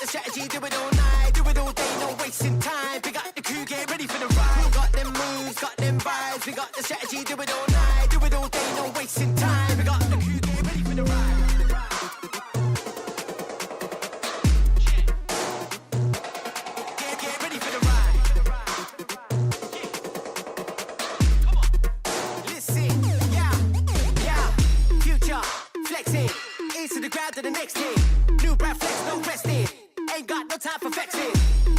strategy, do it all night, do it all day, no wasting time. We got the crew, get ready for the ride. We got them moves, got them vibes. We got the strategy, do it all night, do it all day, no wasting time. We got the crew, get ready for the ride. Get ready for the ride. Listen, yeah, future, flexing, east to the ground to the next thing. New brand flex, no resting. Ain't got no time for vexing.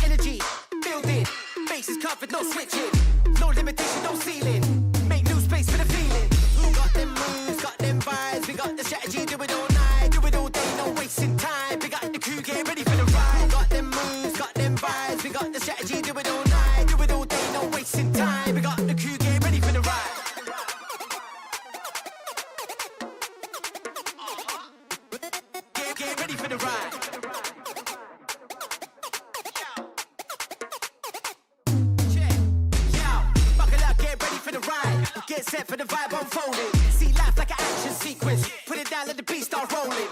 Energy, building, bases covered, no switching. No limitation, no ceiling. Make new space for the feeling. We got them moves, got them vibes. We got the strategy, do it all night, do it all day, no wasting time. We got the crew, get ready for the ride. We got them moves, got them vibes. We got the strategy, do it all night, do it all day, no wasting time. We got the crew, get ready for the ride. Get ready for the ride. Get set for the vibe unfolding. See life like an action sequence. Put it down, let the beat start rolling.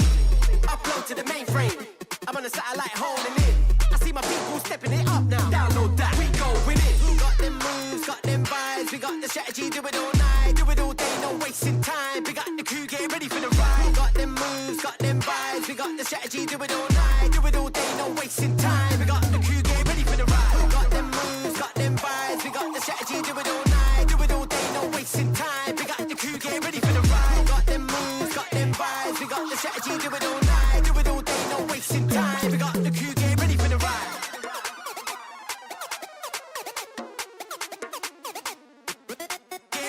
Upload to the mainframe. I'm on the satellite holding it. I see my people stepping it up now. Download that, we go with it. We got them moves, got them vibes. We got the strategy, do it all night, do it all day, no wasting time. We got the crew, get ready for the ride. We got them moves, got them vibes. We got the strategy, do it all night, do it all day, no wasting time. We got the crew, get ready for the ride. We got them moves, got them vibes. We got the strategy, do it all night, do it all day, no wasting time. We got the crew, get ready for the ride. We got them moves, got them vibes. We got the strategy, do it all night, do it all day, no wasting time. We got the crew, get ready for the ride.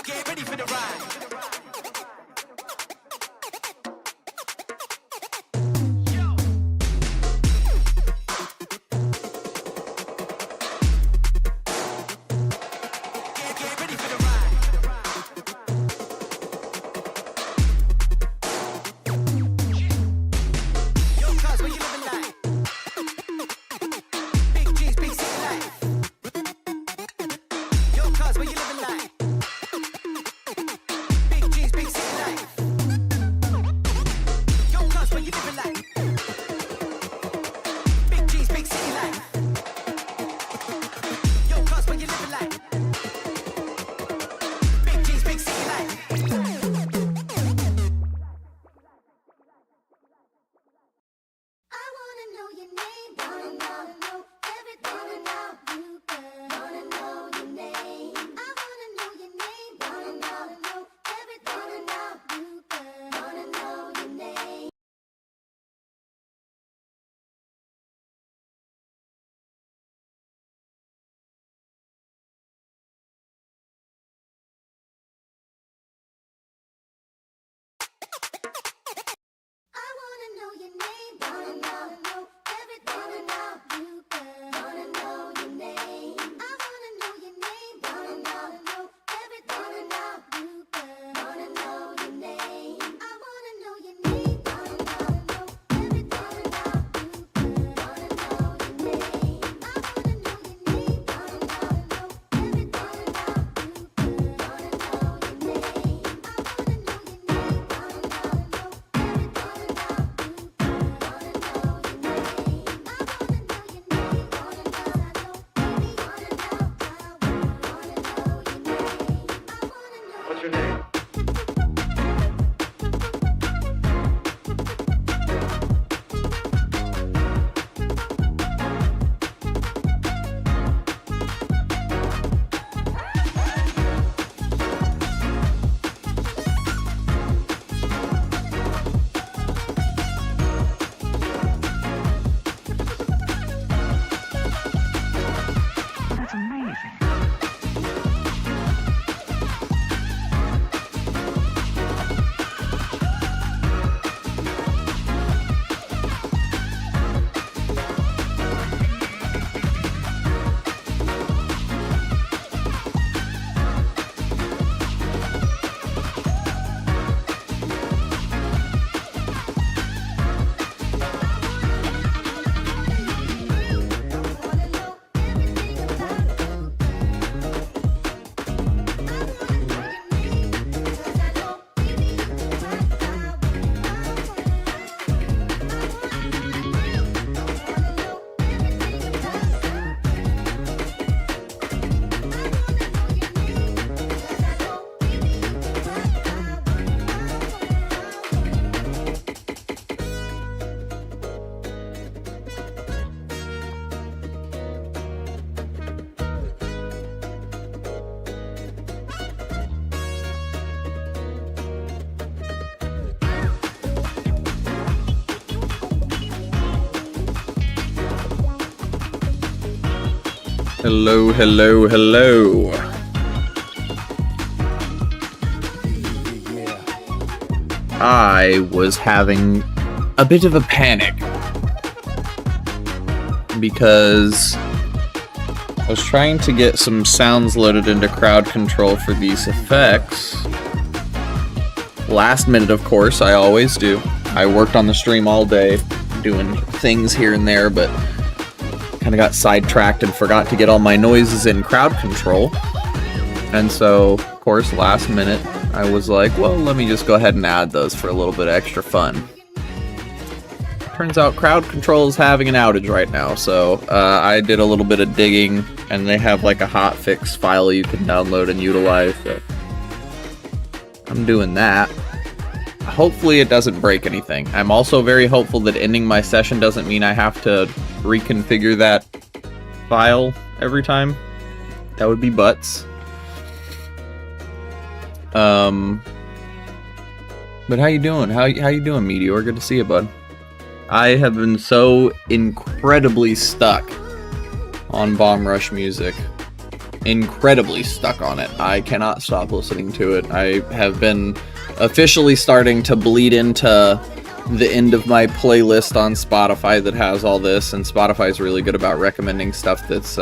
Get ready for the ride. Hello, hello, hello. I was having a bit of a panic because I was trying to get some sounds loaded into crowd control for these effects. Last minute, of course, I always do. I worked on the stream all day, doing things here and there, but kind of got sidetracked and forgot to get all my noises in crowd control. And so, of course, last minute, I was like, well, let me just go ahead and add those for a little bit of extra fun. Turns out crowd control is having an outage right now, so I did a little bit of digging, and they have like a hotfix file you can download and utilize, so I'm doing that. Hopefully it doesn't break anything. I'm also very hopeful that ending my session doesn't mean I have to reconfigure that file every time. That would be butts. But how you doing? How you doing, Meteor? Good to see you, bud. I have been so incredibly stuck on Bomb Rush music. Incredibly stuck on it. I cannot stop listening to it. I have been officially starting to bleed into the end of my playlist on Spotify that has all this, and Spotify is really good about recommending stuff that's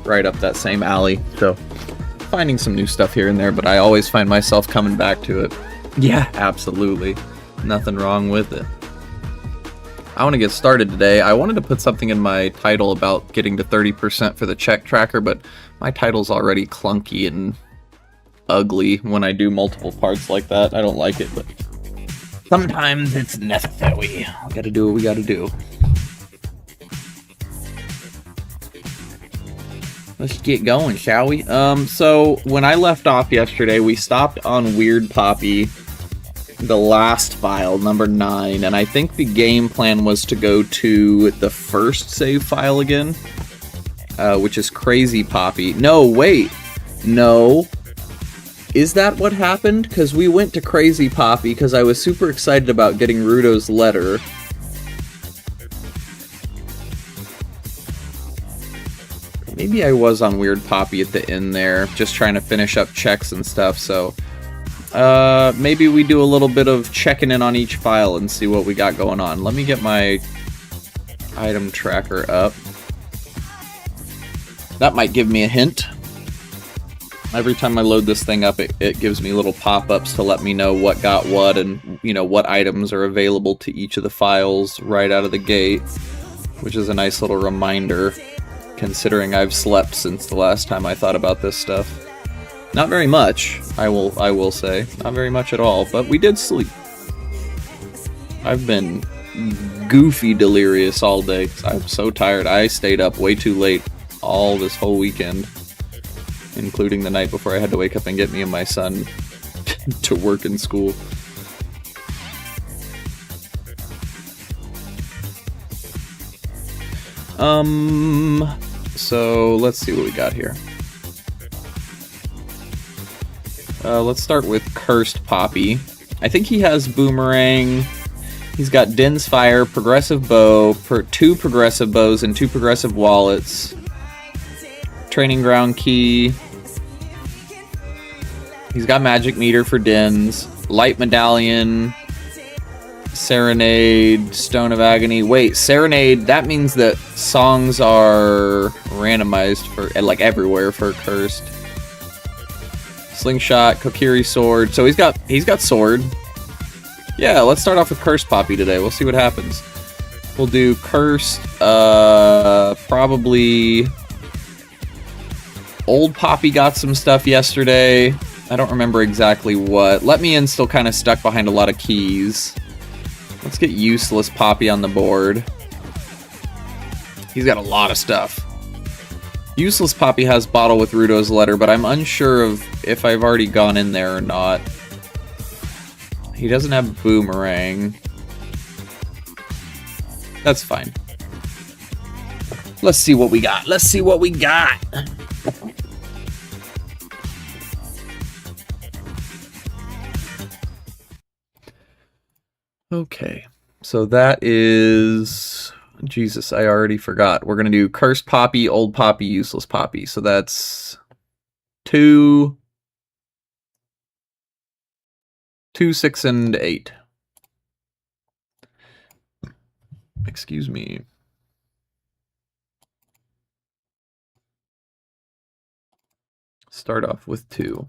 right up that same alley. So finding some new stuff here and there, but I always find myself coming back to it. Yeah, absolutely. Nothing wrong with it. I want to get started today. I wanted to put something in my title about getting to 30% for the check tracker, but my title's already clunky and ugly when I do multiple parts like that. I don't like it, but sometimes it's necessary. We gotta do what we gotta do. Let's get going, shall we? So when I left off yesterday, we stopped on Weird Poppy, the last file, number 9, and I think the game plan was to go to the first save file again, which is Crazy Poppy. No, wait. No. Is that what happened? Because we went to Crazy Poppy because I was super excited about getting Rudo's letter. Maybe I was on Weird Poppy at the end there, just trying to finish up checks and stuff, so maybe we do a little bit of checking in on each file and see what we got going on. Let me get my item tracker up. That might give me a hint. Every time I load this thing up, it gives me little pop-ups to let me know what got what and, you know, what items are available to each of the files right out of the gate, which is a nice little reminder, considering I've slept since the last time I thought about this stuff. Not very much, I will say. Not very much at all, but we did sleep. I've been goofy delirious all day. I'm so tired. I stayed up way too late all this whole weekend, including the night before I had to wake up and get me and my son to work and school. So let's see what we got here. Let's start with Cursed Poppy. I think he has Boomerang. He's got Den's Fire, Progressive Bow, 2 Progressive Bows, and 2 Progressive Wallets. Training Ground Key. He's got Magic Meter for Den's. Light Medallion. Serenade. Stone of Agony. Wait, Serenade, that means that songs are randomized for, like, everywhere for Cursed. Slingshot, Kokiri Sword. So he's got Sword. Yeah, let's start off with Cursed Poppy today. We'll see what happens. We'll do Cursed, probably... Old Poppy got some stuff yesterday. I don't remember exactly what. Let Me In still kind of stuck behind a lot of keys. Let's get Useless Poppy on the board. He's got a lot of stuff. Useless Poppy has Bottle with Rudo's letter, but I'm unsure of if I've already gone in there or not. He doesn't have Boomerang. That's fine. Let's see what we got. Let's see what we got. Okay, so that is Jesus, I already forgot. We're going to do Cursed Poppy, Old Poppy, Useless Poppy. So that's 2, 6, and 8. Excuse me. Start off with 2.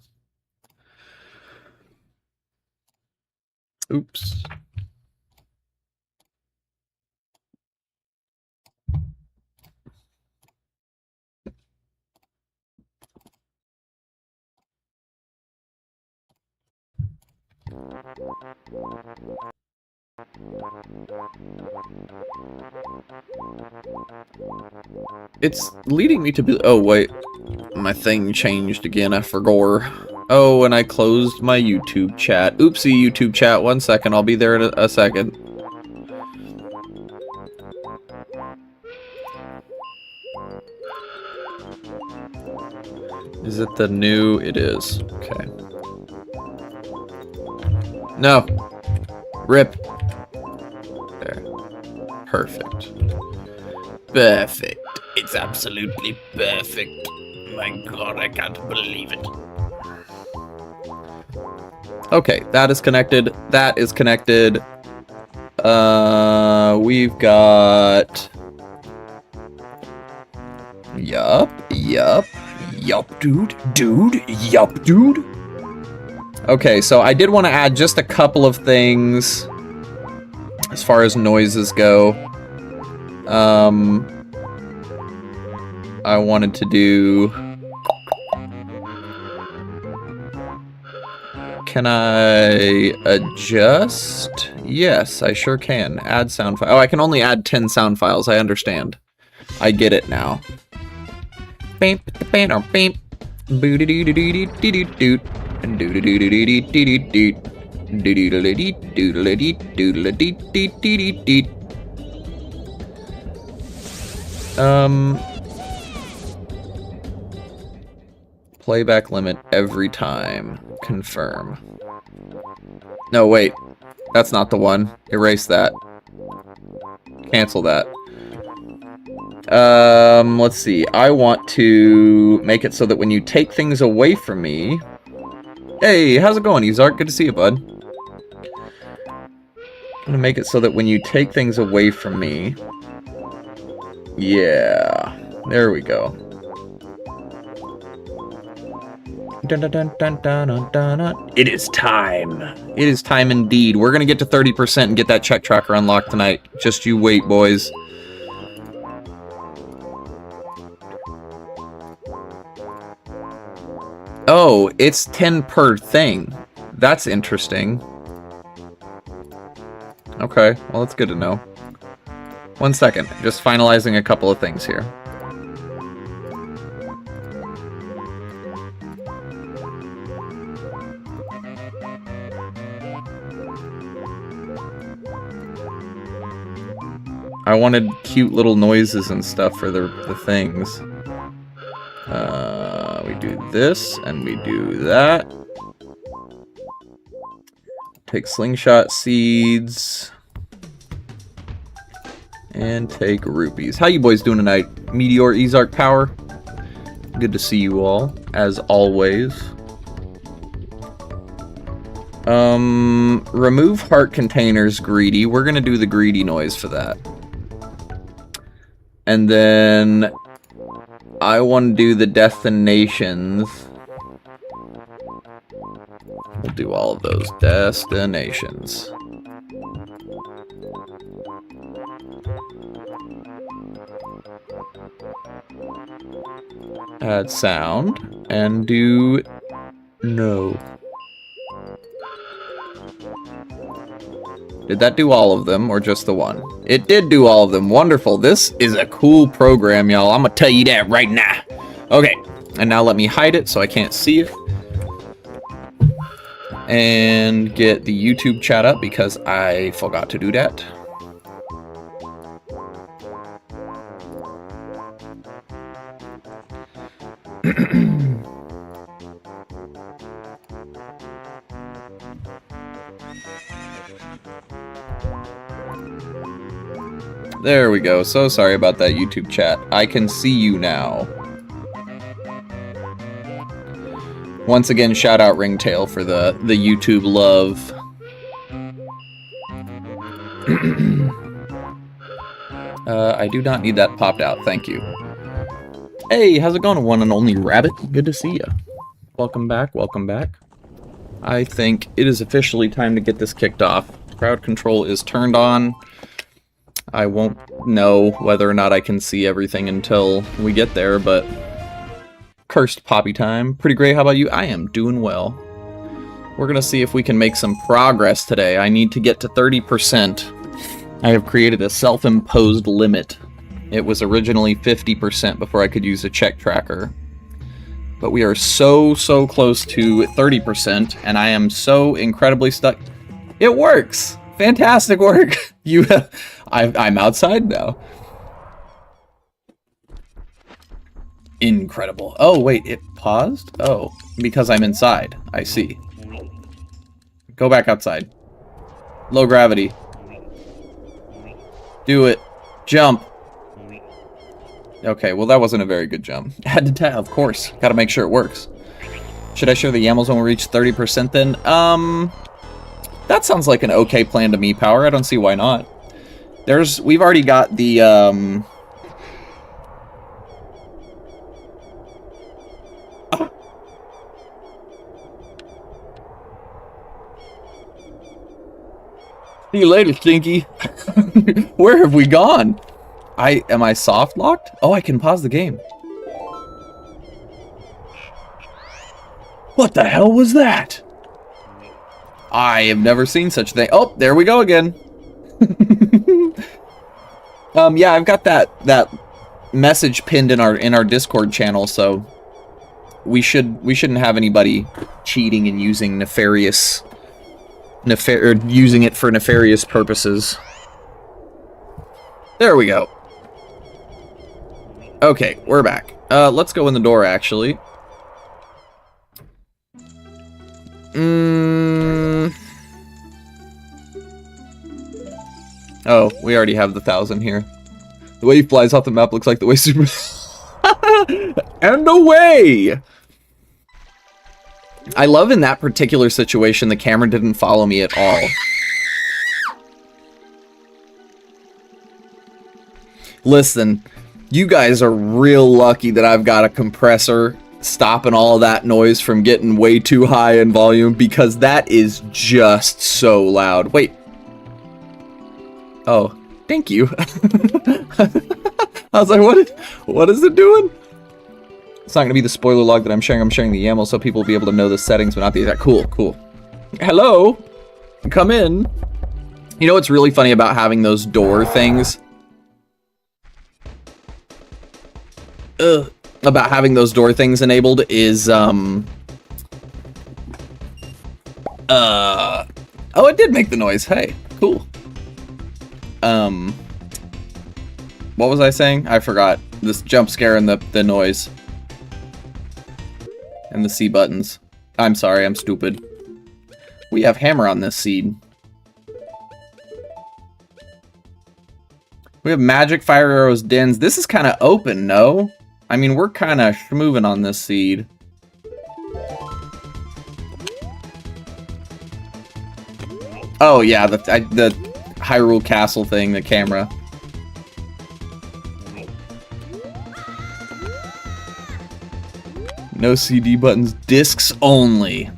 Oops. It's leading me to be. Oh, wait. My thing changed again. I forgot. Oh, and I closed my YouTube chat. Oopsie, YouTube chat. 1 second. I'll be there in a second. Is it the new? It is. Okay. No. Rip. There. Perfect. Perfect. It's absolutely perfect. My god, I can't believe it. Okay, that is connected. That is connected. We've got... Yup, dude. Yup, dude. Okay, so I did want to add just a couple of things as far as noises go. I wanted to do... Can I adjust? Yes, I sure can. Add sound file. Oh, I can only add 10 sound files. I understand. I get it now. Playback limit every time. Confirm. No, wait. That's not the one. Erase that. Cancel that. Let's see. I want to make it so that when you take things away from me... Hey, how's it going, Ezark? Good to see you, bud. I'm gonna make it so that when you take things away from me... Yeah. There we go. Dun, dun, dun, dun, dun, dun, dun, dun. It is time. It is time indeed. We're gonna get to 30% and get that check tracker unlocked tonight. Just you wait, boys. Oh, it's 10 per thing. That's interesting. Okay, well, that's good to know. 1 second. Just finalizing a couple of things here. I wanted cute little noises and stuff for the things. We do this, and we do that. Take slingshot seeds. And take rupees. How you boys doing tonight? Meteor, Ezark Power. Good to see you all, as always. Remove heart containers, greedy. We're gonna do the greedy noise for that. And then I want to do the destinations. We'll do all of those destinations. Add sound and do no. Did that do all of them, or just the one? It did do all of them. Wonderful. This is a cool program, y'all. I'm gonna tell you that right now. Okay, and now let me hide it so I can't see it. And get the YouTube chat up because I forgot to do that. There we go. So sorry about that, YouTube chat. I can see you now. Once again, shout out Ringtail for the YouTube love. I do not need that popped out. Thank you. Hey, how's it going, one and only Rabbit? Good to see ya. Welcome back. Welcome back. I think it is officially time to get this kicked off. Crowd control is turned on. I won't know whether or not I can see everything until we get there, but... Cursed Poppy time. Pretty great, how about you? I am doing well. We're gonna see if we can make some progress today. I need to get to 30%. I have created a self-imposed limit. It was originally 50% before I could use a check tracker. But we are so close to 30%, and I am so incredibly stuck. It works! Fantastic work! I'm outside now. Incredible. Oh, wait, it paused? Oh, because I'm inside. I see. Go back outside. Low gravity. Do it. Jump. Okay, well that wasn't a very good jump. Had to tell, of course. Gotta make sure it works. Should I show the YAMLs when we reach 30% then? That sounds like an okay plan to me, Power. I don't see why not. We've already got the, See you later, Stinky. Where have we gone? Am I soft locked? Oh, I can pause the game. What the hell was that? I have never seen such a thing. Oh, there we go again. Yeah, I've got that message pinned in our Discord channel, so we shouldn't have anybody cheating and using using it for nefarious purposes. There we go. Okay, we're back. Let's go in the door, actually. Oh, we already have the 1,000 here. The way he flies off the map looks like the way Super... And away! I love in that particular situation the camera didn't follow me at all. Listen, you guys are real lucky that I've got a compressor stopping all that noise from getting way too high in volume, because that is just so loud. Wait. Oh, thank you. I was like, what is it doing? It's not going to be the spoiler log that I'm sharing. I'm sharing the YAML so people will be able to know the settings, but not the exact. Cool, cool. Hello? Come in. You know what's really funny about having those door things? About having those door things enabled is, oh, it did make the noise. Hey, cool. What was I saying? I forgot. This jump scare and the noise. And the C buttons. I'm sorry, I'm stupid. We have hammer on this seed. We have magic, fire arrows, dens. This is kind of open, no? I mean, we're kind of moving on this seed. Oh yeah, the Hyrule Castle thing, the camera. No CD buttons, discs only.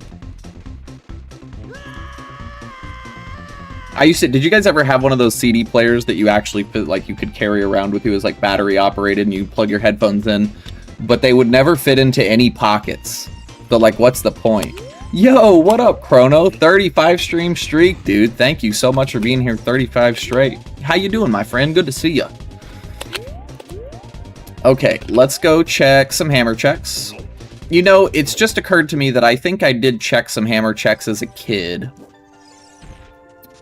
Did you guys ever have one of those CD players that you actually, like, you could carry around with you as, like, battery operated and you plug your headphones in, but they would never fit into any pockets? So, like, what's the point? Yo, what up, Chrono? 35 stream streak, dude. Thank you so much for being here 35 straight. How you doing, my friend? Good to see ya. Okay, let's go check some hammer checks. You know, it's just occurred to me that I think I did check some hammer checks as a kid.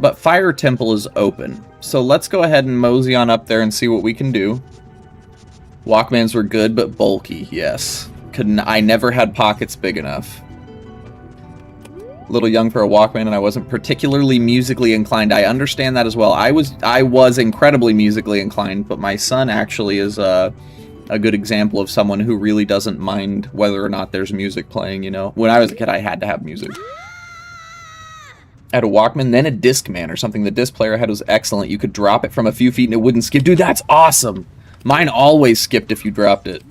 But Fire Temple is open. So let's go ahead and mosey on up there and see what we can do. Walkmans were good, but bulky, yes. I never had pockets big enough. little young for a Walkman, and I wasn't particularly musically inclined. I understand that as well. I was incredibly musically inclined, but my son actually is a good example of someone who really doesn't mind whether or not there's music playing, you know? When I was a kid, I had to have music. I had a Walkman, then a Discman or something. The disc player I had was excellent. You could drop it from a few feet and it wouldn't skip. Dude, that's awesome! Mine always skipped if you dropped it.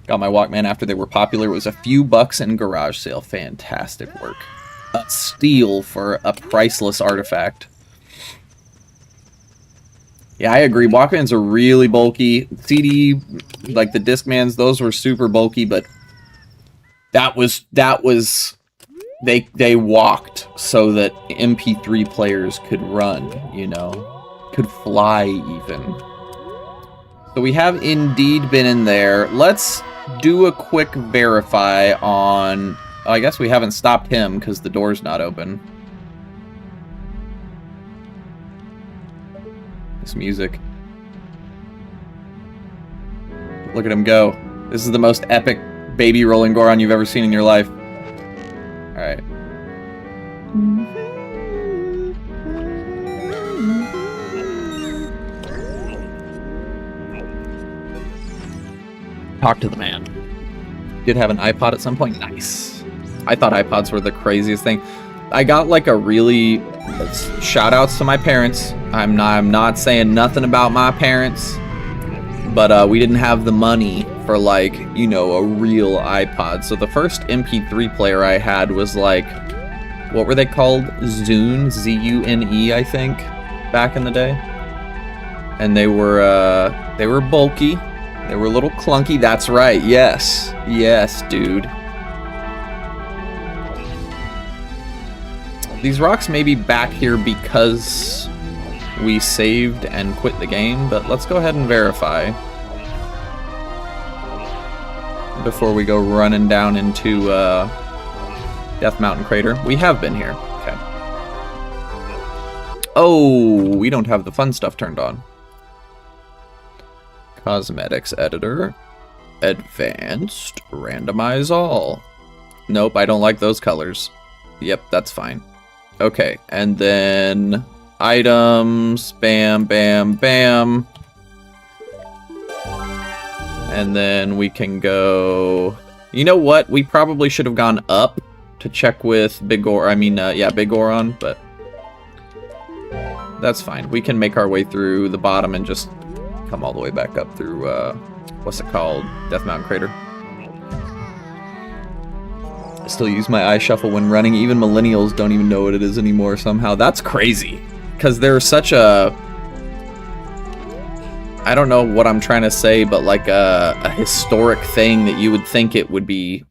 Got my Walkman after they were popular. It was a few bucks in garage sale. Fantastic work. A steal for a priceless artifact. Yeah, I agree. Walkmans are really bulky. CD, like the Discmans, those were super bulky, but that was they walked so that MP3 players could run, you know, could fly even. So we have indeed been in there. Let's do a quick verify on... Oh, I guess we haven't stopped him because the door's not open. This music. Look at him go. This is the most epic baby rolling Goron you've ever seen in your life. Alright. Talk to the man. Did have an iPod at some point? Nice. I thought iPods were the craziest thing. I got like a really... Shout outs to my parents. I'm not saying nothing about my parents. But we didn't have the money for like, you know, a real iPod. So the first MP3 player I had was like... What were they called? Zune? Z-U-N-E, I think. Back in the day. And they were bulky. They were a little clunky. That's right. Yes. Yes, dude. These rocks may be back here because we saved and quit the game, but let's go ahead and verify before we go running down into Death Mountain Crater. We have been here. Okay. Oh, we don't have the fun stuff turned on. Cosmetics editor. Advanced. Randomize all. Nope, I don't like those colors. Yep, that's fine. Okay, and then items, bam, bam, bam. And then we can go... You know what? We probably should have gone up to check with Big Goron, but that's fine. We can make our way through the bottom and just come all the way back up through, what's it called? Death Mountain Crater. I still use my eye shuffle when running. Even millennials don't even know what it is anymore somehow. That's crazy. Because there's such a... I don't know what I'm trying to say, but like a historic thing that you would think it would be...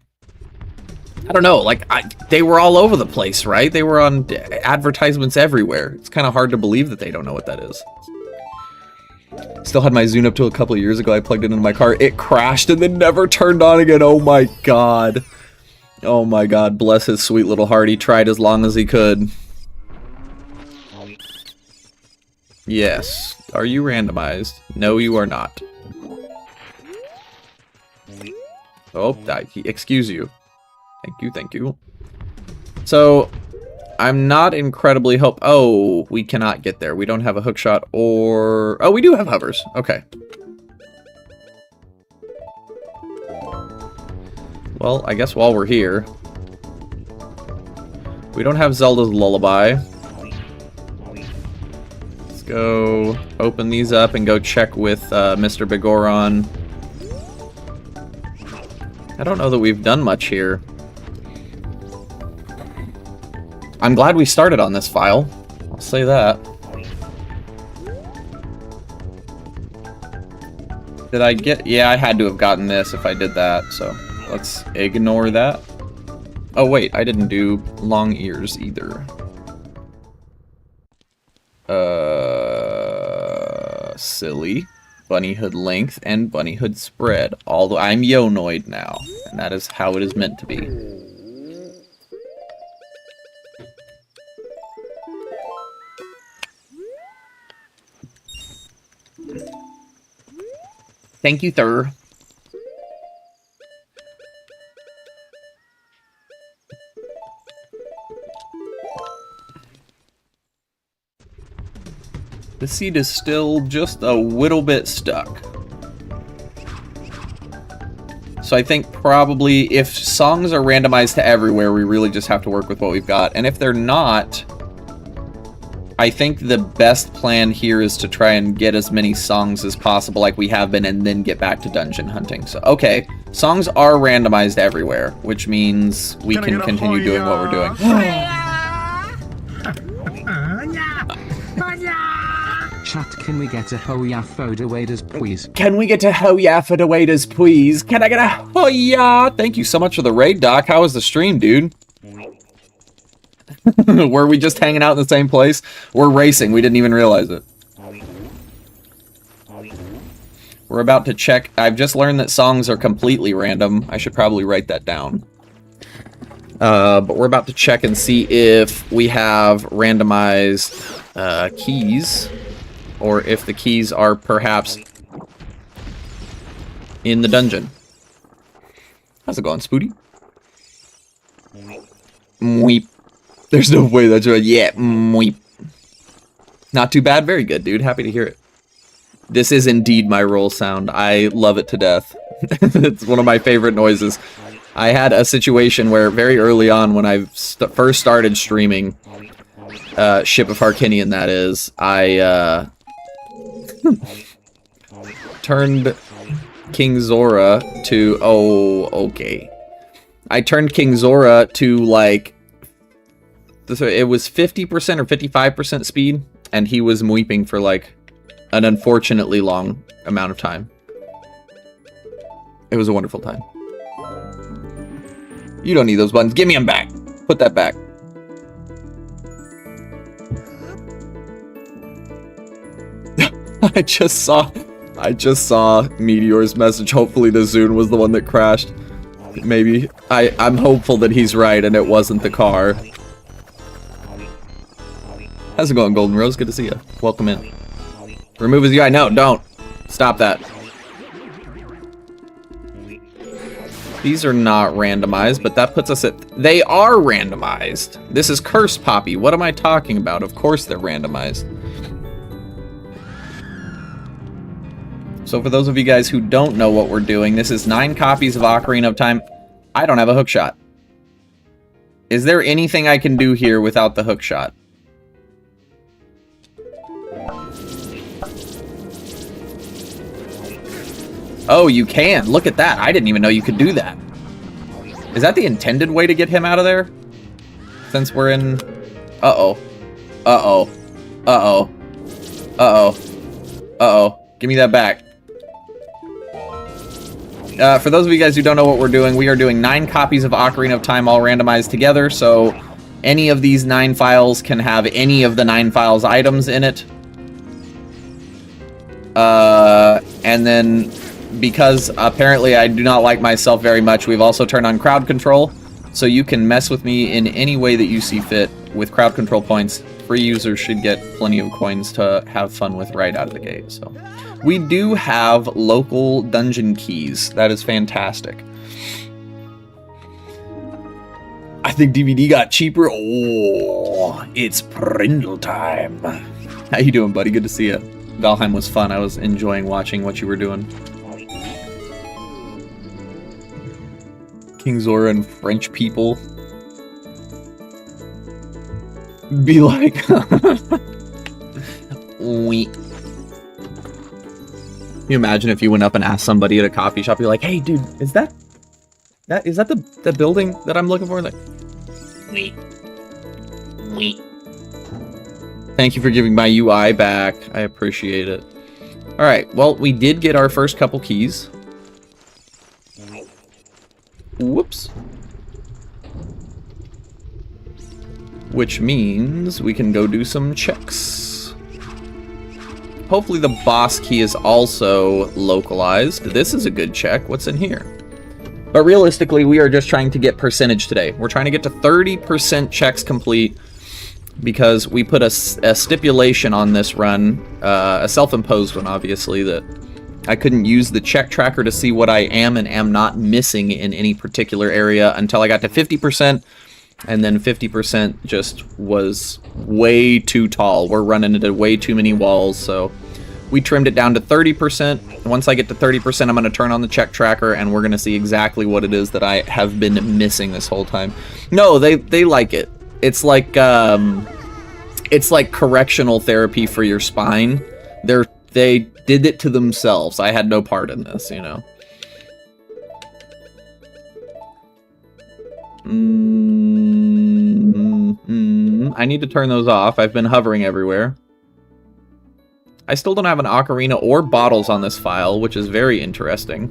I don't know, like, they were all over the place, right? They were on advertisements everywhere. It's kind of hard to believe that they don't know what that is. Still had my Zune up till a couple of years ago. I plugged it into my car. It crashed and then never turned on again. Oh my god. Oh my god. Bless his sweet little heart. He tried as long as he could. Yes. Are you randomized? No, you are not. Oh, excuse you. Thank you, thank you. So, I'm not incredibly Oh, we cannot get there. We don't have a hookshot or... Oh, we do have hovers. Okay. Well, I guess while we're here... We don't have Zelda's Lullaby. Let's go open these up and go check with Mr. Bigoron. I don't know that we've done much here. I'm glad we started on this file. I'll say that. Did I get... Yeah, I had to have gotten this if I did that, so let's ignore that. Oh, wait, I didn't do long ears either. Silly. Bunny hood length and bunny hood spread. Although I'm Yonoid now, and that is how it is meant to be. Thank you, sir. The seat is still just a little bit stuck. So I think probably if songs are randomized to everywhere, we really just have to work with what we've got. And if they're not, I think the best plan here is to try and get as many songs as possible like we have been and then get back to dungeon hunting. So, okay, songs are randomized everywhere, which means we can continue doing what we're doing. Chat, can we get a Hoya photo waders, please? Can we get a Hoya for the waiters, please? Can I get a Hoya? Thank you so much for the raid, Doc. How was the stream, dude? Were we just hanging out in the same place? We're racing. We didn't even realize it. We're about to check. I've just learned that songs are completely random. I should probably write that down. But we're about to check and see if we have randomized keys, or if the keys are perhaps in the dungeon. How's it going, Spooty? Mweep. There's no way that's right. Yeah, mweep. Not too bad. Very good, dude. Happy to hear it. This is indeed my roll sound. I love it to death. It's one of my favorite noises. I had a situation where very early on when I first started streaming, Ship of Harkinian, that is, I turned King Zora to... Oh, okay. I turned King Zora to, like... It was 50% or 55% speed, and he was weeping for, like, an unfortunately long amount of time. It was a wonderful time. You don't need those buttons. Give me them back. Put that back. I just saw Meteor's message. Hopefully the Zune was the one that crashed. Maybe. I'm hopeful that he's right and it wasn't the car. How's it going, Golden Rose? Good to see you. Welcome in. Remove his UI. No, don't. Stop that. These are not randomized, but that puts us at... They are randomized. This is Curse Poppy. What am I talking about? Of course they're randomized. So for those of you guys who don't know what we're doing, this is 9 copies of Ocarina of Time. I don't have a hookshot. Is there anything I can do here without the hookshot? Oh, you can. Look at that. I didn't even know you could do that. Is that the intended way to get him out of there? Since we're in... Uh-oh. Uh-oh. Uh-oh. Uh-oh. Uh-oh. Give me that back. For those of you guys who don't know what we're doing, we are doing 9 copies of Ocarina of Time all randomized together, so any of these 9 files can have any of the 9 files items in it. And then, because apparently I do not like myself very much, we've also turned on crowd control, so you can mess with me in any way that you see fit with crowd control points. Free users should get plenty of coins to have fun with right out of the gate, so... We do have local dungeon keys. That is fantastic. I think DVD got cheaper. Oh, it's Prindle time. How you doing, buddy? Good to see you. Valheim was fun. I was enjoying watching what you were doing. King Zora and French people. Be like... We... Can you imagine if you went up and asked somebody at a coffee shop, you're like, hey dude, is that the building that I'm looking for? Like, wait. Thank you for giving my UI back. I appreciate it. Alright, well, we did get our first couple keys. Whoops. Which means we can go do some checks. Hopefully the boss key is also localized. This is a good check. What's in here? But realistically, we are just trying to get percentage today. We're trying to get to 30% checks complete because we put a stipulation on this run, a self-imposed one, obviously, that I couldn't use the check tracker to see what I am and am not missing in any particular area until I got to 50%. And then 50% just was way too tall. We're running into way too many walls, so we trimmed it down to 30%. Once I get to 30%, I'm going to turn on the check tracker, and we're going to see exactly what it is that I have been missing this whole time. No, they like it. It's like correctional therapy for your spine. They did it to themselves. I had no part in this, you know. I need to turn those off. I've been hovering everywhere. I still don't have an ocarina or bottles on this file, which is very interesting.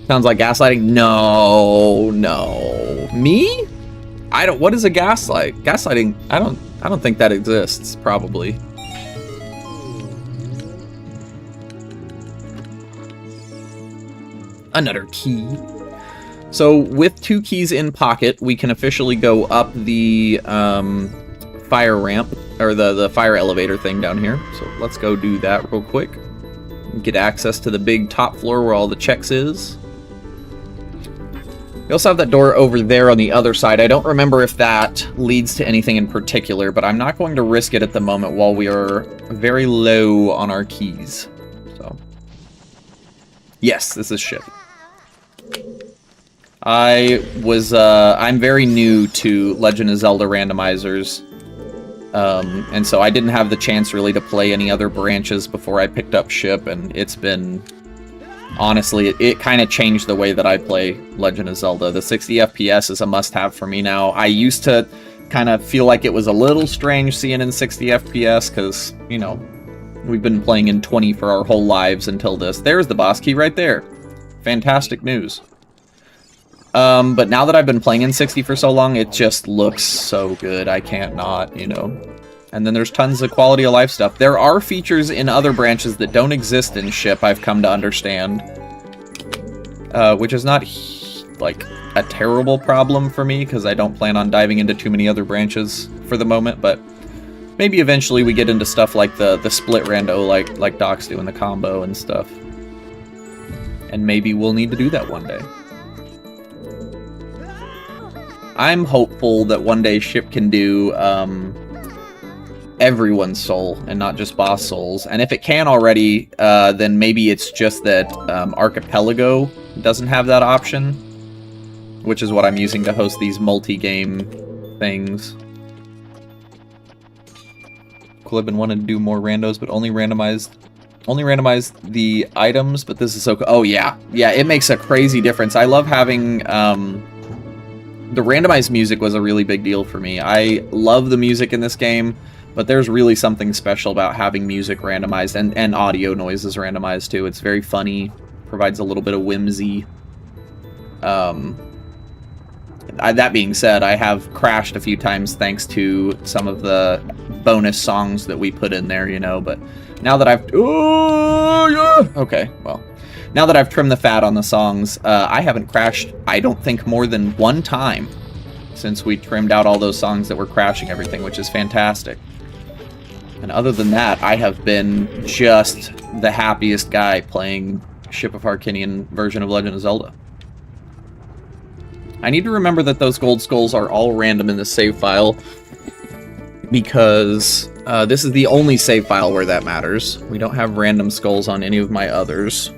Sounds like gaslighting. No. Me? What is a gaslight? Gaslighting, I don't think that exists, probably. Another key. So with 2 keys in pocket, we can officially go up the fire ramp, or the fire elevator thing down here. So let's go do that real quick. Get access to the big top floor where all the checks is. We also have that door over there on the other side. I don't remember if that leads to anything in particular, but I'm not going to risk it at the moment while we are very low on our keys. So, yes, this is ship. I'm very new to Legend of Zelda randomizers, and so I didn't have the chance really to play any other branches before I picked up ship, and it's been, honestly, it kind of changed the way that I play Legend of Zelda. The 60 FPS is a must-have for me now. I used to kind of feel like it was a little strange seeing in 60 FPS, because, you know, we've been playing in 20 for our whole lives until this. There's the boss key right there. Fantastic news. But now that I've been playing in 60 for so long, it just looks so good. I can't not, you know. And then there's tons of quality of life stuff. There are features in other branches that don't exist in ship, I've come to understand. Which is not, like, a terrible problem for me, because I don't plan on diving into too many other branches for the moment, but maybe eventually we get into stuff like the split rando, like Doc's doing the combo and stuff. And maybe we'll need to do that one day. I'm hopeful that one day ship can do everyone's soul and not just boss souls. And if it can already, then maybe it's just that Archipelago doesn't have that option, which is what I'm using to host these multi-game things. Cool, I've been wanting to do more randos, but only randomized the items, but this is so cool. Oh yeah, it makes a crazy difference. I love having the randomized music was a really big deal for me. I love the music in this game, but there's really something special about having music randomized and audio noises randomized too. It's very funny, provides a little bit of whimsy. That being said, I have crashed a few times thanks to some of the bonus songs that we put in there, you know, but now that I've... Oh, yeah! Okay, well. Now that I've trimmed the fat on the songs, I haven't crashed, I don't think, more than one time since we trimmed out all those songs that were crashing everything, which is fantastic. And other than that, I have been just the happiest guy playing Ship of Harkinian version of Legend of Zelda. I need to remember that those gold skulls are all random in the save file, because this is the only save file where that matters. We don't have random skulls on any of my others.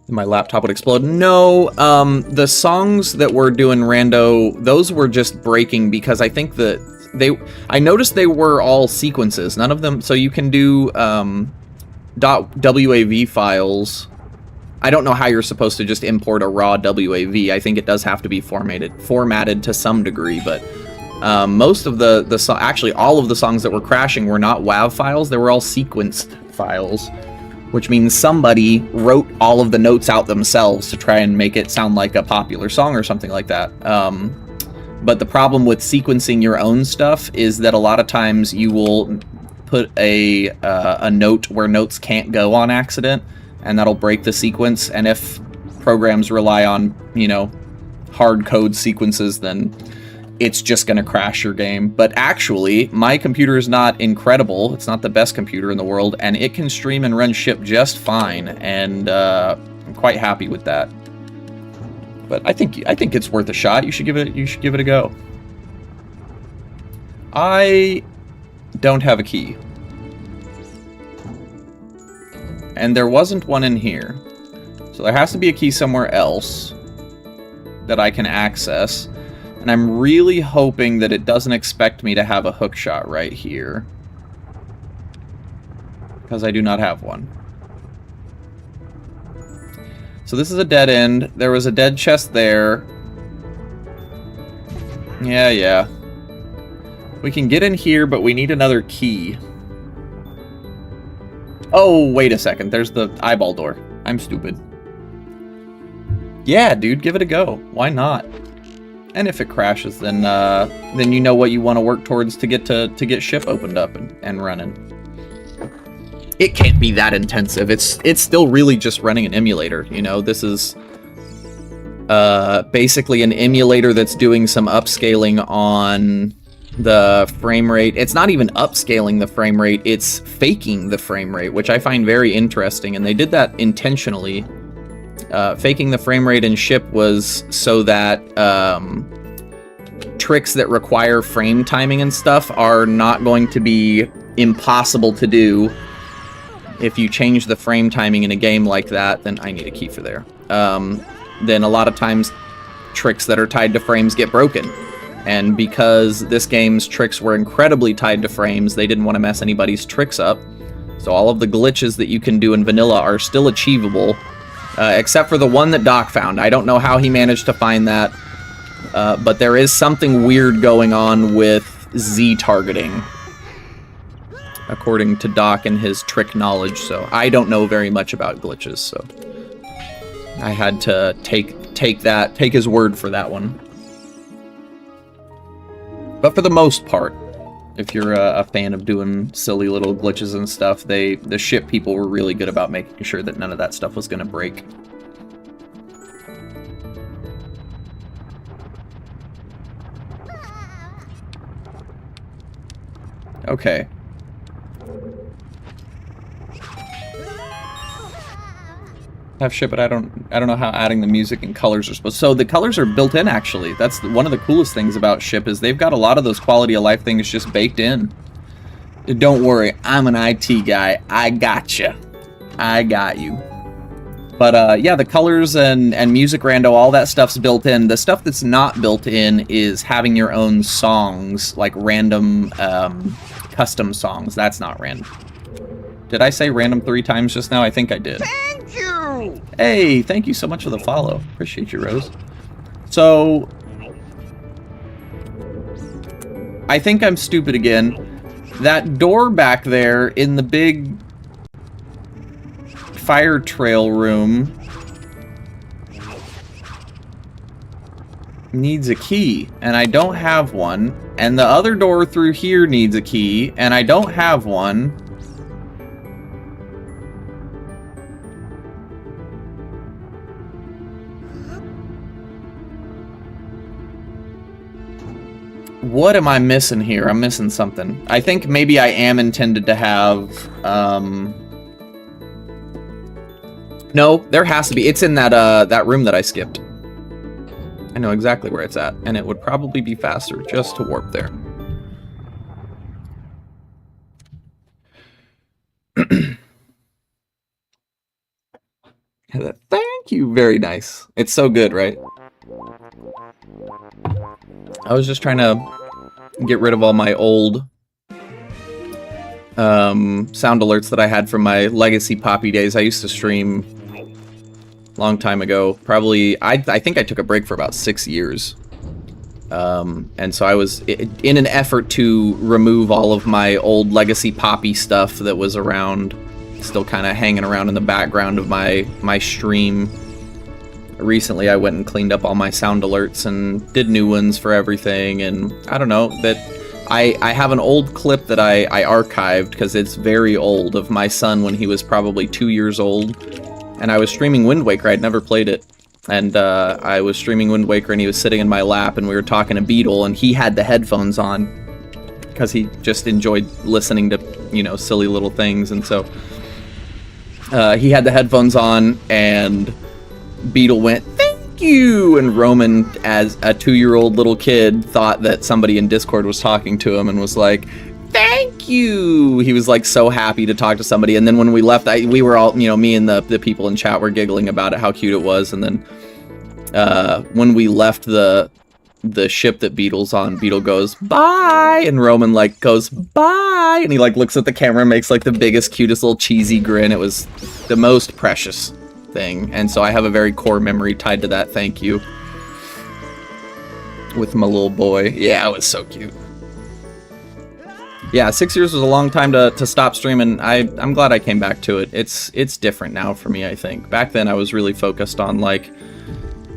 My laptop would explode. No, the songs that were doing rando, those were just breaking because I think that I noticed they were all sequences. None of them, so you can do .wav files. I don't know how you're supposed to just import a raw WAV. I think it does have to be formatted to some degree, but most of actually all of the songs that were crashing were not WAV files. They were all sequenced files, which means somebody wrote all of the notes out themselves to try and make it sound like a popular song or something like that. But the problem with sequencing your own stuff is that a lot of times you will put a note where notes can't go on accident, and that'll break the sequence. And if programs rely on, you know, hard code sequences, then it's just going to crash your game. But actually, my computer is not incredible. It's not the best computer in the world, and it can stream and run ship just fine, and I'm quite happy with that. But I think it's worth a shot. You should give it a go. I don't have a key. And there wasn't one in here. So there has to be a key somewhere else that I can access. And I'm really hoping that it doesn't expect me to have a hook shot right here. Because I do not have one. So this is a dead end. There was a dead chest there. Yeah. We can get in here, but we need another key. Oh, wait a second. There's the eyeball door. I'm stupid. Yeah, dude, give it a go. Why not? And if it crashes, then you know what you want to work towards to get ship opened up and running. It can't be that intensive. It's still really just running an emulator, you know? This is basically an emulator that's doing some upscaling on the frame rate. It's not even upscaling the frame rate, it's faking the frame rate, which I find very interesting, and they did that intentionally. Faking the frame rate in ship was so that tricks that require frame timing and stuff are not going to be impossible to do. If you change the frame timing in a game like that, then I need a key for there. Then a lot of times tricks that are tied to frames get broken. And because this game's tricks were incredibly tied to frames, they didn't want to mess anybody's tricks up. So all of the glitches that you can do in vanilla are still achievable, except for the one that Doc found. I don't know how he managed to find that, but there is something weird going on with Z targeting, according to Doc and his trick knowledge. So I don't know very much about glitches, so I had to take his word for that one. But for the most part, if you're a fan of doing silly little glitches and stuff, the ship people were really good about making sure that none of that stuff was going to break. Okay. Have shit, but I don't know how adding the music and colors are supposed. So the colors are built in, actually. That's one of the coolest things about ship, is they've got a lot of those quality of life things just baked in. Don't worry, I'm an IT guy. I gotcha. I got you. But yeah, the colors and music rando, all that stuff's built in. The stuff that's not built in is having your own songs, like random custom songs. That's not random. Did I say random 3 times just now? I think I did. Thank you! Hey, thank you so much for the follow. Appreciate you, Rose. So, I think I'm stupid again. That door back there in the big fire trail room needs a key, and I don't have one. And the other door through here needs a key, and I don't have one. What am I missing here? I'm missing something. I think maybe I am intended to have, no, there has to be. It's in that room that I skipped. I know exactly where it's at, and it would probably be faster just to warp there. Thank you. Very nice. It's so good, right? I was just trying to get rid of all my old sound alerts that I had from my Legacy Poppy days. I used to stream a long time ago. Probably, I think I took a break for about 6 years. And so I was, in an effort to remove all of my old Legacy Poppy stuff that was around, still kind of hanging around in the background of my stream. Recently, I went and cleaned up all my sound alerts and did new ones for everything, and I don't know, that I have an old clip that I archived, because it's very old, of my son when he was probably 2 years old, and I was streaming Wind Waker. I'd never played it, and I was streaming Wind Waker, and he was sitting in my lap, and we were talking to Beetle, and he had the headphones on, because he just enjoyed listening to, you know, silly little things, and so he had the headphones on, and Beetle went, "Thank thank you! And Roman, as a 2-year-old little kid, thought that somebody in Discord was talking to him and was like, thank you! He was like so happy to talk to somebody. And then when we left, we were all, you know, me and the people in chat were giggling about it, how cute it was. And then when we left the ship that Beetle's on, Beetle goes, bye! And Roman like goes, bye! And he like looks at the camera and makes like the biggest, cutest little cheesy grin. It was the most precious thing. And so I have a very core memory tied to that thank you with my little boy. Yeah, it was so cute. Yeah, 6 years was a long time to stop streaming. I'm glad I came back to it. It's different now for me, I think. Back then I was really focused on like,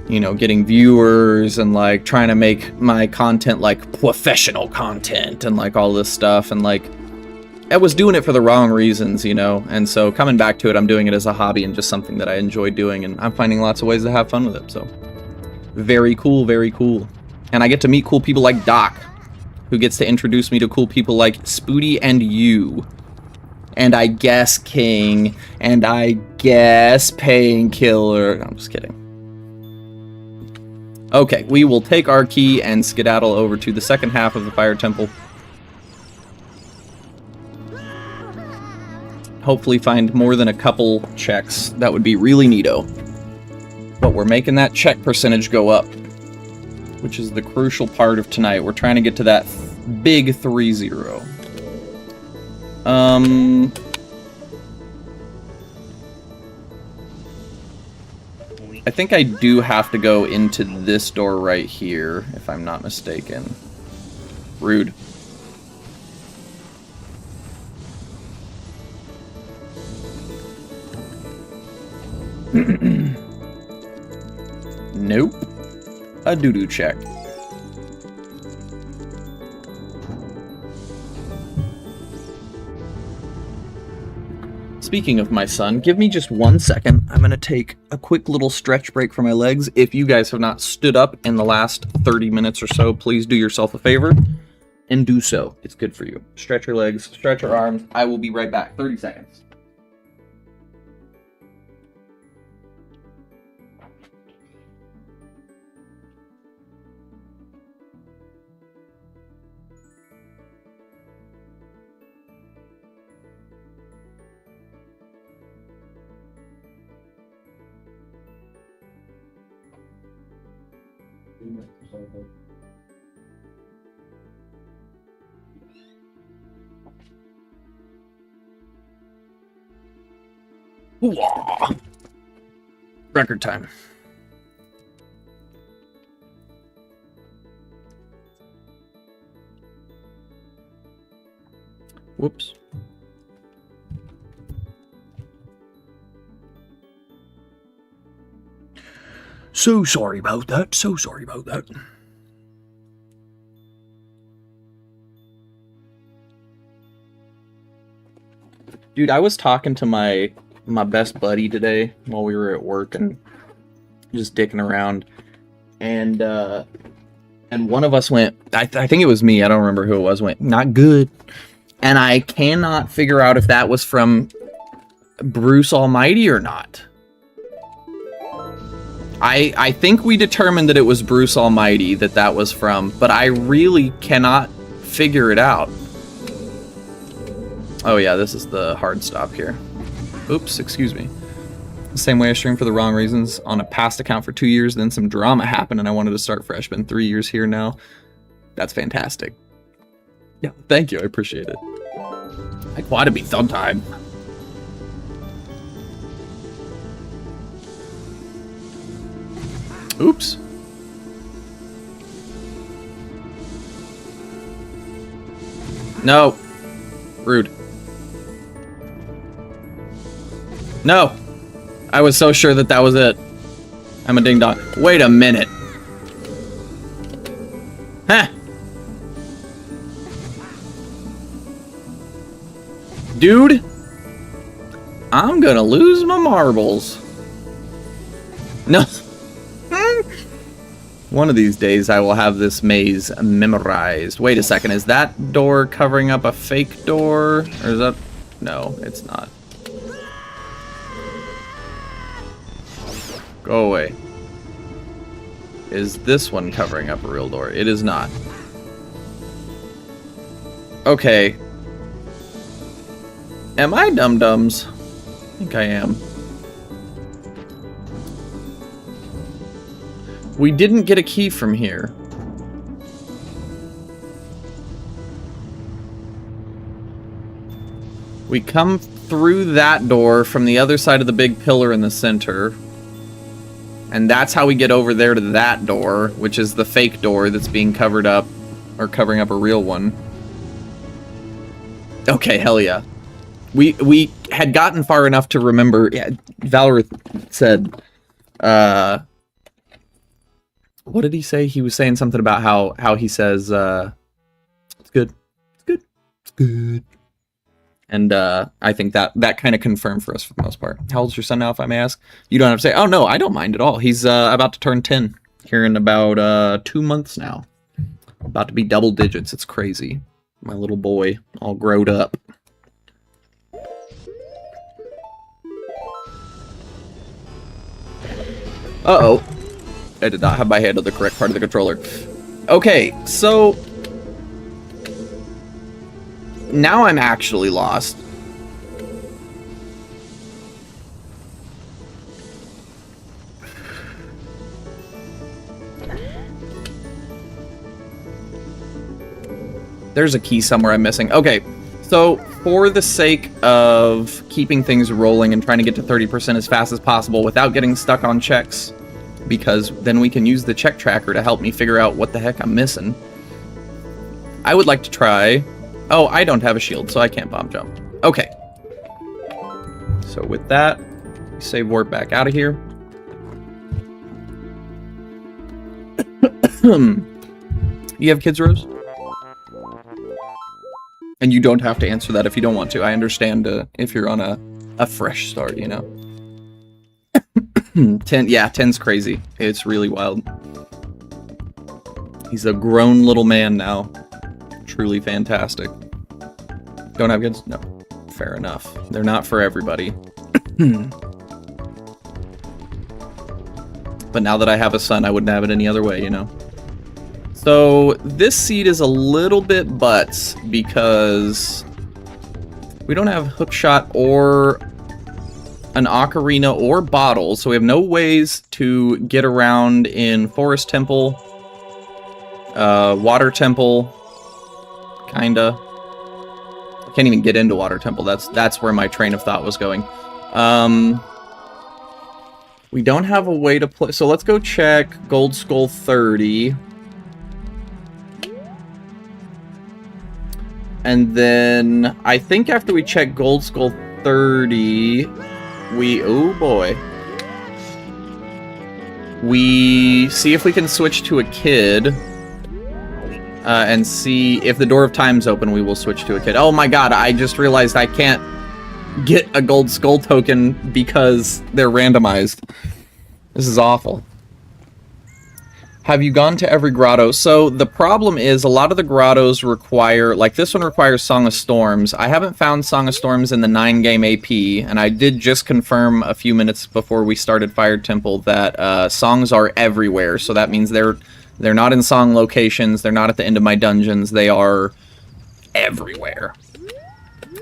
you know, getting viewers and like trying to make my content like professional content and like all this stuff, and like I was doing it for the wrong reasons, you know. And so coming back to it, I'm doing it as a hobby and just something that I enjoy doing, and I'm finding lots of ways to have fun with it. So very cool, very cool. And I get to meet cool people like Doc, who gets to introduce me to cool people like Spooty and you, and I guess King, and I guess Painkiller. No, I'm just kidding. Okay, we will take our key and skedaddle over to the second half of the Fire Temple. Hopefully find more than a couple checks. That would be really neato. But we're making that check percentage go up, which is the crucial part of tonight. We're trying to get to that big 3-0. I think I do have to go into this door right here, if I'm not mistaken. Rude. Nope. A doo-doo check. Speaking of my son, give me just 1 second. I'm going to take a quick little stretch break for my legs. If you guys have not stood up in the last 30 minutes or so, please do yourself a favor and do so. It's good for you. Stretch your legs, stretch your arms. I will be right back. 30 seconds. Hoo-wah. Record time. Whoops. So sorry about that. So sorry about that. Dude, I was talking to my best buddy today while we were at work and just dicking around, and one of us went, I think it was me, I don't remember who it was, went, not good. And I cannot figure out if that was from Bruce Almighty or not. I think we determined that it was Bruce Almighty that was from, but I really cannot figure it out. Oh yeah, this is the hard stop here. Oops, excuse me. The same way I streamed for the wrong reasons on a past account for 2 years, then some drama happened and I wanted to start fresh. Been 3 years here now. That's fantastic. Yeah, thank you, I appreciate it. I want to be sometime. Oops. No. Rude. No! I was so sure that was it. I'm a ding-dong. Wait a minute. Huh! Dude! I'm gonna lose my marbles. No. One of these days I will have this maze memorized. Wait a second, is that door covering up a fake door? Or is that... No, it's not. Go away. Is this one covering up a real door? It is not. Okay. Am I dum-dums? I think I am. We didn't get a key from here. We come through that door from the other side of the big pillar in the center. And that's how we get over there to that door, which is the fake door that's being covered up, or covering up a real one. Okay, hell yeah. We had gotten far enough to remember, yeah, Valorith said, what did he say? He was saying something about how he says, it's good, it's good, it's good. And I think that kind of confirmed for us for the most part. How old's your son now, if I may ask? You don't have to say, oh no, I don't mind at all. He's about to turn 10 here in about 2 months now. About to be double digits. It's crazy. My little boy, all growed up. Uh-oh. I did not have my hand on the correct part of the controller. Okay, so now I'm actually lost. There's a key somewhere I'm missing. Okay, so for the sake of keeping things rolling and trying to get to 30% as fast as possible without getting stuck on checks, because then we can use the check tracker to help me figure out what the heck I'm missing, I would like to try... Oh, I don't have a shield, so I can't bomb jump. Okay. So with that, we save warp back out of here. You have kids, Rose? And you don't have to answer that if you don't want to. I understand if you're on a fresh start, you know. 10, yeah, 10's crazy. It's really wild. He's a grown little man now. Truly fantastic. Don't have kids? No. Fair enough. They're not for everybody. But now that I have a son, I wouldn't have it any other way, you know? So, this seed is a little bit butts because we don't have hookshot or an ocarina or bottle, so we have no ways to get around in Forest Temple, Water Temple, kinda. I can't even get into Water Temple. That's where my train of thought was going. We don't have a way to play, so let's go check Gold Skull 30. And then I think after we check Gold Skull 30, oh boy. We see if we can switch to a kid. And see if the Door of Time's open, we will switch to a kid. Oh my god, I just realized I can't get a Gold Skull token because they're randomized. This is awful. Have you gone to every grotto? So the problem is a lot of the grottos require, like this one requires Song of Storms. I haven't found Song of Storms in the 9-game AP, and I did just confirm a few minutes before we started Fire Temple that songs are everywhere. So that means they're not in song locations, they're not at the end of my dungeons, they are everywhere.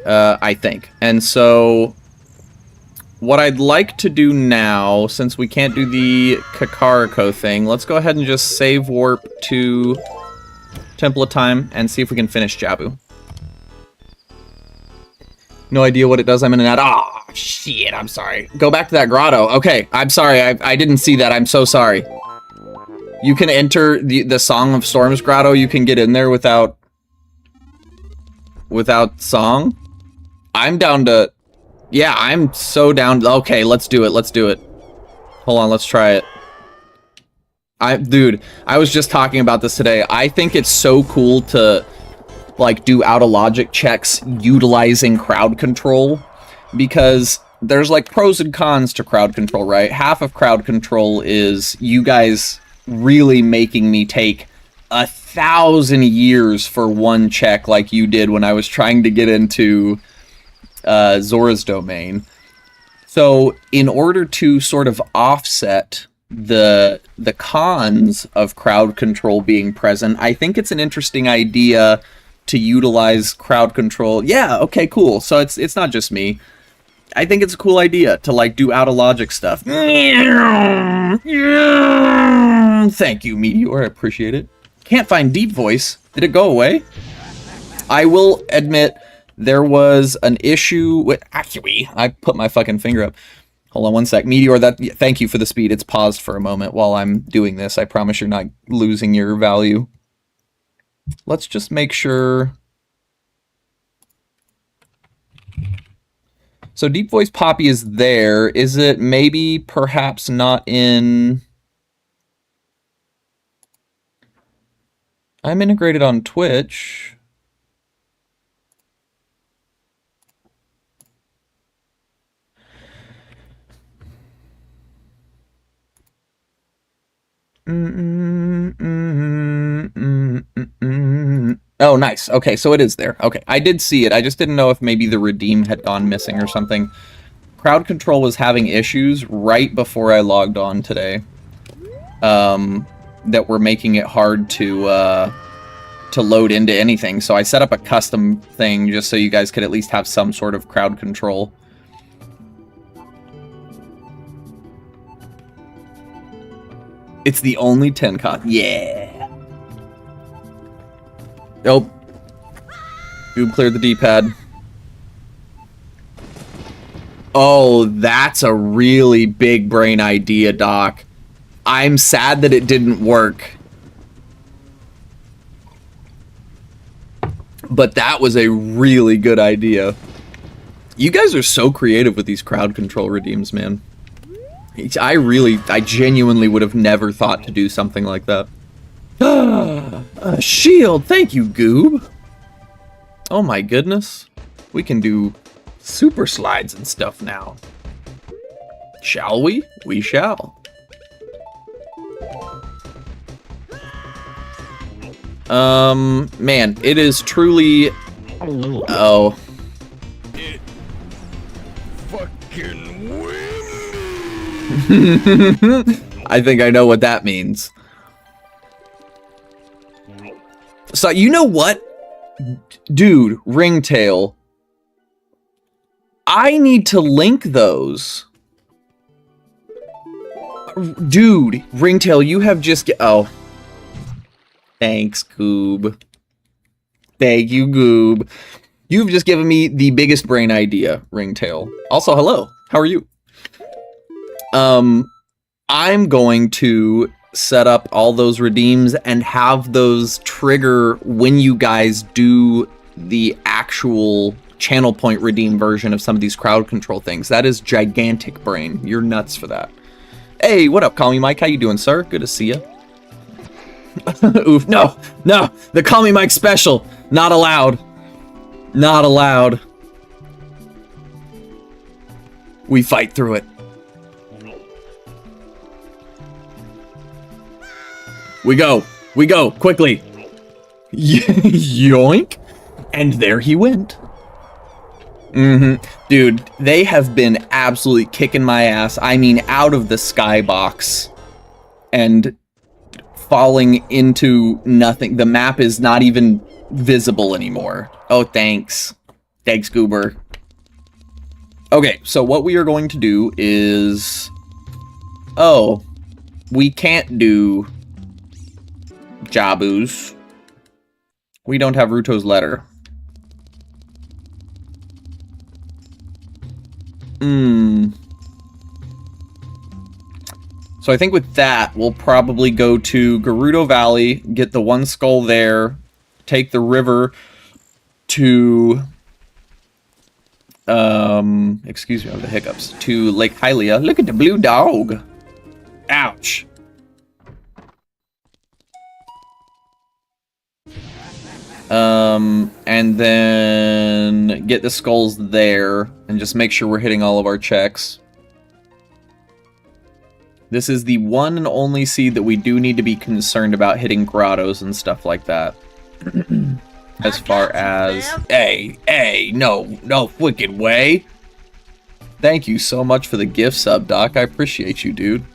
I think. And so what I'd like to do now, since we can't do the Kakariko thing, let's go ahead and just save warp to Temple of Time and see if we can finish Jabu. No idea what it does, I'm in and out. Ah, oh, shit, I'm sorry. Go back to that grotto. Okay, I'm sorry, I didn't see that, I'm so sorry. You can enter the Song of Storms grotto, you can get in there without song. I'm down to... Yeah, I'm so down. Okay, let's do it. Let's do it. Hold on, let's try it. Dude, I was just talking about this today. I think it's so cool to, like, do out-of-logic checks utilizing crowd control. Because there's, like, pros and cons to crowd control, right? Half of crowd control is you guys really making me take 1,000 years for one check like you did when I was trying to get into... Zora's Domain. So, in order to sort of offset the cons of crowd control being present, I think it's an interesting idea to utilize crowd control. Yeah, okay, cool. So it's not just me. I think it's a cool idea to like do out of logic stuff. Thank you, Meteor. I appreciate it. Can't find deep voice. Did it go away? I will admit there was an issue with Acui. I put my fucking finger up. Hold on one sec. Meteor, thank you for the speed. It's paused for a moment while I'm doing this. I promise you're not losing your value. Let's just make sure. So Deep Voice Poppy is there. Is it maybe perhaps not in... I'm integrated on Twitch. Oh, nice. Okay, so it is there. Okay, I did see it. I just didn't know if maybe the redeem had gone missing or something. Crowd control was having issues right before I logged on today. That were making it hard to load into anything. So I set up a custom thing just so you guys could at least have some sort of crowd control. It's the only 10 con. Yeah. Nope. Goob cleared the D-pad. Oh, that's a really big brain idea, Doc. I'm sad that it didn't work. But that was a really good idea. You guys are so creative with these crowd control redeems, man. I genuinely would have never thought to do something like that. A shield! Thank you, Goob! Oh my goodness. We can do super slides and stuff now. Shall we? We shall. Man, it is truly... Oh. It fucking windy. I think I know what that means. So, you know what? Dude, Ringtail. I need to link those. Dude, Ringtail, you have just... Oh. Thanks, Goob. Thank you, Goob. You've just given me the biggest brain idea, Ringtail. Also, hello. How are you? I'm going to set up all those redeems and have those trigger when you guys do the actual channel point redeem version of some of these crowd control things. That is gigantic brain. You're nuts for that. Hey, what up, Call Me Mike? How you doing, sir? Good to see you. Oof, no, the Call Me Mike special. Not allowed. Not allowed. We fight through it. We go, quickly. Yoink. And there he went. Dude, they have been absolutely kicking my ass. I mean, out of the skybox. And falling into nothing. The map is not even visible anymore. Oh, thanks. Thanks, Goober. Okay, so what we are going to do is... Oh, we can't do Jabu's. We don't have Ruto's letter. So I think with that, we'll probably go to Gerudo Valley, get the one skull there, take the river to... excuse me, I have the hiccups. To Lake Hylia. Look at the blue dog. Ouch. And then get the skulls there and just make sure we're hitting all of our checks. This is the one and only seed that we do need to be concerned about hitting grottos and stuff like that. As far as... Hey, no wicked way. Thank you so much for the gift sub, Doc. I appreciate you, dude.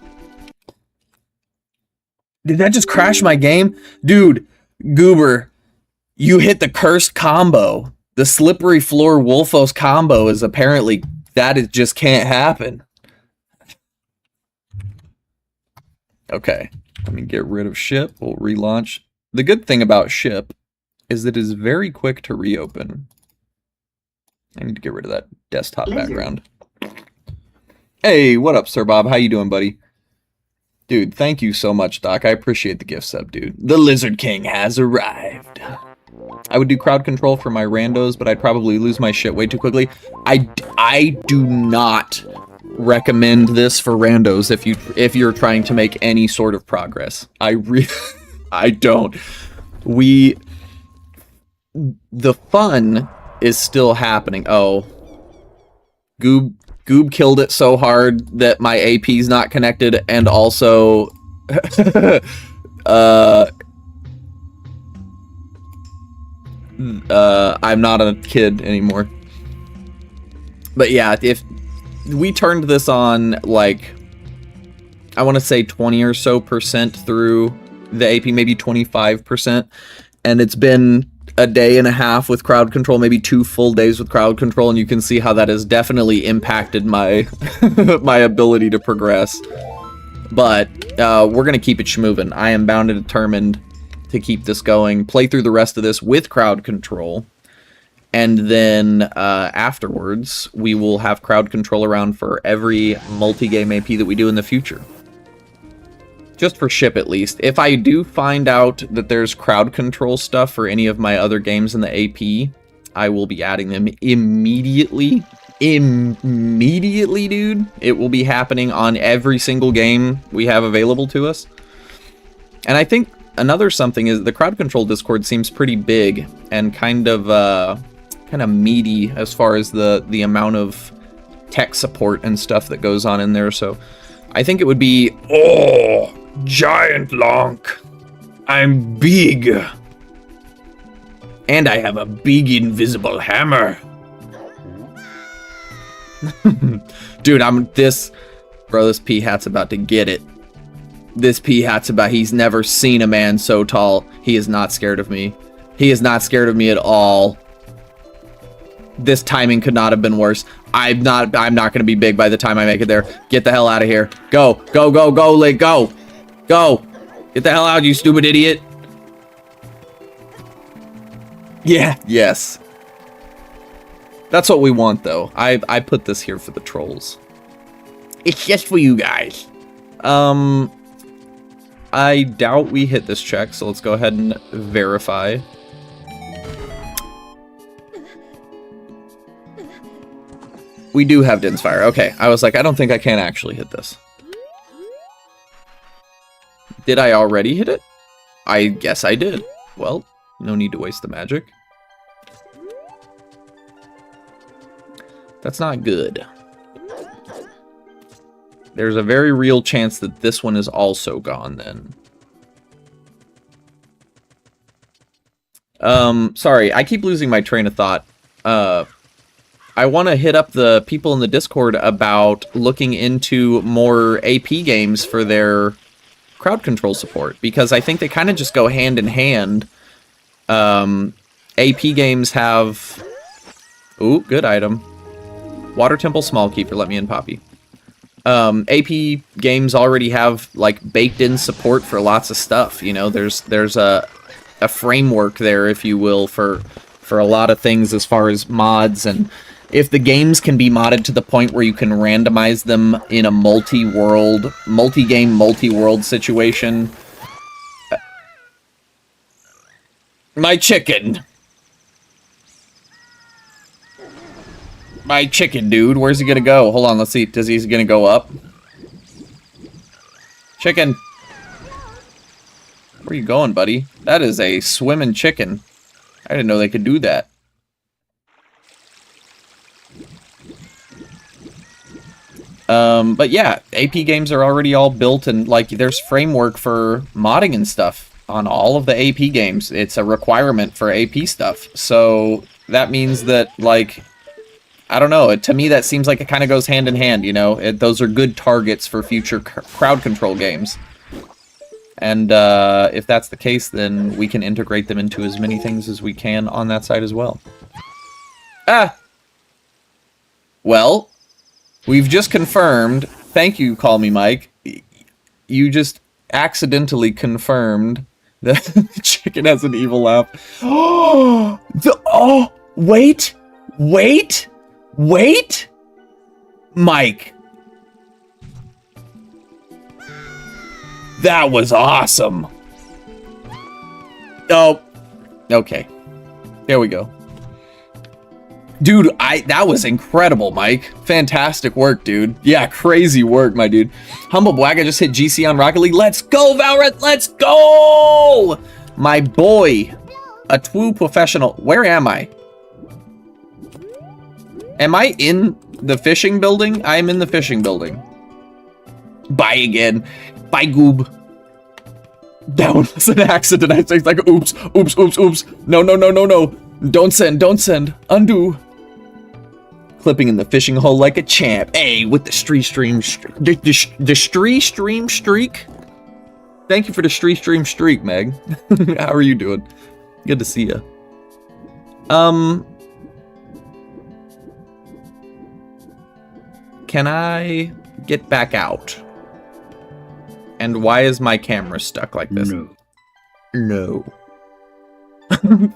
Did that just crash my game? Dude, Goober, you hit the cursed combo. The slippery floor Wolfos combo is apparently, that is just can't happen. Okay, let me get rid of ship. We'll relaunch. The good thing about ship is that it is very quick to reopen. I need to get rid of that desktop background. Hey, what up, Sir Bob? How you doing, buddy? Dude, thank you so much, Doc. I appreciate the gift sub, dude. The Lizard King has arrived. I would do crowd control for my randos, but I'd probably lose my shit way too quickly. I do not recommend this for randos if you're trying to make any sort of progress. I don't. The fun is still happening. Oh. Goob killed it so hard that my AP's not connected, and also I'm not a kid anymore. But yeah, if we turned this on, like, I want to say 20 or so % through the AP, maybe 25%, and it's been a day and a half with crowd control, maybe 2 full days with crowd control, and you can see how that has definitely impacted my my ability to progress. But we're gonna keep it schmovin'. I am bound and determined to keep this going, play through the rest of this with crowd control, and then afterwards we will have crowd control around for every multi-game AP that we do in the future. Just for ship, at least. If I do find out that there's crowd control stuff for any of my other games in the AP, I will be adding them immediately. Immediately, dude. It will be happening on every single game we have available to us. And I think another something is the crowd control Discord seems pretty big and kind of meaty as far as the amount of tech support and stuff that goes on in there. So I think it would be, oh, giant lonk. I'm big. And I have a big invisible hammer. Dude, this P-Hat's about to get it. This P-Hat's he's never seen a man so tall. He is not scared of me. He is not scared of me at all. This timing could not have been worse. I'm not gonna be big by the time I make it there. Get the hell out of here. Go, go, go, go, Link, go. Go! Get the hell out, you stupid idiot! Yeah, yes. That's what we want, though. I put this here for the trolls. It's just for you guys. I doubt we hit this check, so let's go ahead and verify. We do have Din's Fire. Okay, I was like, I don't think I can actually hit this. Did I already hit it? I guess I did. Well, no need to waste the magic. That's not good. There's a very real chance that this one is also gone then. Sorry, I keep losing my train of thought. I want to hit up the people in the Discord about looking into more AP games for their crowd control support, because I think they kind of just go hand in hand. AP games have... Ooh, good item. Water Temple Small Keeper, let me in, Poppy. AP games already have, like, baked-in support for lots of stuff, you know? There's a framework there, if you will, for a lot of things as far as mods, and if the games can be modded to the point where you can randomize them in a multi-game, multi-world situation. My chicken! My chicken, dude. Where's he gonna go? Hold on, let's see. He's gonna go up? Chicken! Where are you going, buddy? That is a swimming chicken. I didn't know they could do that. But yeah, AP games are already all built, and like there's framework for modding and stuff on all of the AP games. It's a requirement for AP stuff. So that means that, like, I don't know, to me that seems like it kind of goes hand in hand, you know? Those are good targets for future crowd control games. And if that's the case, then we can integrate them into as many things as we can on that side as well. Ah! Well, we've just confirmed. Thank you, Call Me Mike. You just accidentally confirmed that the chicken has an evil laugh. Oh, wait! Mike! That was awesome! Oh, okay. There we go. Dude, that was incredible, Mike. Fantastic work, dude. Yeah, crazy work, my dude. Humble Bwag, I just hit GC on Rocket League. Let's go, Valorant! Let's go! My boy. A true professional. Where am I? Am I in the fishing building? I am in the fishing building. Bye again. Bye, Goob. That one was an accident. I was like, oops. No. Don't send. Undo. Clipping in the fishing hole like a champ. Hey, with the stream streak. Thank you for the stream streak, Meg. How are you doing? Good to see you. Can I get back out? And why is my camera stuck like this? No.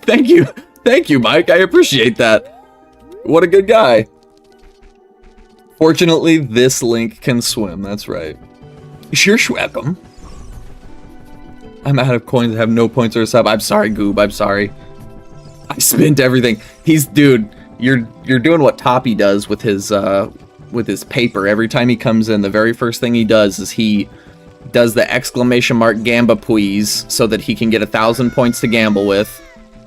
Thank you, Mike. I appreciate that. What a good guy. Fortunately, this Link can swim. That's right. Sure, welcome. I'm out of coins. I have no points or a sub. I'm sorry, Goob. I'm sorry. I spent everything. Dude. You're doing what Toppy does with his paper. Every time he comes in, the very first thing he does is he does the exclamation mark Gamba please so that he can get 1,000 points to gamble with.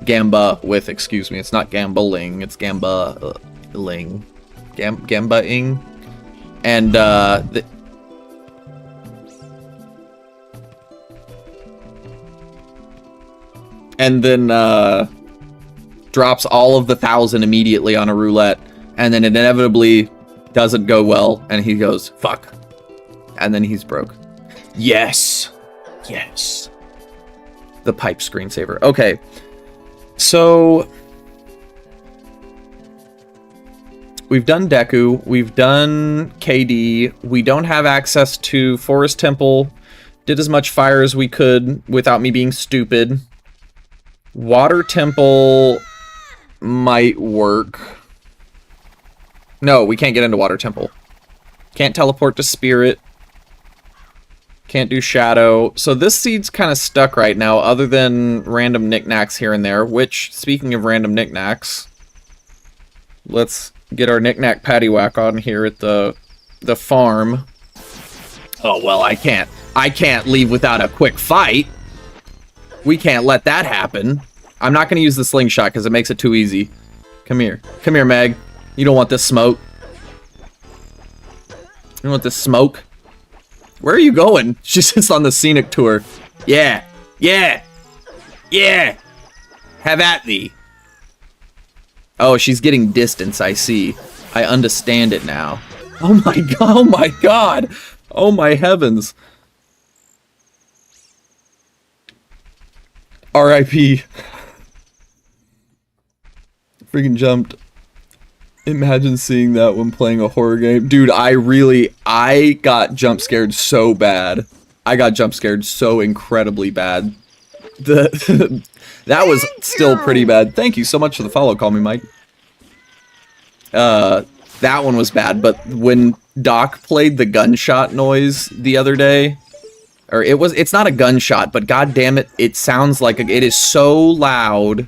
Gamba with, excuse me, it's not gambling, it's gamba-ling. Gamba-ing. And, and then, drops all of the 1,000 immediately on a roulette, and then it inevitably doesn't go well, and he goes, fuck. And then he's broke. Yes. The pipe screensaver. Okay. So we've done Deku, we've done KD, we don't have access to Forest Temple, did as much fire as we could without me being stupid. Water Temple might work. No, we can't get into Water Temple. Can't teleport to Spirit. Can't do Shadow. So this seed's kind of stuck right now, other than random knickknacks here and there, which, speaking of random knickknacks, let's get our knickknack paddywhack on here at the farm. Oh, well, I can't leave without a quick fight. We can't let that happen. I'm not going to use the slingshot because it makes it too easy. Come here. Come here, Meg. You don't want this smoke. You don't want this smoke? Where are you going? She's just on the scenic tour. Yeah. Have at thee. Oh, she's getting distance, I see. I understand it now. Oh my god. Oh my heavens. R.I.P. Freaking jumped. Imagine seeing that when playing a horror game. Dude, I got jump scared so bad. I got jump scared so incredibly bad. That was still pretty bad. Thank you so much for the follow, Call Me Mike. That one was bad, but when Doc played the gunshot noise the other day, or it's not a gunshot, but god damn it, it sounds like it is so loud.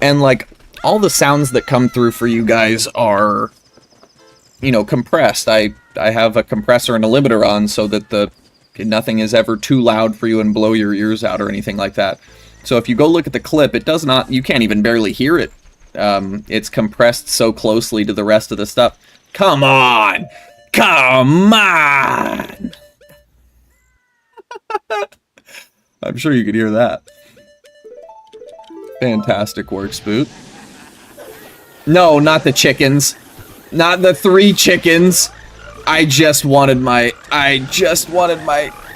And like all the sounds that come through for you guys are, you know, compressed. I have a compressor and a limiter on so that nothing is ever too loud for you and blow your ears out or anything like that. So if you go look at the clip, it does not, you can't even barely hear it. It's compressed so closely to the rest of the stuff. Come on! Come on! I'm sure you could hear that. Fantastic work, Spoot. No, not the chickens. Not the 3 chickens. I just wanted my...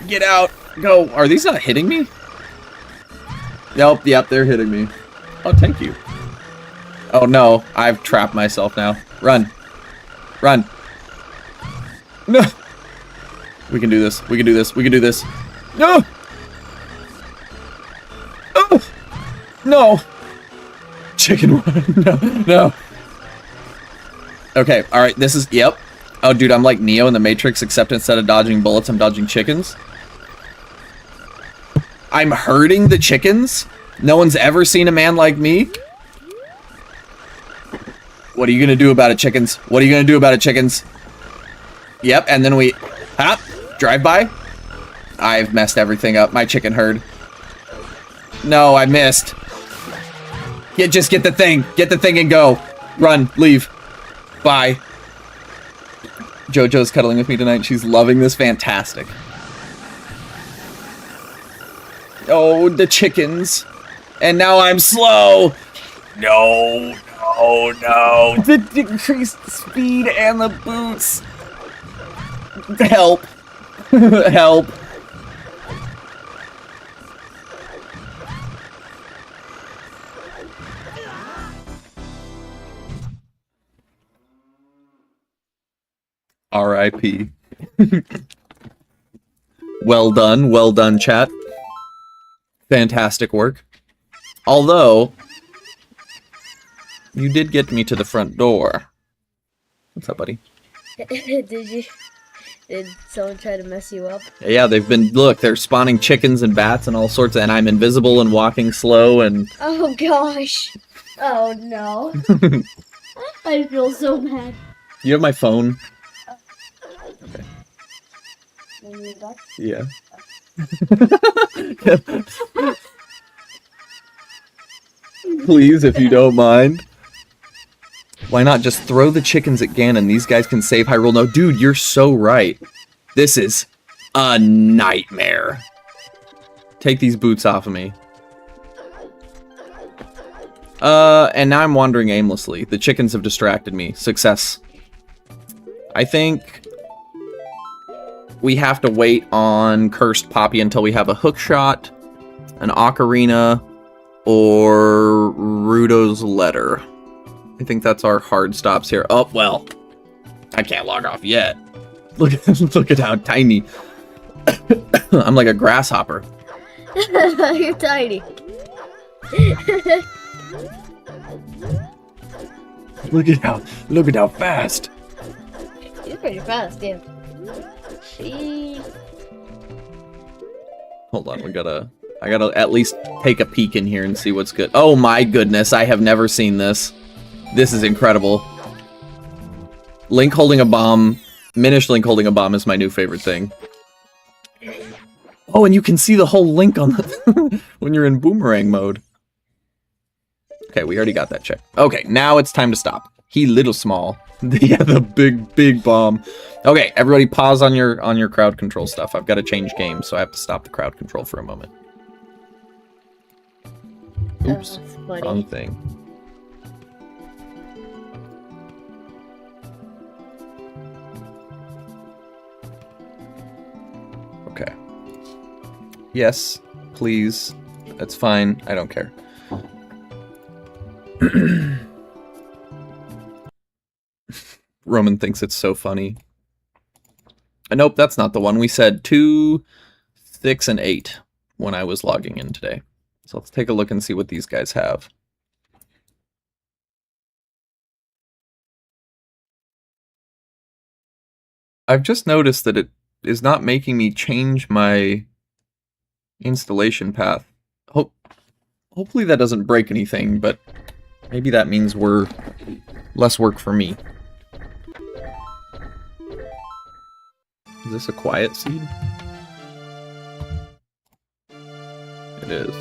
Get out. Go. Are these not hitting me? Nope, yep, they're hitting me. Oh, thank you. Oh no, I've trapped myself now. Run. Run. No. We can do this. We can do this. We can do this. No. Oh. No. Chicken one. No. No. Okay, alright, this is... Yep. Oh, dude, I'm like Neo in the Matrix, except instead of dodging bullets, I'm dodging chickens. I'm hurting the chickens? No one's ever seen a man like me? What are you gonna do about it, chickens? What are you gonna do about it, chickens? Yep, and then we... Hop! Drive by? I've messed everything up. My chicken herd. No, I missed. Yeah, just get the thing. Get the thing and go. Run. Leave. Bye. JoJo's cuddling with me tonight. She's loving this. Fantastic. Oh, the chickens. And now I'm slow. No, no, no. The decreased speed and the boots. Help. Help. R.I.P. Well done, chat. Fantastic work. Although, you did get me to the front door. What's up, buddy? Did someone try to mess you up? Yeah, they've been, look, they're spawning chickens and bats and all sorts of, and I'm invisible and walking slow and... Oh gosh. Oh no. I feel so bad. You have my phone? Okay. Yeah. Please, if you don't mind. Why not just throw the chickens at Ganon? These guys can save Hyrule. No, dude, you're so right. This is a nightmare. Take these boots off of me. And now I'm wandering aimlessly. The chickens have distracted me. Success. I think we have to wait on Cursed Poppy until we have a hook shot, an Ocarina, or Rudo's Letter. I think that's our hard stops here. Oh, well. I can't log off yet. Look at how tiny. I'm like a grasshopper. You're tiny. Look at how fast. You're pretty fast, damn. She... Hold on, I gotta at least take a peek in here and see what's good. Oh my goodness, I have never seen this. This is incredible. Link holding a bomb, Minish Link holding a bomb is my new favorite thing. Oh, and you can see the whole Link on the when you're in boomerang mode. Okay, we already got that checked. Okay, now it's time to stop. He little small. Yeah, the big bomb. Okay, everybody pause on your crowd control stuff. I've got to change games, so I have to stop the crowd control for a moment. Oops, wrong thing. Okay. Yes, please. That's fine. I don't care. Roman thinks it's so funny. Nope, that's not the one. We said 2, 6, and 8 when I was logging in today. So let's take a look and see what these guys have. I've just noticed that it is not making me change my installation path. Hopefully that doesn't break anything, but maybe that means we're less work for me. Is this a quiet seed? It is.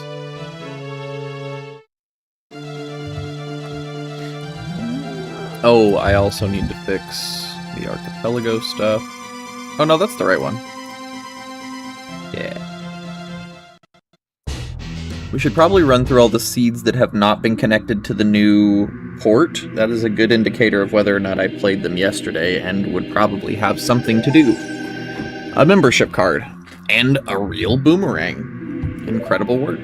Oh, I also need to fix the archipelago stuff. Oh no, that's the right one. Yeah. We should probably run through all the seeds that have not been connected to the new port. That is a good indicator of whether or not I played them yesterday and would probably have something to do. A membership card. And a real boomerang. Incredible work.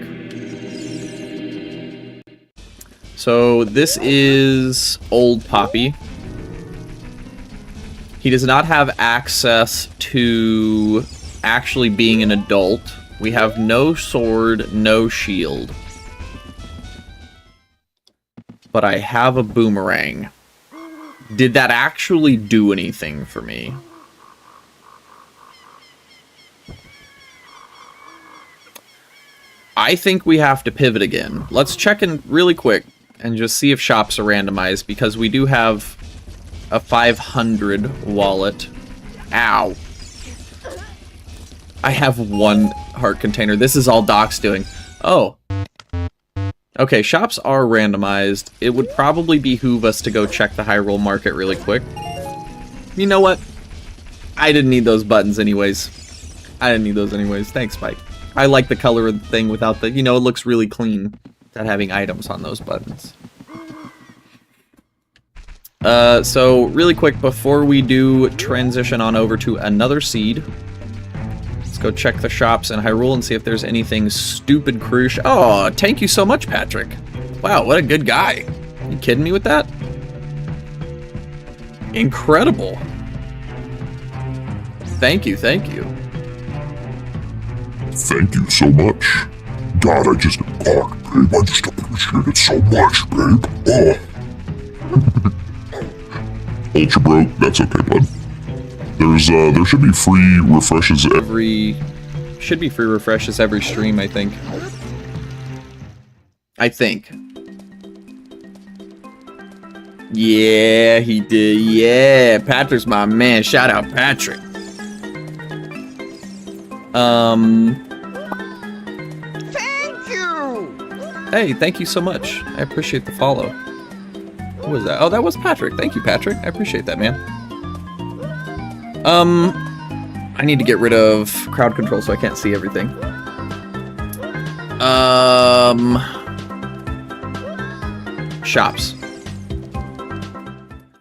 So this is Old Poppy. He does not have access to actually being an adult. We have no sword, no shield. But I have a boomerang. Did that actually do anything for me? I think we have to pivot again. Let's check in really quick and just see if shops are randomized, because we do have a 500 wallet. Ow. I have one heart container. This is all Doc's doing. Oh. Okay, shops are randomized. It would probably behoove us to go check the Hyrule Market really quick. You know what? I didn't need those buttons anyways. Thanks, Mike. I like the color of the thing without the, you know, it looks really clean without having items on those buttons. So really quick, before we do transition on over to another seed, let's go check the shops in Hyrule and see if there's anything stupid crucial. Oh, thank you so much, Patrick. Wow, what a good guy. You kidding me with that? Incredible. Thank you, thank you. Thank you so much. God, babe, I just appreciate it so much, babe. Oh. Ultra broke, that's okay, bud. There should be free refreshes every stream, I think. Yeah, he did. Yeah, Patrick's my man. Shout out, Patrick. Thank you! Hey, thank you so much. I appreciate the follow. What was that? Oh, that was Patrick. Thank you, Patrick. I appreciate that, man. I need to get rid of crowd control so I can't see everything. Shops.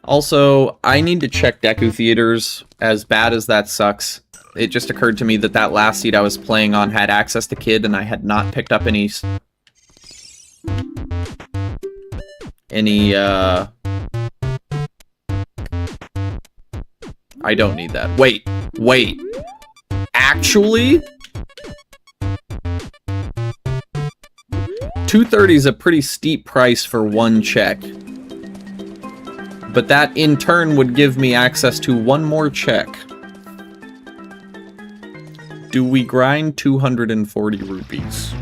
Also, I need to check Deku Theaters. As bad as that sucks, it just occurred to me that that last seat I was playing on had access to Kid, and I had not picked up any... I don't need that. Wait. Actually? 230 is a pretty steep price for one check. But that, in turn, would give me access to one more check. Do we grind 240 rupees?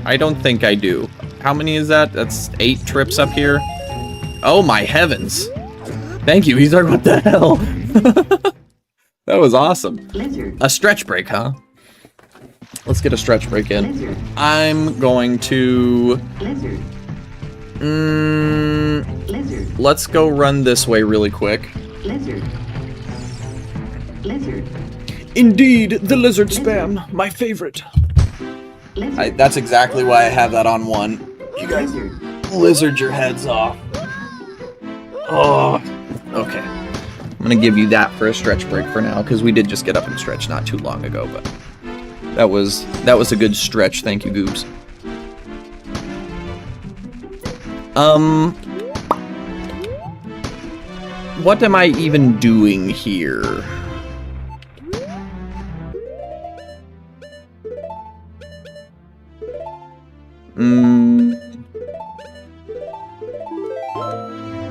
I don't think I do. How many is that? That's 8 trips up here. Oh my heavens. Thank you, Izar. What the hell? That was awesome. A stretch break, huh? Let's get a stretch break in. I'm going to... let's go run this way really quick. Indeed, the lizard spam, my favorite. That's exactly why I have that on 1. You guys lizard your heads off. Oh, okay. I'm gonna give you that for a stretch break for now, because we did just get up and stretch not too long ago, but that was a good stretch. Thank you, Goobs. What am I even doing here?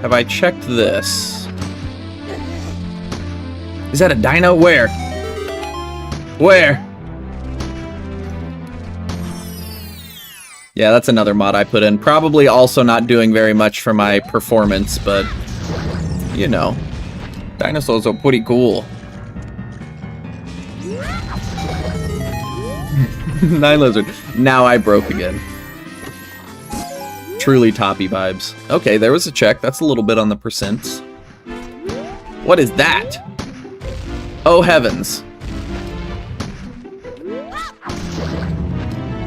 Have I checked this? Is that a dino? Where? Where? Yeah, that's another mod I put in. Probably also not doing very much for my performance, but, you know, dinosaurs are pretty cool. Nine Lizard. Now I broke again. Truly toppy vibes. Okay, there was a check. That's a little bit on the percents. What is that? Oh heavens.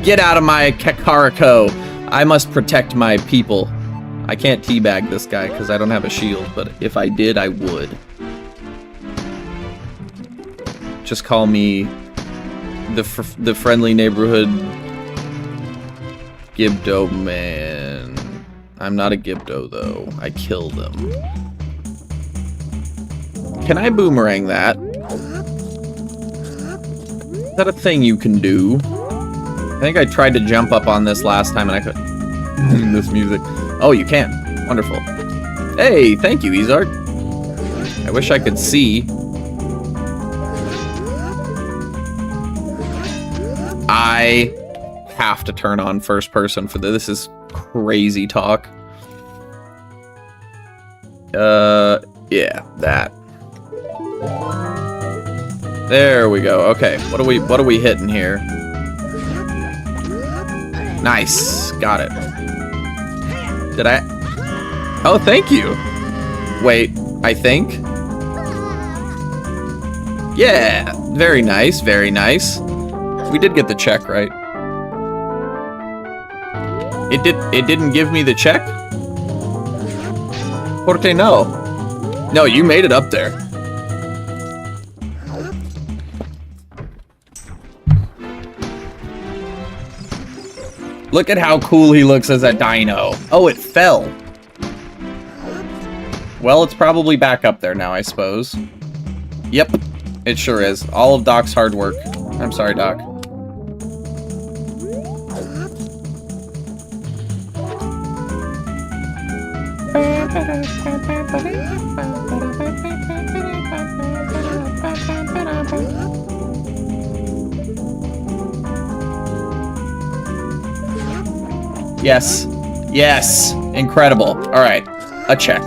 Get out of my Kakariko. I must protect my people. I can't teabag this guy because I don't have a shield, but if I did, I would. Just call me the friendly neighborhood Gibdo man. I'm not a Gibdo though. I kill them. Can I boomerang that? Is that a thing you can do? I think I tried to jump up on this last time and I couldn't. This music. Oh, you can. Wonderful. Hey, thank you, Izard. I wish I could see. I have to turn on first person for this. This is crazy talk. Yeah, that. There we go. Okay, what are we hitting here? Nice, got it. Did I? Oh, thank you. Wait, I think. Yeah, very nice, very nice. We did get the check right. It didn't give me the check? Porque no? No, you made it up there. Look at how cool he looks as a dino. Oh, it fell. Well, it's probably back up there now, I suppose. Yep, it sure is. All of Doc's hard work. I'm sorry, Doc. Yes. Yes. Incredible. Alright. A check.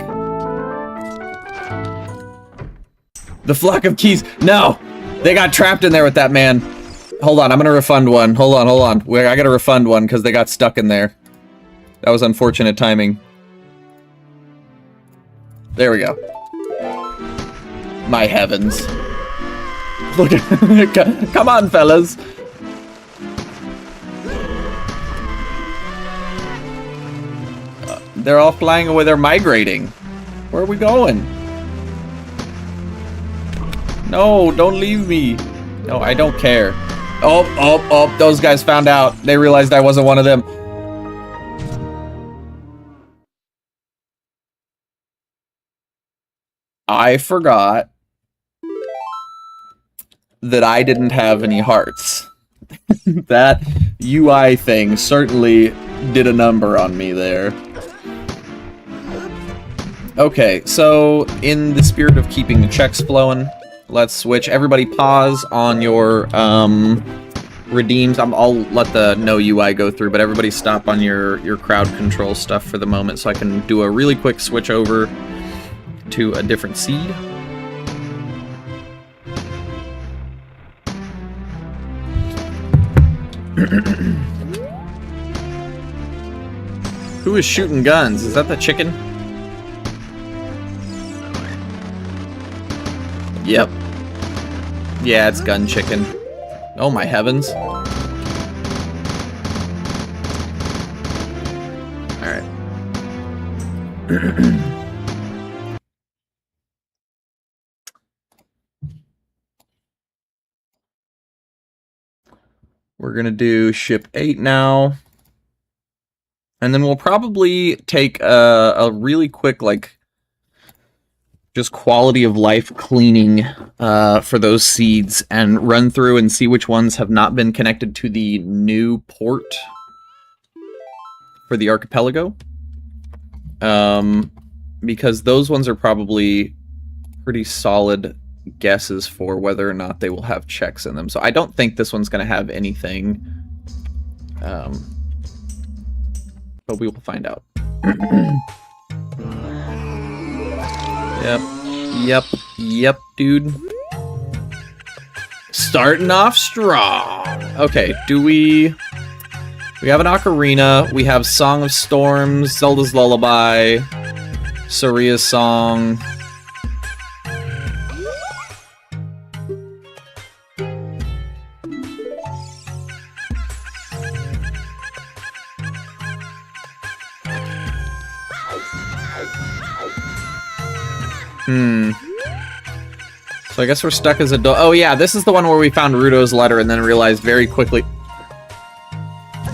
The flock of keys. No! They got trapped in there with that man. Hold on, I'm gonna refund one. Hold on. I gotta refund one because they got stuck in there. That was unfortunate timing. There we go. My heavens. Look at... Come on, fellas. They're all flying away. They're migrating. Where are we going? No, don't leave me. No, I don't care. Oh, those guys found out. They realized I wasn't one of them. I forgot that I didn't have any hearts. That UI thing certainly did a number on me there. Okay, so in the spirit of keeping the checks flowing, let's switch. Everybody pause on your redeems. I'll let the no UI go through, but everybody stop on your crowd control stuff for the moment so I can do a really quick switch over to a different seed. Who is shooting guns? Is that the chicken? Yep. Yeah, it's gun chicken. Oh my heavens. Alright. We're gonna do ship 8 now. And then we'll probably take a really quick, like, just quality of life cleaning for those seeds and run through and see which ones have not been connected to the new port for the archipelago. Because those ones are probably pretty solid guesses for whether or not they will have checks in them. So I don't think this one's going to have anything. But we will find out. Yep, dude. Starting off strong. Okay, we have an Ocarina, we have Song of Storms, Zelda's Lullaby, Saria's Song. So I guess we're stuck as adult. Oh yeah, this is the one where we found Rudo's letter and then realized very quickly...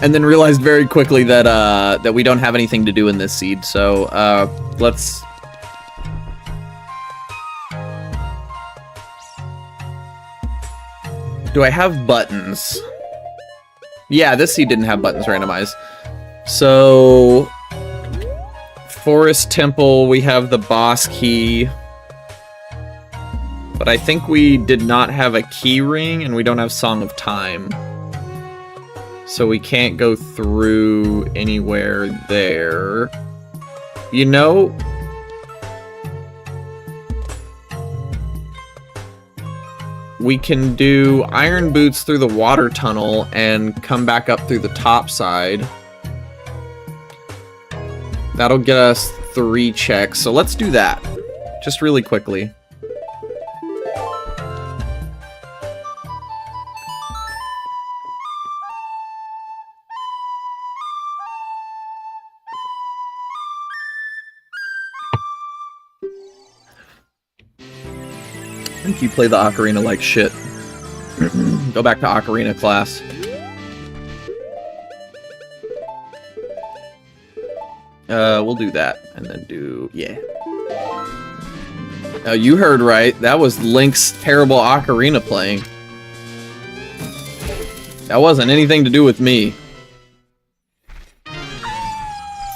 that, that we don't have anything to do in this seed, so, let's... Do I have buttons? Yeah, this seed didn't have buttons randomized. So... Forest Temple, we have the boss key. But I think we did not have a key ring, and we don't have Song of Time. So we can't go through anywhere there. You know... We can do Iron Boots through the water tunnel and come back up through the top side. That'll get us 3 checks, so let's do that. Just really quickly. I think you play the Ocarina like shit. Go back to Ocarina class. We'll do that, and then do... yeah. You heard right. That was Link's terrible Ocarina playing. That wasn't anything to do with me.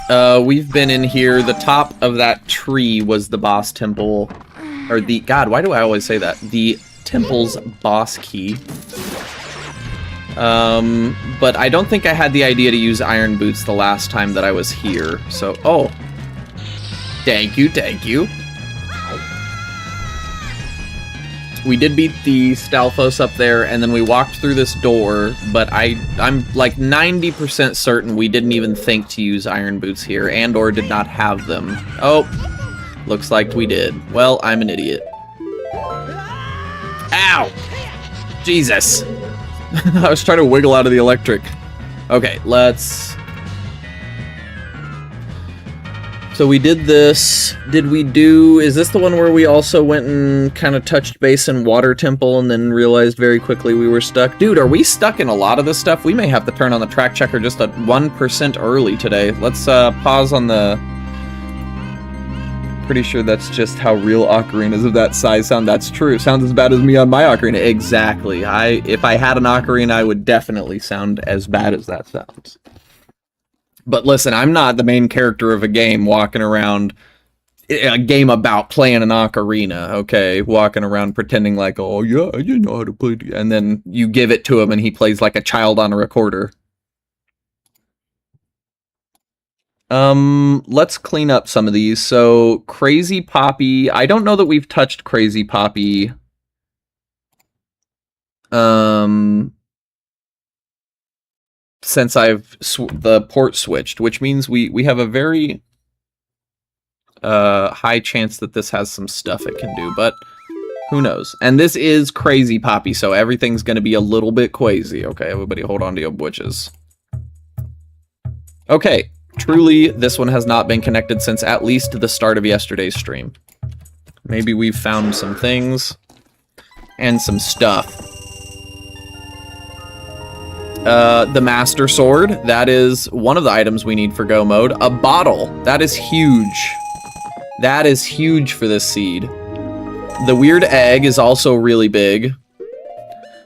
We've been in here. The top of that tree was the boss temple. Or the... God, why do I always say that? The temple's boss key. But I don't think I had the idea to use Iron Boots the last time that I was here. So, oh. Thank you, thank you. We did beat the Stalfos up there, and then we walked through this door, but I'm like 90% certain we didn't even think to use Iron Boots here, and or did not have them. Oh, looks like we did. Well, I'm an idiot. Ow! Jesus! I was trying to wiggle out of the electric. Okay, let's... So we did this. Did we do... Is this the one where we also went and kind of touched base in Water Temple and then realized very quickly we were stuck? Dude, are we stuck in a lot of this stuff? We may have to turn on the track checker just at 1% early today. Let's pause on the... Pretty sure that's just how real ocarinas of that size sound. That's true. Sounds as bad as me on my ocarina. Exactly. If I had an ocarina, I would definitely sound as bad as that sounds. But listen, I'm not the main character of a game walking around, a game about playing an ocarina, okay? Walking around pretending like, oh yeah, I didn't know how to play. And then you give it to him and he plays like a child on a recorder. Let's clean up some of these. So, Crazy Poppy, I don't know that we've touched Crazy Poppy. Since I've the port switched, which means we have a very high chance that this has some stuff it can do, but who knows? And this is Crazy Poppy, so everything's going to be a little bit crazy. Okay, everybody hold on to your butches. Okay, truly, this one has not been connected since at least the start of yesterday's stream. Maybe we've found some things and some stuff. The Master Sword, that is one of the items we need for Go Mode. A bottle, that is huge. That is huge for this seed. The weird egg is also really big.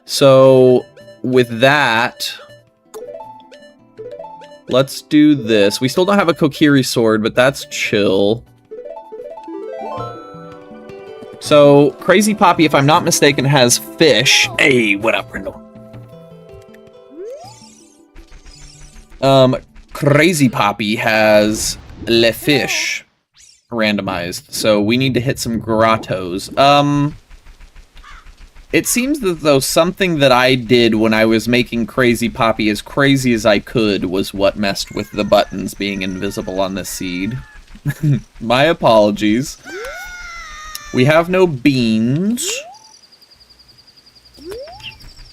So, with that, let's do this. We still don't have a Kokiri sword, but that's chill. So, Crazy Poppy, if I'm not mistaken, has fish. Hey, what up, Brindle? Crazy Poppy has Le Fish randomized, so we need to hit some grottos. It seems that though something that I did when I was making Crazy Poppy as crazy as I could was what messed with the buttons being invisible on this seed. My apologies. We have no beans.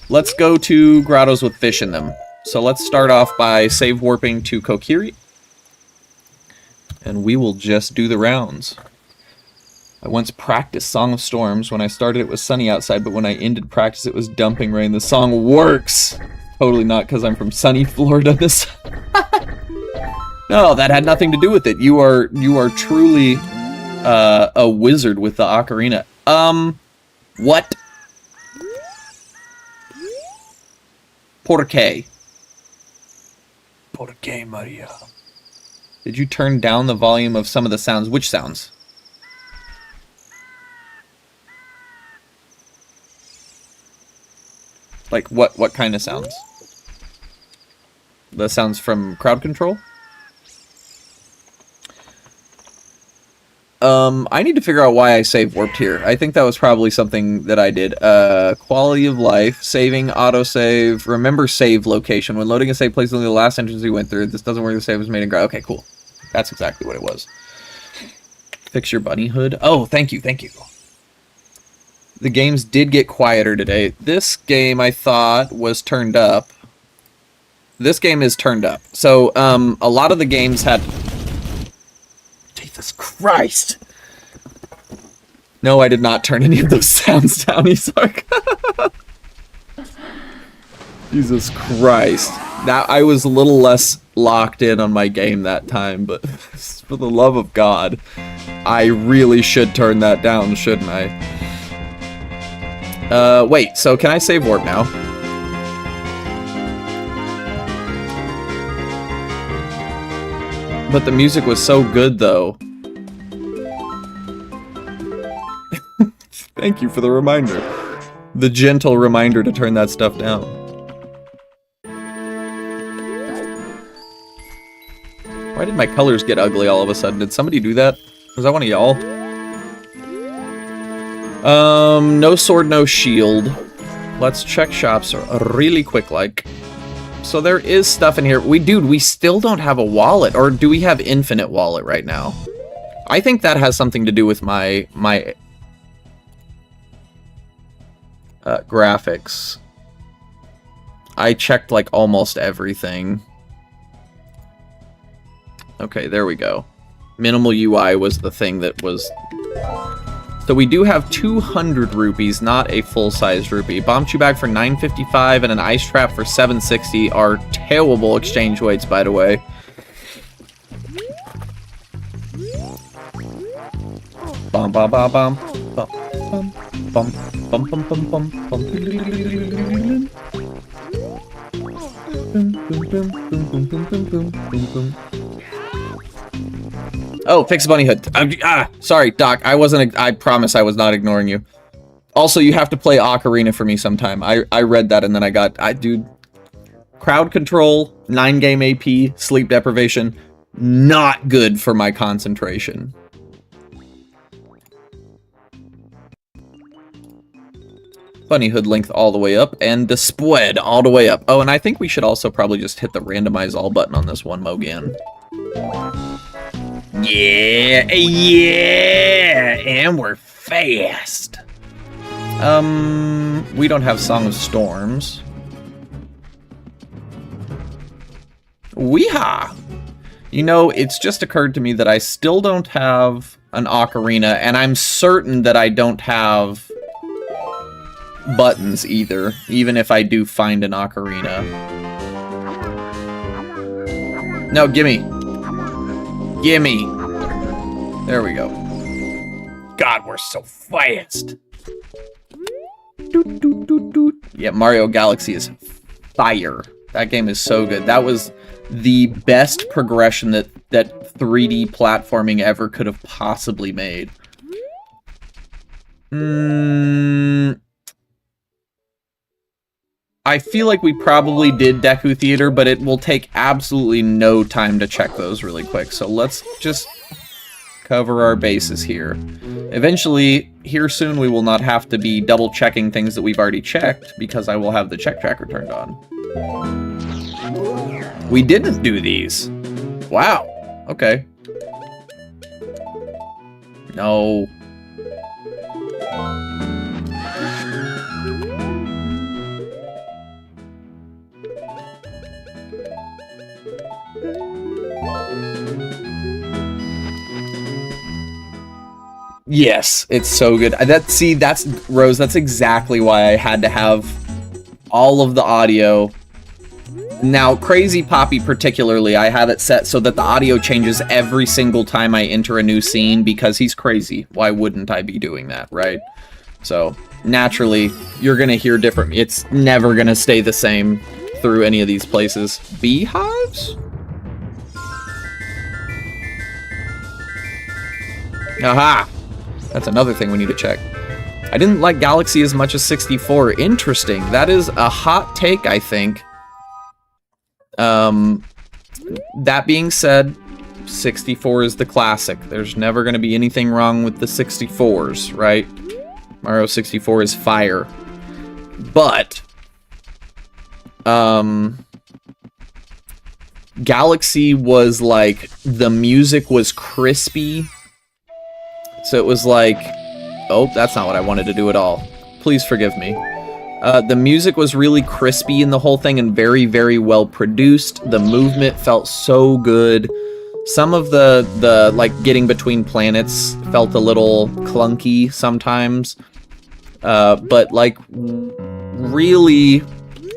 Let's go to grottos with fish in them. So let's start off by save warping to Kokiri. And we will just do the rounds. I once practiced Song of Storms. When I started, it was sunny outside, but when I ended practice, it was dumping rain. The song works! Totally not, because I'm from sunny Florida. This. No, that had nothing to do with it. You are truly a wizard with the ocarina. What? Por qué? Por qué, Maria? Did you turn down the volume of some of the sounds? Which sounds? Like, what kind of sounds? The sounds from crowd control? I need to figure out why I save warped here. I think that was probably something that I did. Quality of life, saving, autosave, remember save location. When loading a save place, only the last entrance we went through. This doesn't work, the save was made in ground. Okay, cool. That's exactly what it was. Fix your bunny hood. Oh, thank you, thank you. The games did get quieter today. This game, I thought, was turned up. This game is turned up. So, a lot of the games had... Jesus Christ! No, I did not turn any of those sounds down, Isark. Jesus Christ. Now, I was a little less locked in on my game that time, but for the love of God, I really should turn that down, shouldn't I? Wait, so can I save warp now? But the music was so good, though. Thank you for the reminder. The gentle reminder to turn that stuff down. Why did my colors get ugly all of a sudden? Did somebody do that? Was that one of y'all? No sword, no shield. Let's check shops really quick, like. So there is stuff in here. We still don't have a wallet. Or do we have infinite wallet right now? I think that has something to do with my graphics. I checked, like, almost everything. Okay, there we go. Minimal UI was the thing that was... So we do have 200 rupees, not a full-sized rupee. Bomb chew bag for 955 and an ice trap for 760 are terrible exchange weights, by the way. Bum bum bum bum bum bum bum bum bum bum bum. Oh, fix bunny hood. Sorry, Doc. I promise I was not ignoring you. Also, you have to play Ocarina for me sometime. I read that and then dude, crowd control, 9-game AP, sleep deprivation, not good for my concentration. Bunny hood length all the way up, and the spread all the way up. Oh, and I think we should also probably just hit the randomize all button on this one, Mogan. Yeah, and we're fast. We don't have Song of Storms. Weehaw! You know, it's just occurred to me that I still don't have an ocarina, and I'm certain that I don't have buttons either, even if I do find an ocarina. No, gimme. Gimme. There we go. God, we're so fast. Doot, doot, doot, doot. Yeah, Mario Galaxy is fire. That game is so good. That was the best progression that 3D platforming ever could have possibly made. I feel like we probably did Deku Theater, but it will take absolutely no time to check those really quick. So let's just cover our bases here. Eventually, here soon, we will not have to be double checking things that we've already checked because I will have the check tracker turned on. We didn't do these. Wow. Okay. No. Yes, it's so good. That's Rose, that's exactly why I had to have all of the audio. Now, Crazy Poppy particularly, I have it set so that the audio changes every single time I enter a new scene because he's crazy. Why wouldn't I be doing that, right? So, naturally, you're gonna hear different. It's never gonna stay the same through any of these places. Beehives? Aha! That's another thing we need to check. I didn't like Galaxy as much as 64. Interesting. That is a hot take, I think. That being said, 64 is the classic. There's never going to be anything wrong with the 64s, right? Mario 64 is fire. But, Galaxy was like, the music was crispy. So it was like, oh, that's not what I wanted to do at all. Please forgive me. The music was really crispy in the whole thing and very, very well produced. The movement felt so good. Some of the like, getting between planets felt a little clunky sometimes. But, like, really,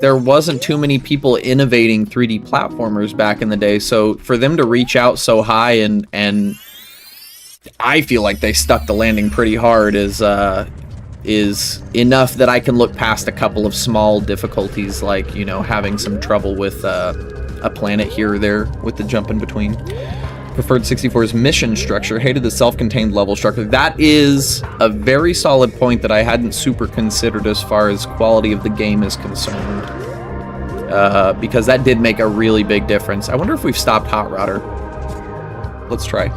there wasn't too many people innovating 3D platformers back in the day. So for them to reach out so high and I feel like they stuck the landing pretty hard is enough that I can look past a couple of small difficulties, like, you know, having some trouble with a planet here or there with the jump in between. Preferred 64's mission structure, hated the self-contained level structure. That is a very solid point that I hadn't super considered as far as quality of the game is concerned. Because that did make a really big difference. I wonder if we've stopped Hot Rodder. Let's try.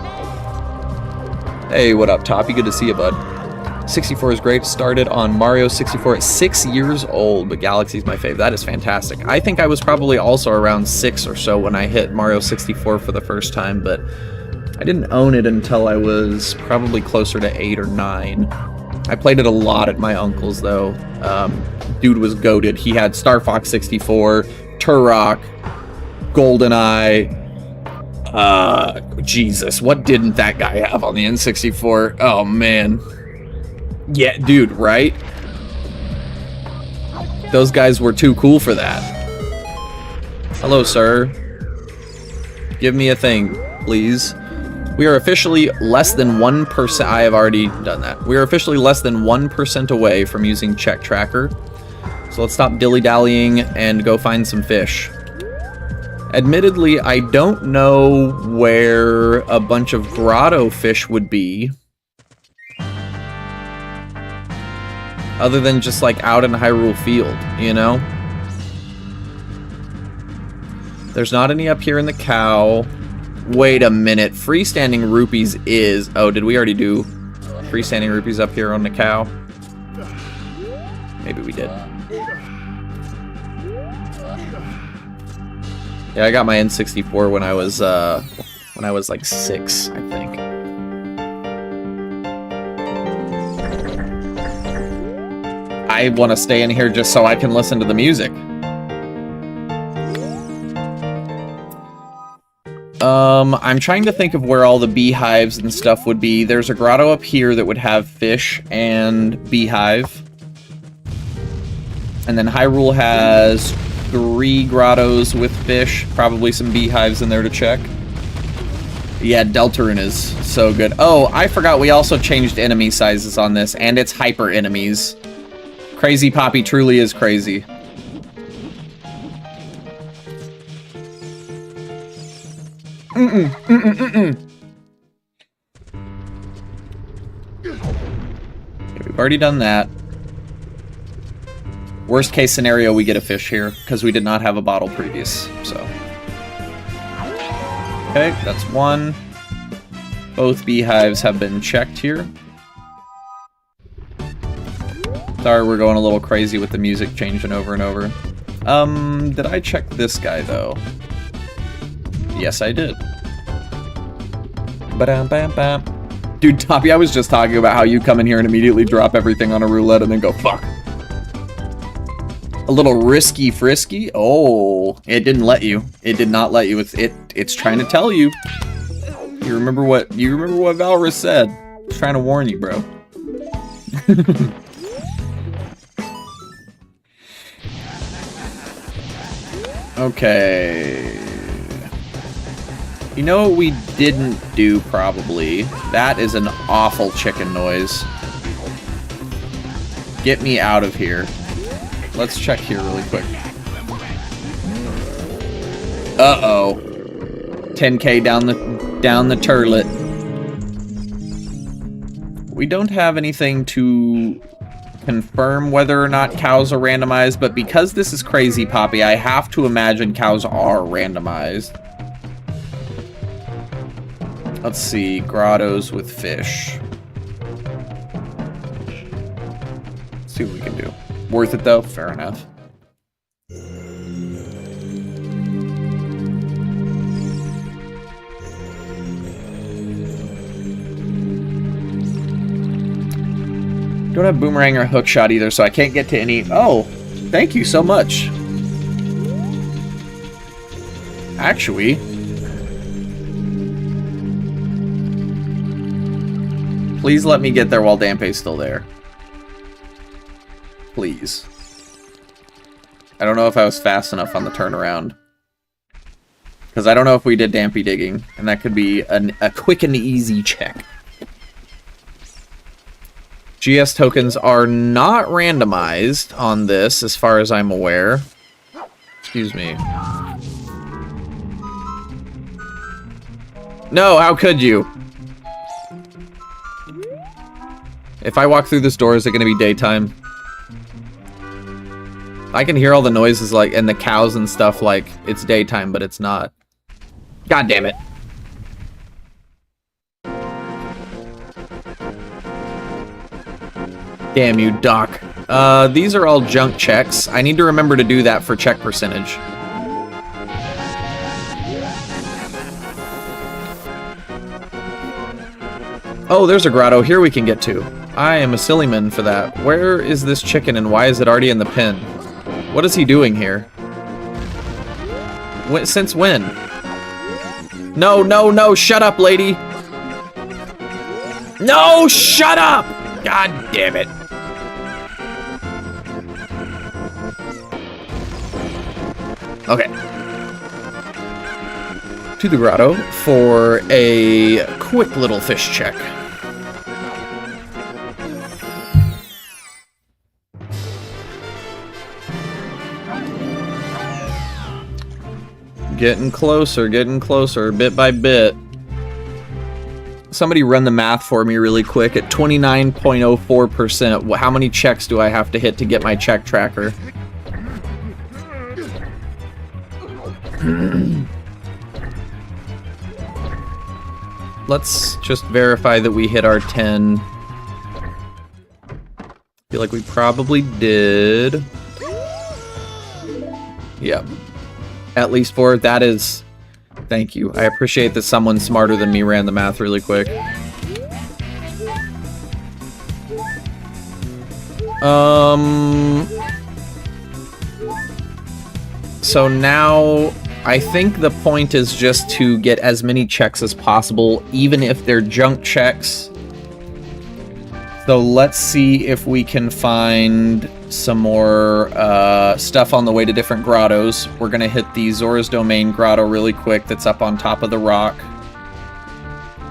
Hey, what up, Toppy? Good to see you, bud. 64 is great. Started on Mario 64 at 6 years old, but Galaxy's my fave. That is fantastic. I think I was probably also around 6 or so when I hit Mario 64 for the first time, but I didn't own it until I was probably closer to 8 or 9. I played it a lot at my uncle's, though. Dude was goated. He had Star Fox 64, Turok, GoldenEye. Jesus, what didn't that guy have on the N64? Oh, man. Yeah, dude, right? Those guys were too cool for that. Hello, sir. Give me a thing, please. We are officially less than 1%. I have already done that. We are officially less than 1% away from using Check Tracker. So let's stop dilly-dallying and go find some fish. Admittedly, I don't know where a bunch of grotto fish would be. Other than just, like, out in Hyrule Field, you know? There's not any up here in the cow. Wait a minute. Freestanding rupees is... Oh, did we already do freestanding rupees up here on the cow? Maybe we did. Yeah, I got my N64 when I was like 6, I think. I want to stay in here just so I can listen to the music. I'm trying to think of where all the beehives and stuff would be. There's a grotto up here that would have fish and beehive. And then Hyrule has 3 grottos with fish, probably some beehives in there to check. Yeah, Deltarune is so good. Oh, I forgot we also changed enemy sizes on this, and it's hyper enemies. Crazy Poppy truly is crazy. Okay, we've already done that. Worst case scenario, we get a fish here, because we did not have a bottle previous, so. Okay, that's 1. Both beehives have been checked here. Sorry, we're going a little crazy with the music changing over and over. Did I check this guy, though? Yes, I did. Ba-dam-bam-bam. Dude, Toppy, I was just talking about how you come in here and immediately drop everything on a roulette and then go, fuck. A little risky frisky? Oh, it didn't let you. It did not let you. It's trying to tell you. You remember what Valrus said. Just trying to warn you, bro. Okay. You know what we didn't do, probably? That is an awful chicken noise. Get me out of here. Let's check here really quick. Uh-oh. 10K down the turlet. We don't have anything to confirm whether or not cows are randomized, but because this is Crazy Poppy, I have to imagine cows are randomized. Let's see, grottos with fish. Let's see what we can do. Worth it though? Fair enough. Don't have boomerang or hook shot either, so I can't get to any. Oh, thank you so much. Actually, please let me get there while Dampé's still there. Please. I don't know if I was fast enough on the turnaround. Because I don't know if we did Dampé digging, and that could be a quick and easy check. GS tokens are not randomized on this, as far as I'm aware. Excuse me. No, how could you? If I walk through this door, is it going to be daytime? I can hear all the noises, like, and the cows and stuff, like, it's daytime, but it's not. God damn it. Damn you, Doc. These are all junk checks. I need to remember to do that for check percentage. Oh, there's a grotto. Here we can get to. I am a silly man for that. Where is this chicken and why is it already in the pen? What is he doing here? Since when? No, no, no, shut up, lady. No, shut up! God damn it. Okay. To the grotto for a quick little fish check. Getting closer, bit by bit. Somebody run the math for me really quick. At 29.04%, how many checks do I have to hit to get my check tracker? Let's just verify that we hit our 10. Feel like we probably did. Yep. At least 4. That is... Thank you. I appreciate that someone smarter than me ran the math really quick. So now, I think the point is just to get as many checks as possible, even if they're junk checks. So let's see if we can find some more stuff on the way to different grottos. We're gonna hit the Zora's Domain grotto really quick that's up on top of the rock.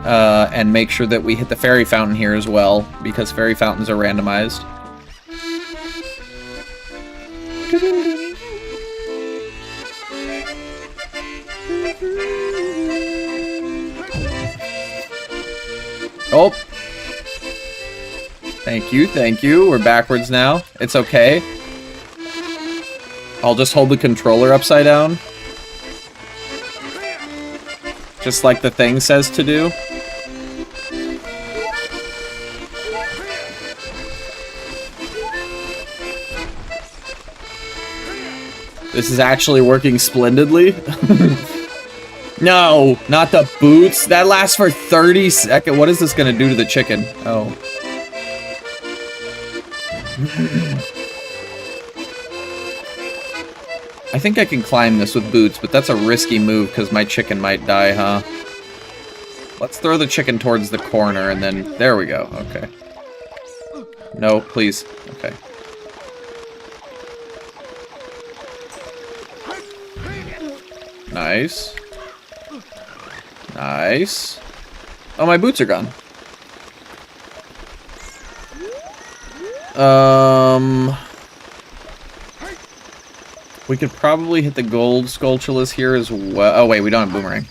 And make sure that we hit the fairy fountain here as well, because fairy fountains are randomized. Oh! Thank you, thank you. We're backwards now. It's okay. I'll just hold the controller upside down. Just like the thing says to do. This is actually working splendidly. No, not the boots. That lasts for 30 seconds. What is this gonna do to the chicken? Oh. I think I can climb this with boots, but that's a risky move because my chicken might die, huh? Let's throw the chicken towards the corner and then... There we go. Okay. No, please. Okay. Nice. Nice. Oh, my boots are gone. We could probably hit the gold Skulltulus here as well. Oh, wait, we don't have boomerang.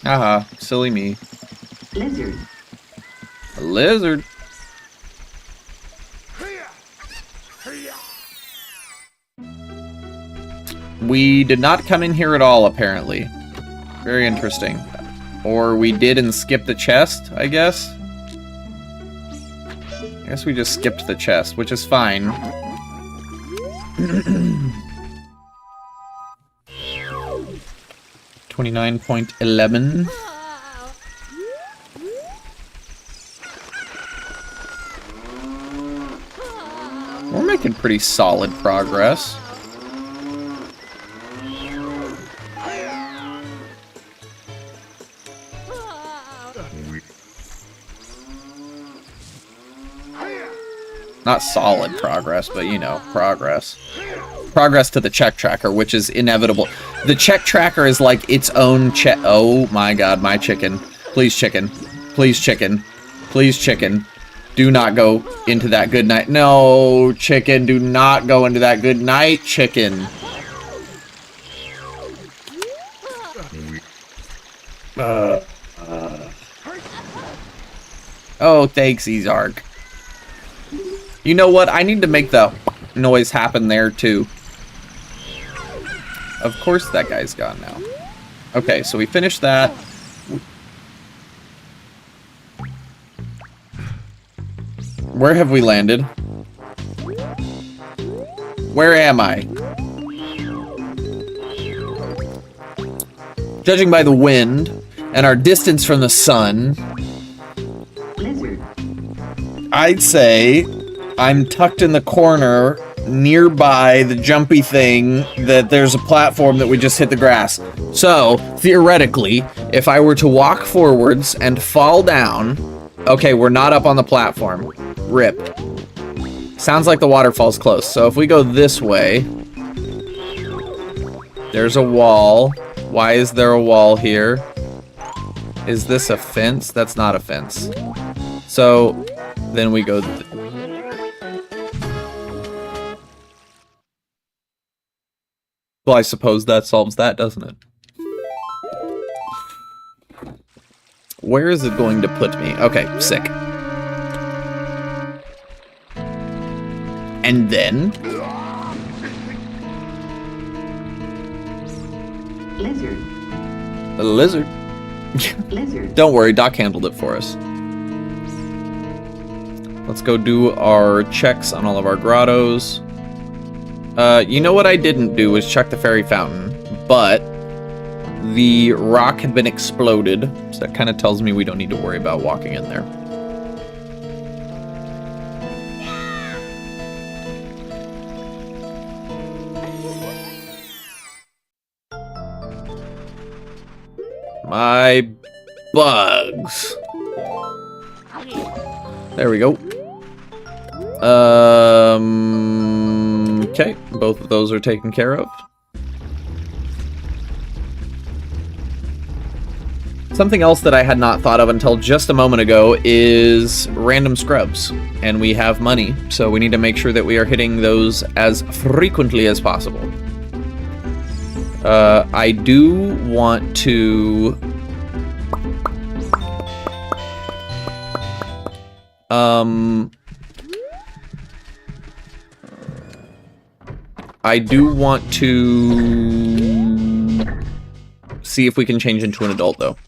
Haha, silly me. Lizard. A lizard. We did not come in here at all, apparently. Very interesting. Or we did and skipped the chest, I guess? I guess we just skipped the chest, which is fine. 29.11. We're making pretty solid progress. Not solid progress, but you know, progress. Progress to the check tracker, which is inevitable. The check tracker is like its own check. Oh my god, my chicken. Please, chicken. Please, chicken. Please, chicken. Do not go into that good night. No, chicken, do not go into that good night, chicken. Oh, thanks, Ezark. You know what? I need to make the noise happen there, too. Of course that guy's gone now. Okay, so we finished that. Where have we landed? Where am I? Judging by the wind and our distance from the sun, I'd say I'm tucked in the corner nearby the jumpy thing that there's a platform that we just hit the grass. So, theoretically, if I were to walk forwards and fall down... Okay, we're not up on the platform. RIP. Sounds like the waterfall's close. So if we go this way... There's a wall. Why is there a wall here? Is this a fence? That's not a fence. So, then we go... Well, I suppose that solves that, doesn't it? Where is it going to put me? Okay, sick. And then... Lizard. A lizard. Lizard. Don't worry, Doc handled it for us. Let's go do our checks on all of our grottos. You know what I didn't do was check the fairy fountain, but the rock had been exploded, so that kind of tells me we don't need to worry about walking in there. My bugs. There we go. Okay, both of those are taken care of. Something else that I had not thought of until just a moment ago is random scrubs. And we have money, so we need to make sure that we are hitting those as frequently as possible. I do want to... I do want to see if we can change into an adult, though.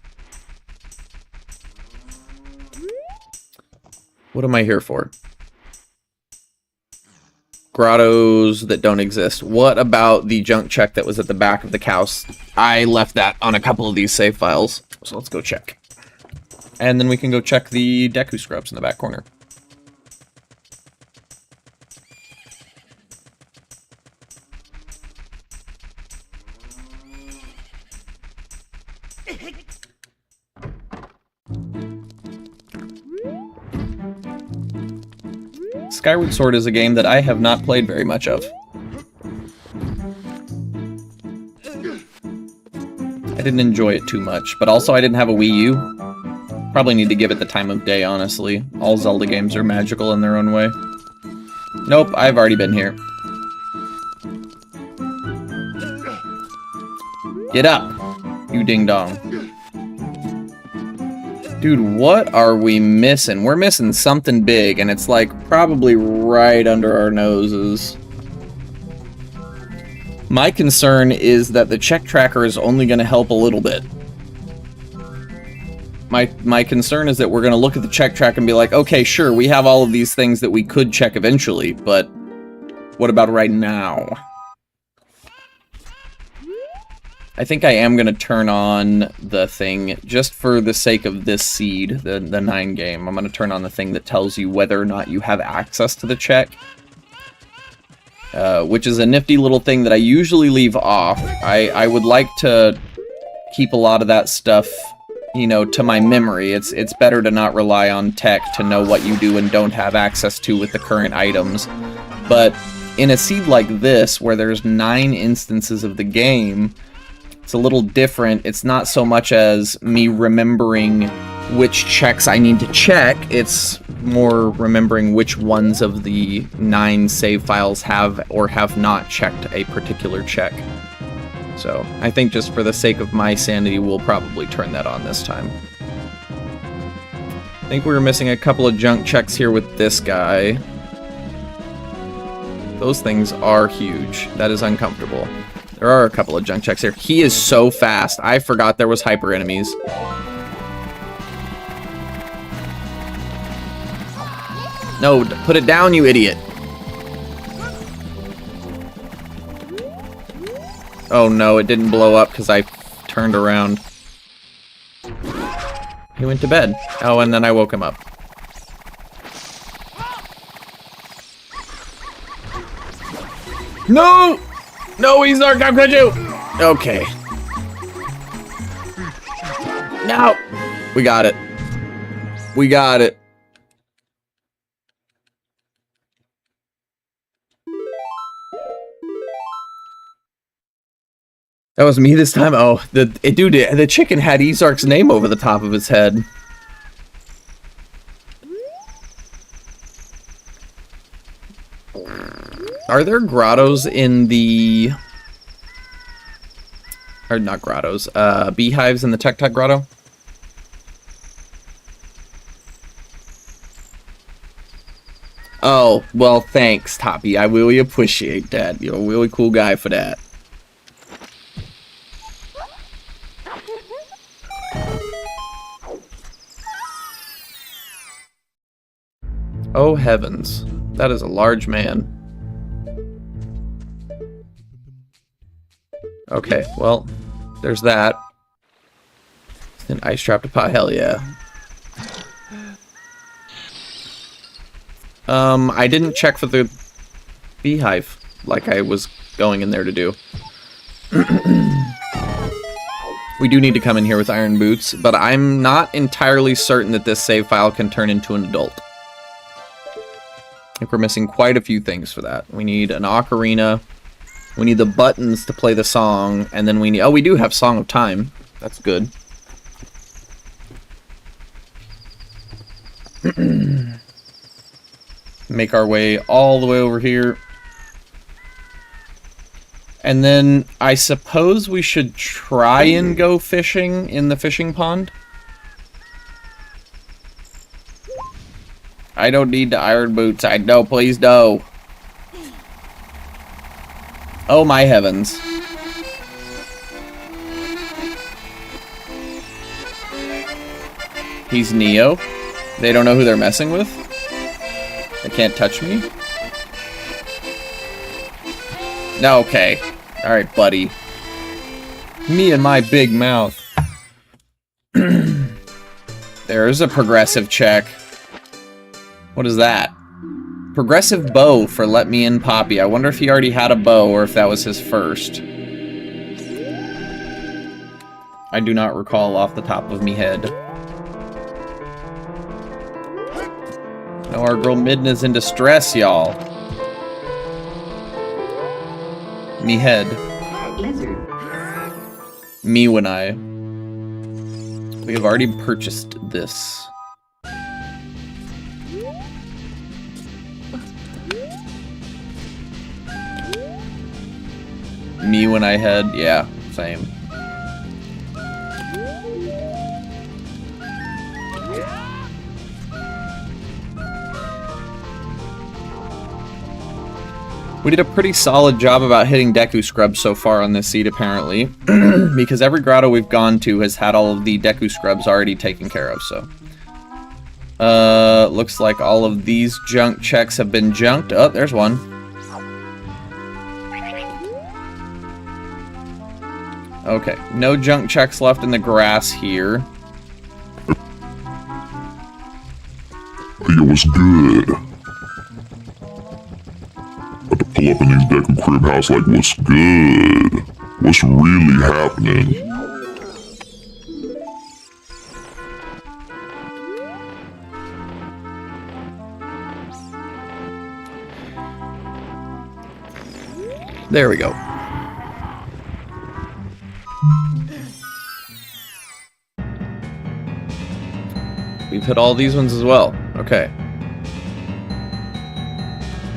What am I here for? Grottos that don't exist. What about the junk check that was at the back of the house? I left that on a couple of these save files, so let's go check. And then we can go check the Deku scrubs in the back corner. Skyward Sword is a game that I have not played very much of. I didn't enjoy it too much, but also I didn't have a Wii U. Probably need to give it the time of day, honestly. All Zelda games are magical in their own way. Nope, I've already been here. Get up, you ding-dong. Dude, what are we missing? We're missing something big, and it's like probably right under our noses. My concern is that the check tracker is only going to help a little bit. My concern is that we're going to look at the check track and be like, okay, sure, we have all of these things that we could check eventually, but what about right now? I think I am going to turn on the thing, just for the sake of this seed, the 9 game. I'm going to turn on the thing that tells you whether or not you have access to the check. Which is a nifty little thing that I usually leave off. I would like to keep a lot of that stuff, you know, to my memory. It's better to not rely on tech to know what you do and don't have access to with the current items. But in a seed like this, where there's 9 instances of the game, it's a little different. It's not so much as me remembering which checks I need to check, it's more remembering which ones of the 9 save files have or have not checked a particular check. So, I think just for the sake of my sanity, we'll probably turn that on this time. I think we were missing a couple of junk checks here with this guy. Those things are huge. That is uncomfortable. There are a couple of junk checks here. He is so fast. I forgot there was hyper enemies. No, put it down, you idiot. Oh no, it didn't blow up because I turned around. He went to bed. Oh, and then I woke him up. No! No, he's not gonna you! Okay. No! We got it. We got it. That was me this time? Oh, dude, the chicken had Izark's name over the top of his head. Are there grottos in the... Or not grottos, beehives in the Tech Grotto? Oh, well, thanks, Toppy. I really appreciate that. You're a really cool guy for that. Oh heavens, that is a large man. Okay, well, there's that. An ice trap to pot, hell yeah. I didn't check for the beehive like I was going in there to do. We do need to come in here with iron boots, but I'm not entirely certain that this save file can turn into an adult. I think we're missing quite a few things for that. We need an ocarina, we need the buttons to play the song, and then we need... Oh, we do have Song of Time. That's good. Make our way all the way over here. And then I suppose we should try and go fishing in the fishing pond. I don't need the iron boots. I know, please no. Oh my heavens. He's Neo. They don't know who they're messing with. They can't touch me. No, okay. Alright, buddy. Me and my big mouth. There's a progressive check. What is that? Progressive bow for Let Me In Poppy. I wonder if he already had a bow or if that was his first. I do not recall off the top of me head. No, our girl Midna's in distress, y'all. Me head. Lizard. Me when I. We have already purchased this. Me when I head, yeah, same. We did a pretty solid job about hitting Deku Scrubs so far on this seed, apparently. Because every grotto we've gone to has had all of the Deku Scrubs already taken care of, so. Looks like all of these junk checks have been junked. Oh, there's one. Okay, no junk checks left in the grass here. It was good. Had to pull up in these Deku Crib house like, what's good? What's really happening? There we go. We've hit all these ones as well. Okay.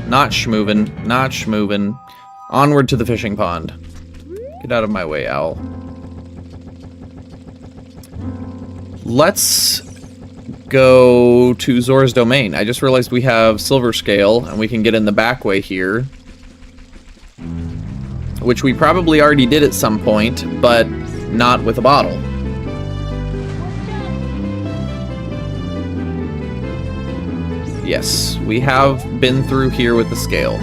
Not schmovin', not schmovin'. Onward to the fishing pond. Get out of my way, owl. Let's go to Zora's Domain. I just realized we have Silver Scale, and we can get in the back way here. Which we probably already did at some point, but not with a bottle. Yes, we have been through here with the scale.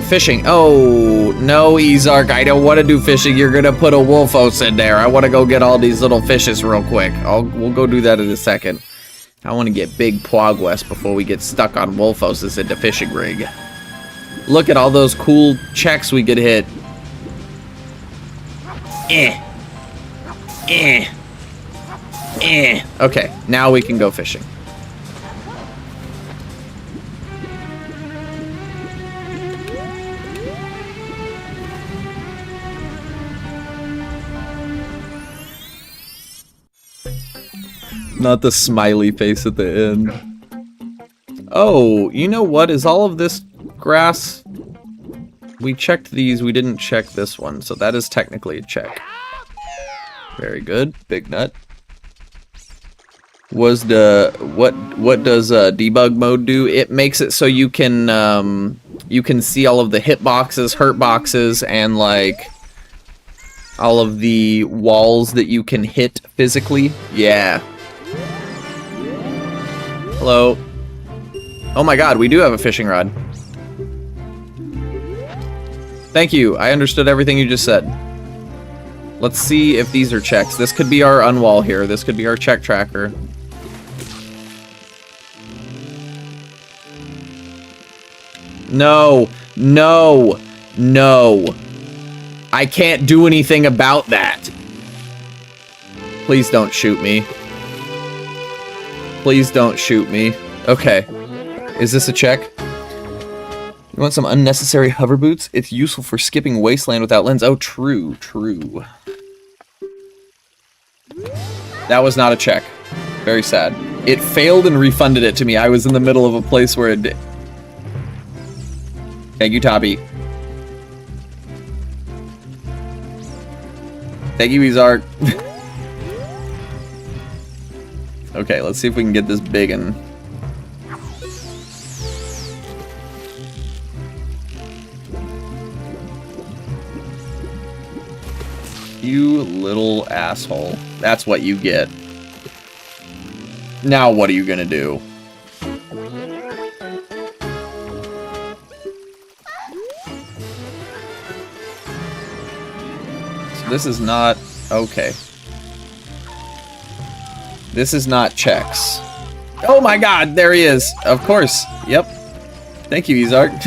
Fishing. Oh, no, Ezark, I don't want to do fishing. You're going to put a Wolfos in there. I want to go get all these little fishes real quick. We'll go do that in a second. I want to get big Pwagwest before we get stuck on Wolfos into fishing rig. Look at all those cool checks we could hit. Okay, now we can go fishing. Not the smiley face at the end. Oh, you know what? Is all of this grass? We checked these, we didn't check this one, so that is technically a check. Very good. Big nut. Was the what does debug mode do? It makes it so you can see all of the hit boxes, hurt boxes, and like all of the walls that you can hit physically. Yeah. Hello. Oh my god, we do have a fishing rod. Thank you. I understood everything you just said. Let's see if these are checks. This could be our unwall here. This could be our check tracker. No. No. No. I can't do anything about that. Please don't shoot me. Please don't shoot me. Okay. Is this a check? You want some unnecessary hover boots? It's useful for skipping wasteland without lens. Oh, true, true. That was not a check. Very sad. It failed and refunded it to me. I was in the middle of a place where it did. Thank you, Toppy. Thank you, Ezark. Okay, let's see if we can get this big and... You little asshole. That's what you get. Now what are you gonna do? So this is not... Okay. This is not checks. Oh my god, there he is. Of course. Yep. Thank you, Ezark.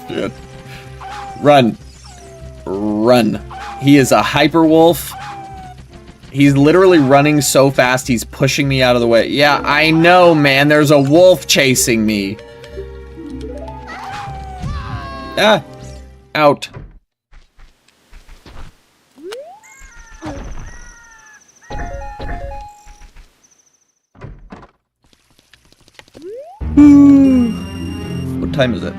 Shit. Run. Run. He is a hyper wolf. He's literally running so fast, he's pushing me out of the way. Yeah, I know, man. There's a wolf chasing me. Ah! Out. What time is it?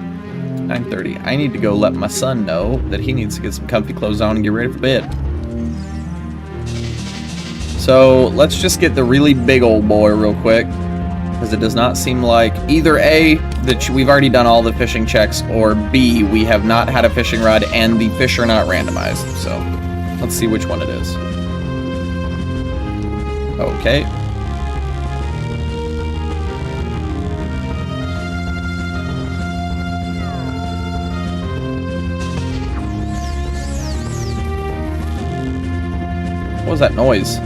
9:30. I need to go let my son know that he needs to get some comfy clothes on and get ready for bed. So let's just get the really big old boy real quick, because it does not seem like either A, that we've already done all the fishing checks, or B, we have not had a fishing rod and the fish are not randomized. So let's see which one it is. Okay. What was that noise?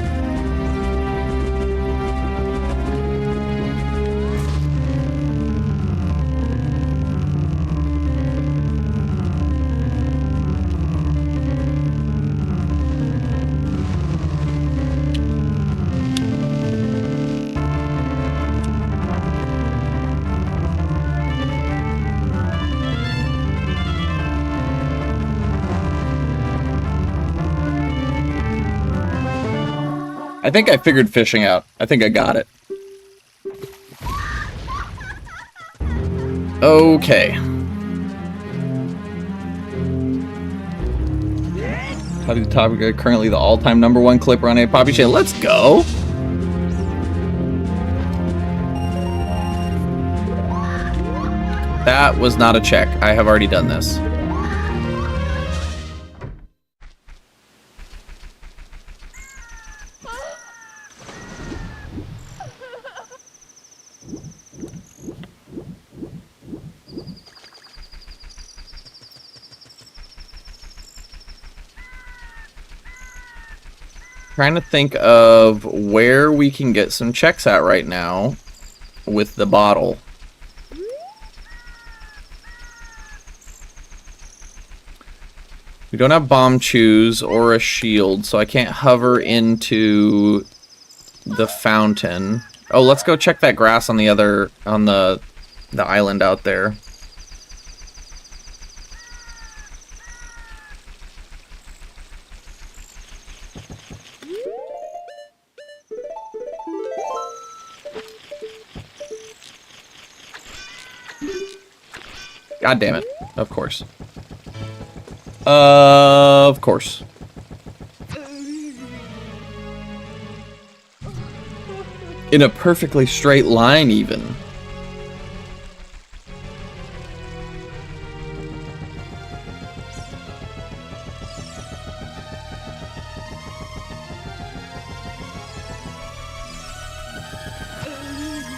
I think I figured fishing out. I think I got it. Okay. Poppy the Topic, currently the all-time #1 clipper on a Poppy channel. Let's go! That was not a check. I have already done this. Trying to think of where we can get some checks at right now with the bottle. We don't have bomb chews or a shield, so I can't hover into the fountain. Oh, let's go check that grass on the other, on the island out there. God damn it. Of course. Of course. In a perfectly straight line, even.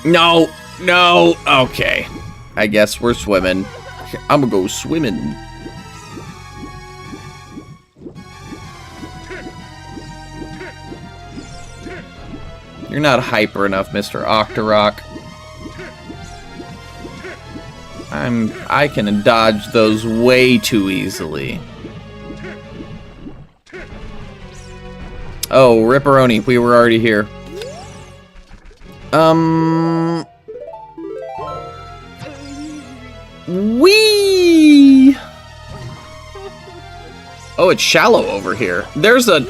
No! No! Okay. I guess we're swimming. I'm gonna go swimming. You're not hyper enough, Mr. Octorok. I can dodge those way too easily. Oh, Ripperoni, we were already here. Whee! Oh, it's shallow over here. There's a...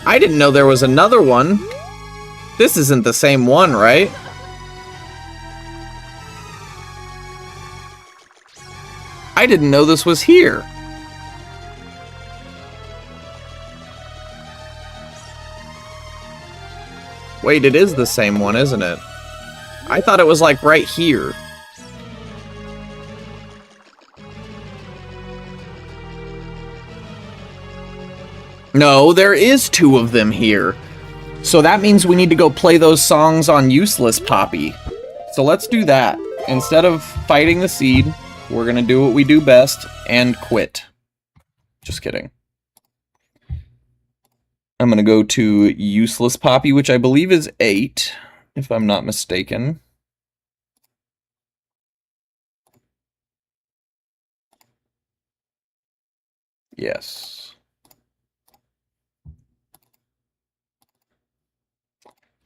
I didn't know there was another one. This isn't the same one, right? I didn't know this was here. Wait, it is the same one, isn't it? I thought it was like right here. No, there is two of them here. So that means we need to go play those songs on Useless Poppy. So let's do that. Instead of fighting the seed, we're gonna do what we do best and quit. Just kidding. I'm gonna go to Useless Poppy, which I believe is 8, if I'm not mistaken. Yes.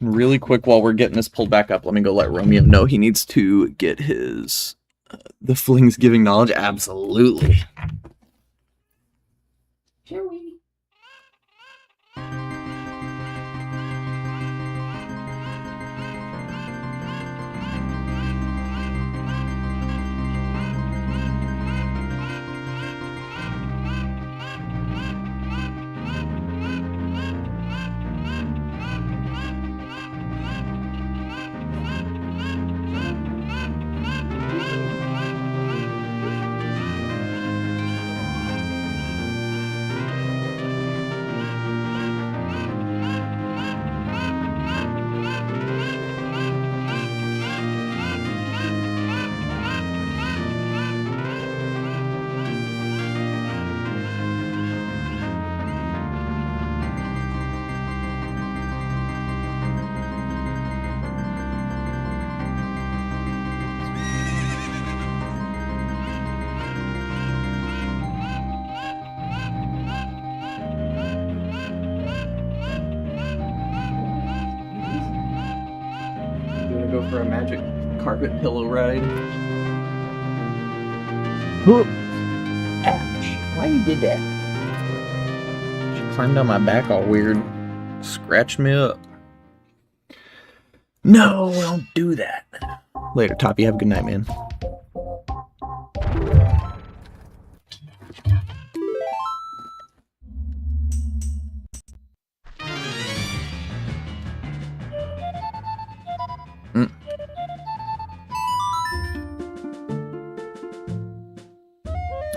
Really quick, while we're getting this pulled back up, let me go let Romeo know he needs to get his the flings giving knowledge. Absolutely. Here we. You wanna go for a magic carpet pillow ride? Ouch. Why you did that? She climbed on my back all weird. Scratched me up. No, don't do that. Later, Toppy. Have a good night, man.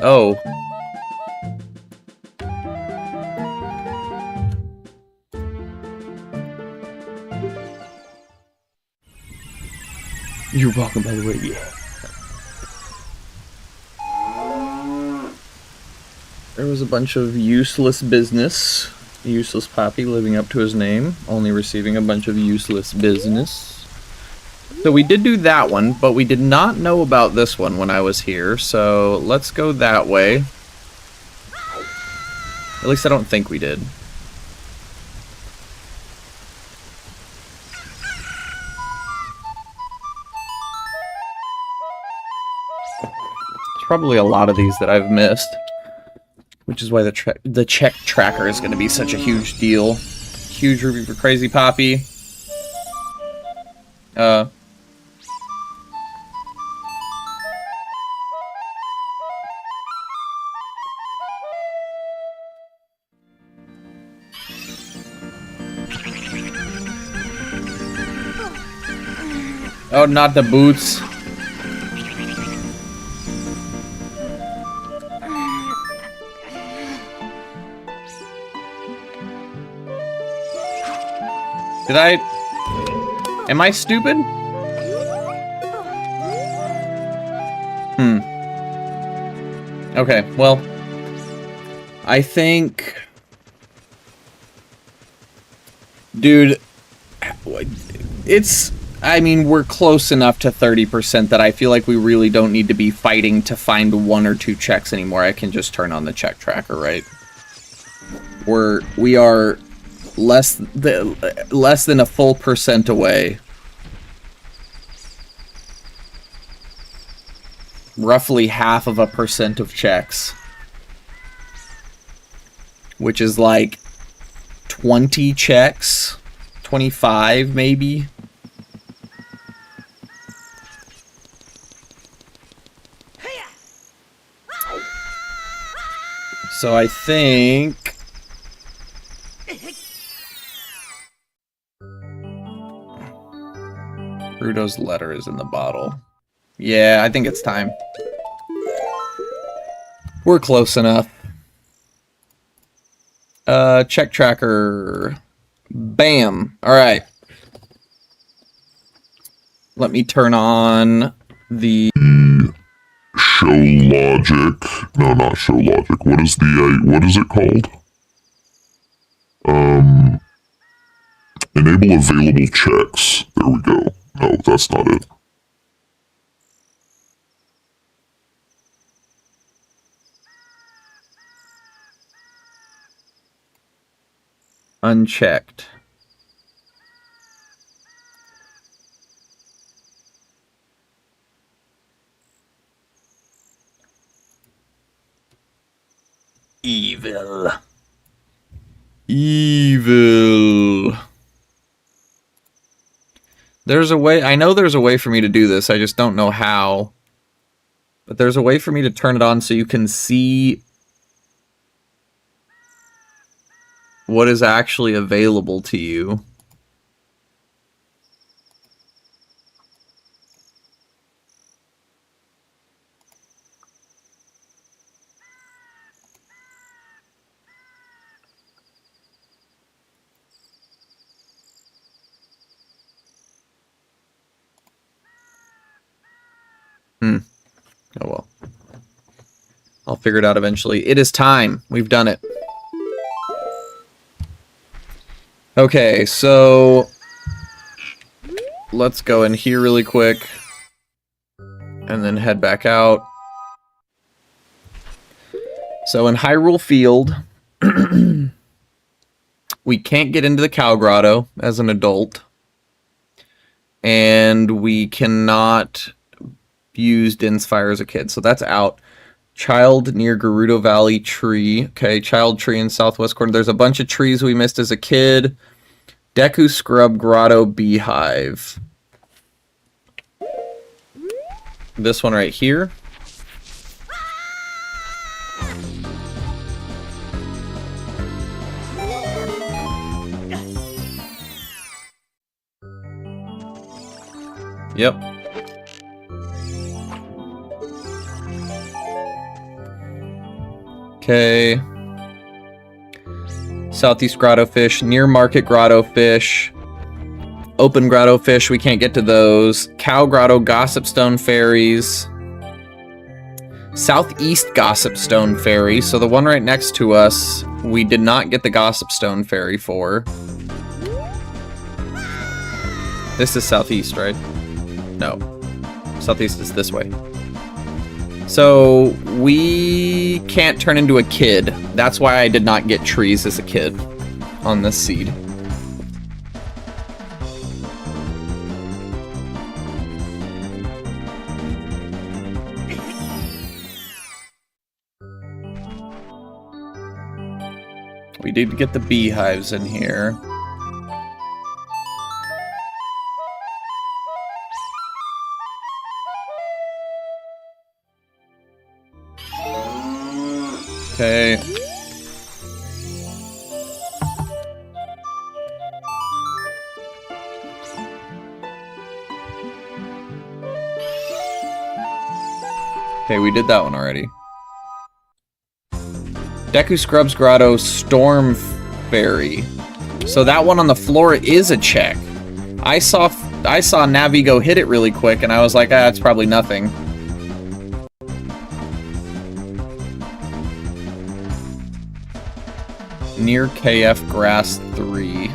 Oh. You're welcome, by the way, yeah. There was a bunch of useless business. Useless Poppy living up to his name, only receiving a bunch of useless business. So we did do that one, but we did not know about this one when I was here, so let's go that way. At least I don't think we did. There's probably a lot of these that I've missed, which is why the check tracker is going to be such a huge deal. Huge ruby for Crazy Poppy. Oh, not the boots. Did I... Am I stupid? Okay, well... I think... Dude... It's... I mean, we're close enough to 30% that I feel like we really don't need to be fighting to find 1 or 2 checks anymore. I can just turn on the check tracker, right? We are less than a full percent away. Roughly 0.5% of checks. Which is like 20 checks, 25 maybe. So I think... Rudo's letter is in the bottle. Yeah, I think it's time. We're close enough. Check tracker. Bam. Alright. Let me turn on the... Show logic. No, not show logic. What is the, what is it called? Enable available checks. There we go. No, that's not it. Unchecked. Evil. Evil. There's a way, I know there's a way for me to do this, I just don't know how. But there's a way for me to turn it on so you can see what is actually available to you. Oh well. I'll figure it out eventually. It is time. We've done it. Okay, so let's go in here really quick and then head back out. So in Hyrule Field, we can't get into the Cow Grotto as an adult, and we cannot use Din's Fire as a kid, so that's out. Child near Gerudo Valley tree. Okay, child tree in southwest corner. There's a bunch of trees we missed as a kid. Deku Scrub Grotto Beehive. This one right here. Yep. Okay. Southeast Grotto Fish, Near Market Grotto Fish, Open Grotto Fish, we can't get to those. Cow Grotto, Gossip Stone Fairies, Southeast Gossip Stone Fairy, so the one right next to us, we did not get the Gossip Stone Fairy for. This is Southeast, right? No. Southeast is this way. So, we can't turn into a kid. That's why I did not get trees as a kid on this seed. We did get the beehives in here. Okay. Okay, we did that one already. Deku Scrubs Grotto Storm Fairy. So that one on the floor is a check. I saw Navigo hit it really quick and I was like, ah, it's probably nothing. Near KF Grass 3.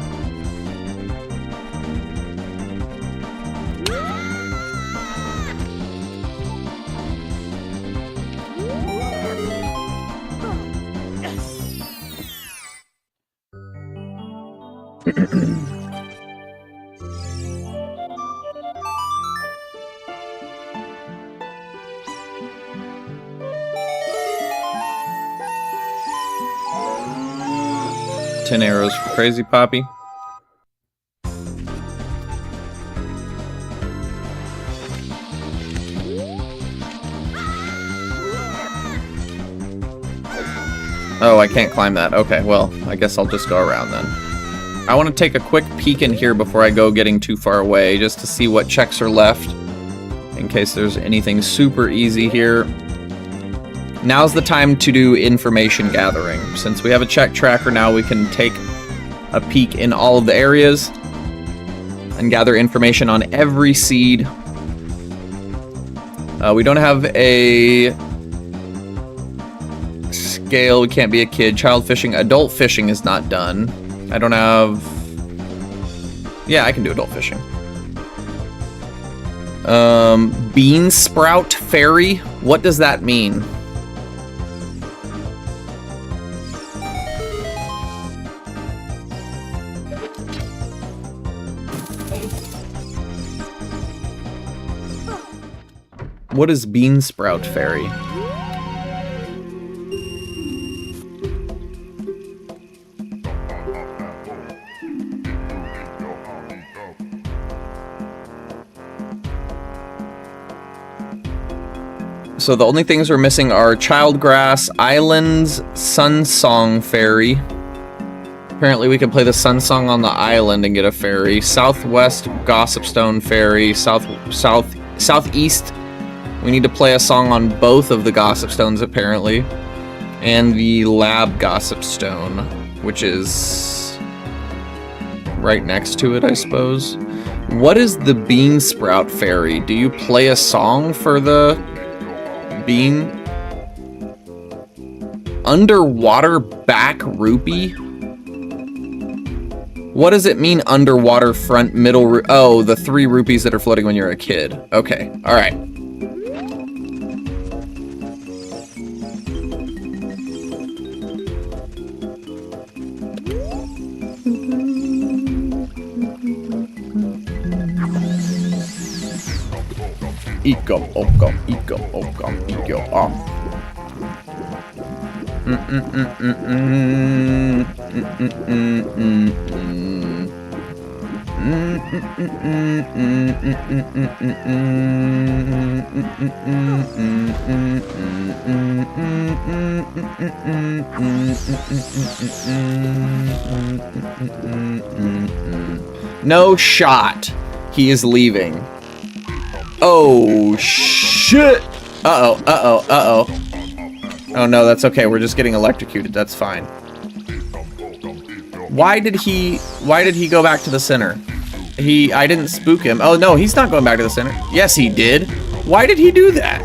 Ten arrows for Crazy Poppy. Oh, I can't climb that. Okay, well, I guess I'll just go around then. I want to take a quick peek in here before I go getting too far away, just to see what checks are left, in case there's anything super easy here. Now's the time to do information gathering. Since we have a check tracker now, we can take a peek in all of the areas and gather information on every seed. We don't have a scale, we can't be a kid. Child fishing, adult fishing is not done. I don't have... Yeah, I can do adult fishing. Bean Sprout Fairy? What does that mean? What is Bean Sprout Fairy? So the only things we're missing are Childgrass, Islands, Sunsong Fairy. Apparently we can play the Sunsong on the island and get a fairy. Southwest Gossipstone Fairy. Southeast. We need to play a song on both of the Gossipstones apparently. And the Lab Gossipstone, which is right next to it, I suppose. What is the Bean Sprout Fairy? Do you play a song for the bean? Underwater back rupee? What does it mean underwater front middle oh, the 3 rupees that are floating when you're a kid. Okay, alright. Eco, No shot. He is leaving. Oh, shit! Uh-oh. Oh no, that's okay. We're just getting electrocuted. That's fine. Why did he go back to the center? I didn't spook him. Oh no, he's not going back to the center. Yes, he did. Why did he do that?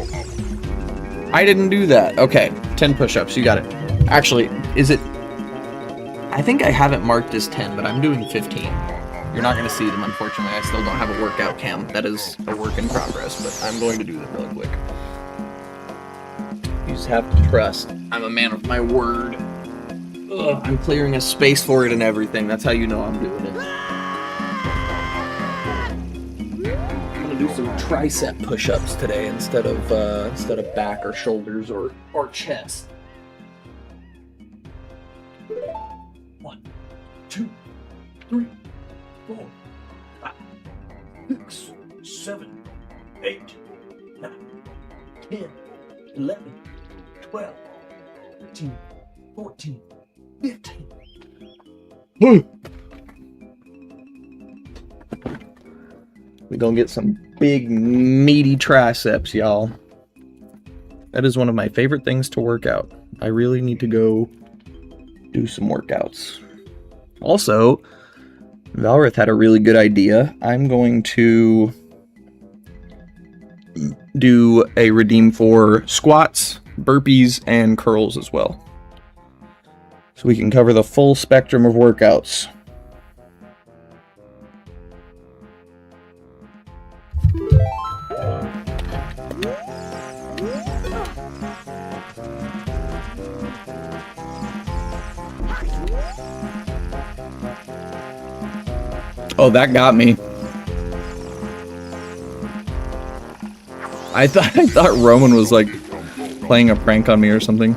I didn't do that. Okay, 10 push-ups. You got it. Actually, is it... I think I have it marked as 10, but I'm doing 15. You're not going to see them, unfortunately. I still don't have a workout cam. That is a work in progress, but I'm going to do them really quick. You just have to trust. I'm a man of my word. Ugh, I'm clearing a space for it and everything. That's how you know I'm doing it. I'm going to do some tricep push-ups today instead of back or shoulders or chest. 1, 2, 3. 4, 5, 6, 7, 8, 9, 10, 11, 12, 13, 14, 15. We gonna get some big meaty triceps, y'all. That is one of my favorite things to work out. I really need to go do some workouts. Also, Valrith had a really good idea. I'm going to do a redeem for squats, burpees, and curls as well. So we can cover the full spectrum of workouts. Oh, that got me. I thought Roman was like playing a prank on me or something.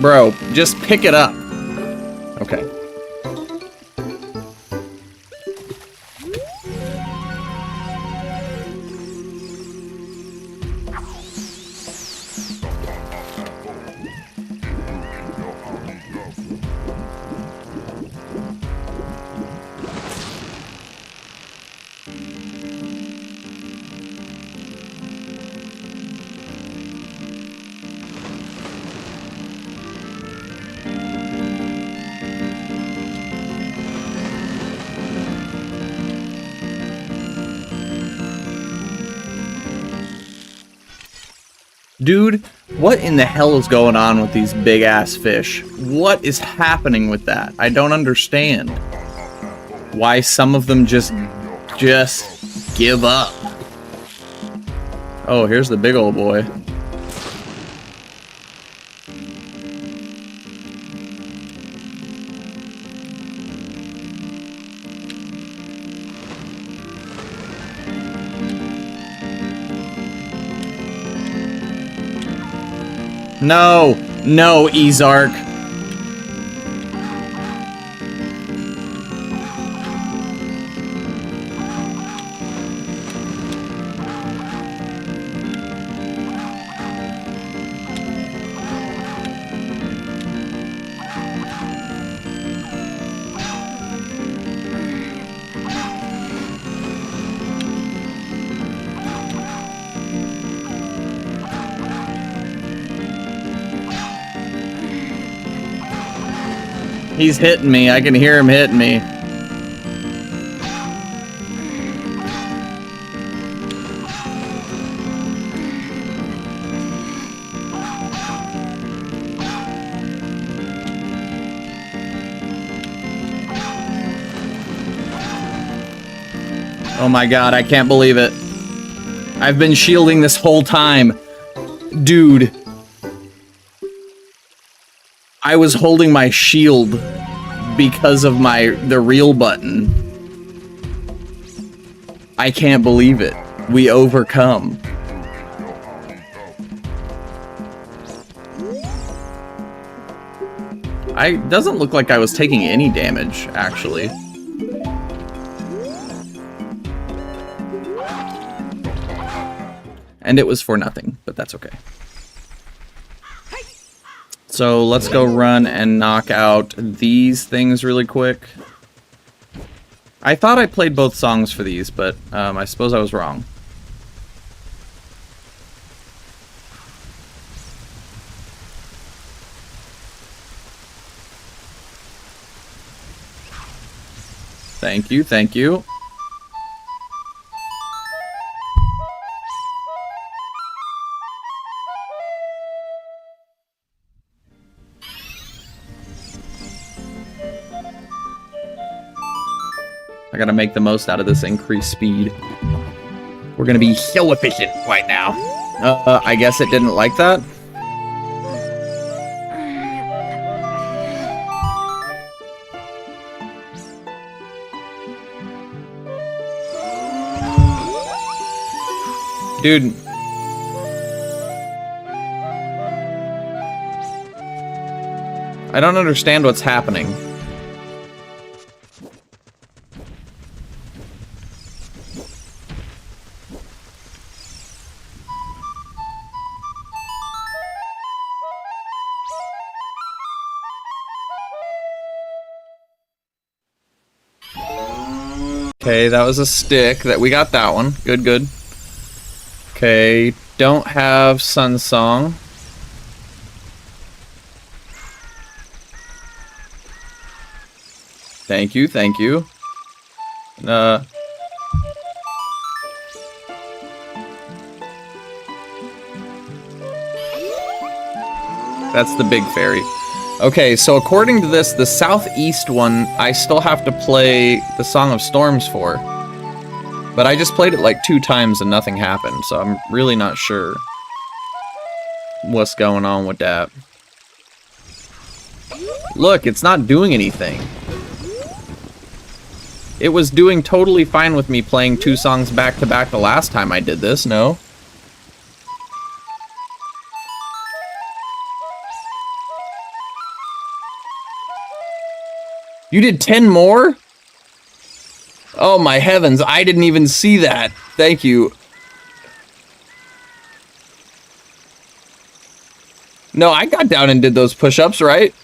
Bro, just pick it up. Okay. Dude, what in the hell is going on with these big ass fish? What is happening with that? I don't understand. Why some of them just give up. Oh, here's the big old boy. No! No, Ezark! He's hitting me. I can hear him hitting me. Oh my god, I can't believe it. I've been shielding this whole time. Dude. I was holding my shield because of the real button. I can't believe it. We overcome. Doesn't look like I was taking any damage, actually. And it was for nothing, but that's okay. So let's go run and knock out these things really quick. I thought I played both songs for these, but I suppose I was wrong. Thank you, thank you. I gotta make the most out of this increased speed. We're gonna be so efficient right now. I guess it didn't like that. Dude. I don't understand what's happening. Okay, that was a stick. We got that one. Good, good. Okay, don't have Sun Song. Thank you, thank you. That's the big fairy. Okay, so according to this, the southeast one, I still have to play the Song of Storms for. But I just played it like 2 times and nothing happened, so I'm really not sure what's going on with that. Look, it's not doing anything. It was doing totally fine with me playing 2 songs back to back the last time I did this, no? You did 10 more? Oh my heavens, I didn't even see that. Thank you. No, I got down and did those push-ups, right?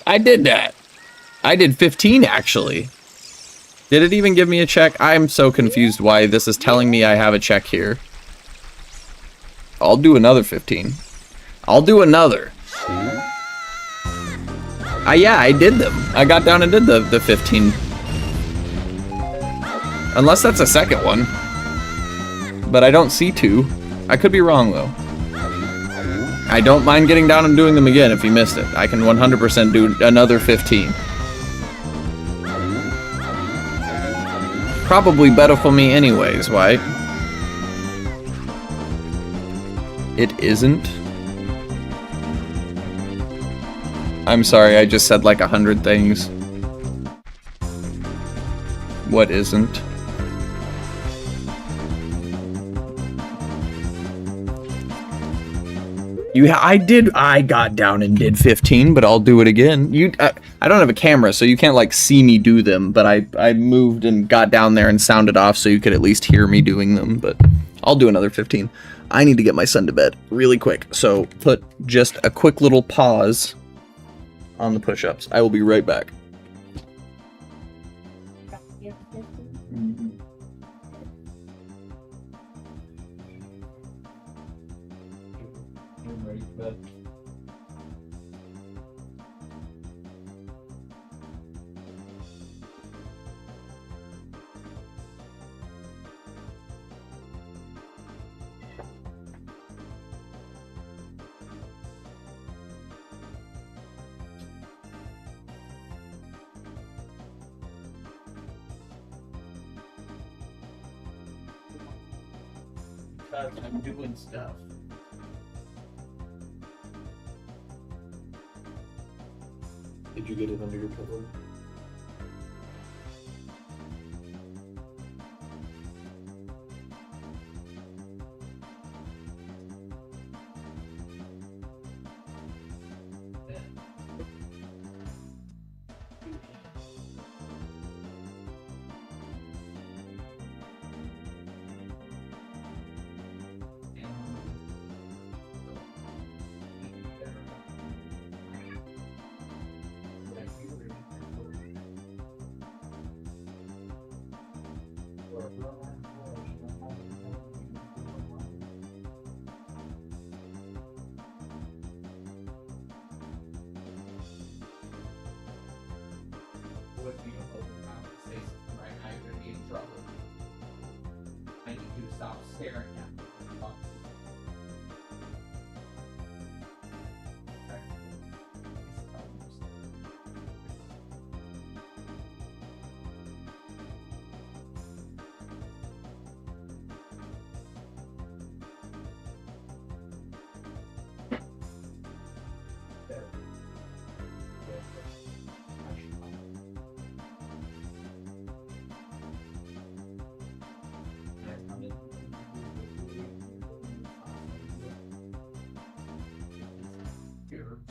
I did that. I did 15, actually. Did it even give me a check? I'm so confused why this is telling me I have a check here. I'll do another 15. I'll do another. Yeah, I did them. I got down and did the 15. Unless that's a second one. But I don't see 2. I could be wrong, though. I don't mind getting down and doing them again if you missed it. I can 100% do another 15. Probably better for me anyways, right? It isn't. I'm sorry, I just said like 100 things. What isn't? I got down and did 15, but I'll do it again. I don't have a camera, so you can't like see me do them, but I moved and got down there and sounded off so you could at least hear me doing them, but I'll do another 15. I need to get my son to bed really quick, so put just a quick little pause on the push-ups. I will be right back. I'm doing stuff. Did you get it under your pillow? Staring at me.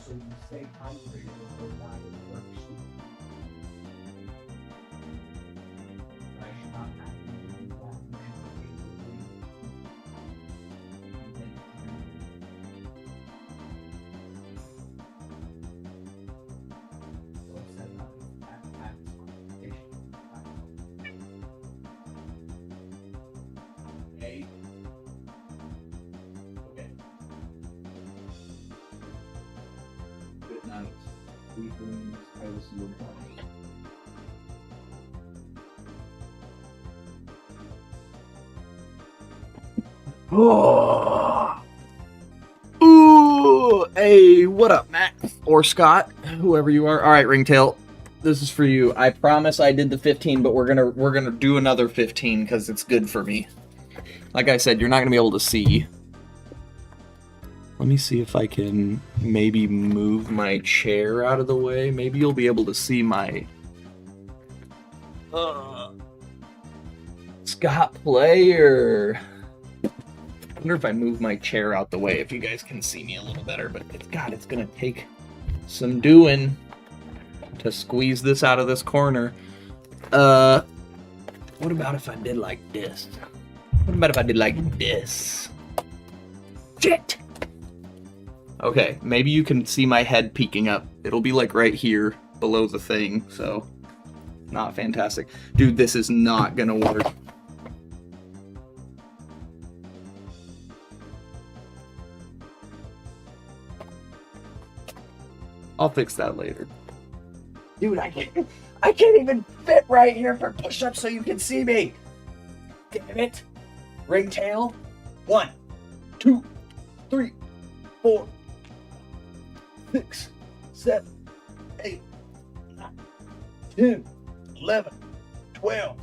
So you stay hydrated and go by the worksheet. I should not have to do that. Okay. Good night. Sweet dreams. I will see you tomorrow. Oh. Ooh, hey, what up, Matt? Or Scott, whoever you are. All right, Ringtail, this is for you. I promise I did the 15, but we're gonna do another 15 because it's good for me. Like I said, you're not gonna be able to see. Let me see if I can maybe move my chair out of the way. Maybe you'll be able to see my Scott Player. I wonder if I move my chair out the way, if you guys can see me a little better, but it's gonna take some doing to squeeze this out of this corner. What about if I did like this? What about if I did like this? Shit! Okay, maybe you can see my head peeking up. It'll be like right here below the thing, so not fantastic. Dude, this is not gonna work. I'll fix that later. Dude, I can't even fit right here for push-ups so you can see me. Damn it. Ringtail. 1, 2, 3, 4, 6, 7, 8, 9, 10, 11, 12,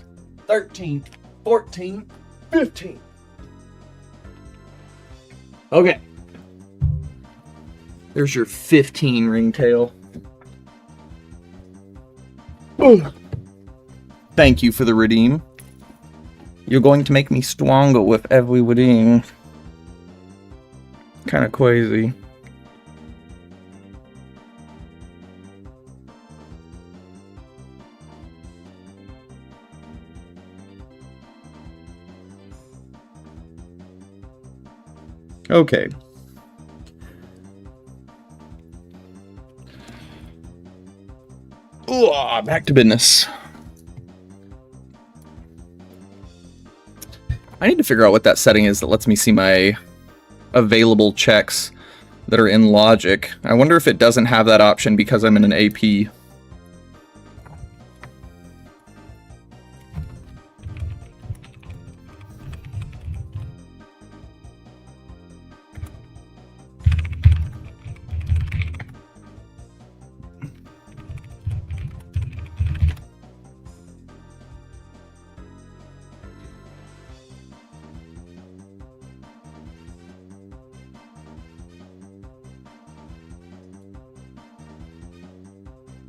13, 14, 15. Okay. There's your 15, Ringtail. Ooh. Thank you for the redeem. You're going to make me stronger with every redeem. Kind of crazy. Okay. Ooh, back to business. I need to figure out what that setting is that lets me see my available checks that are in Logic. I wonder if it doesn't have that option because I'm in an AP.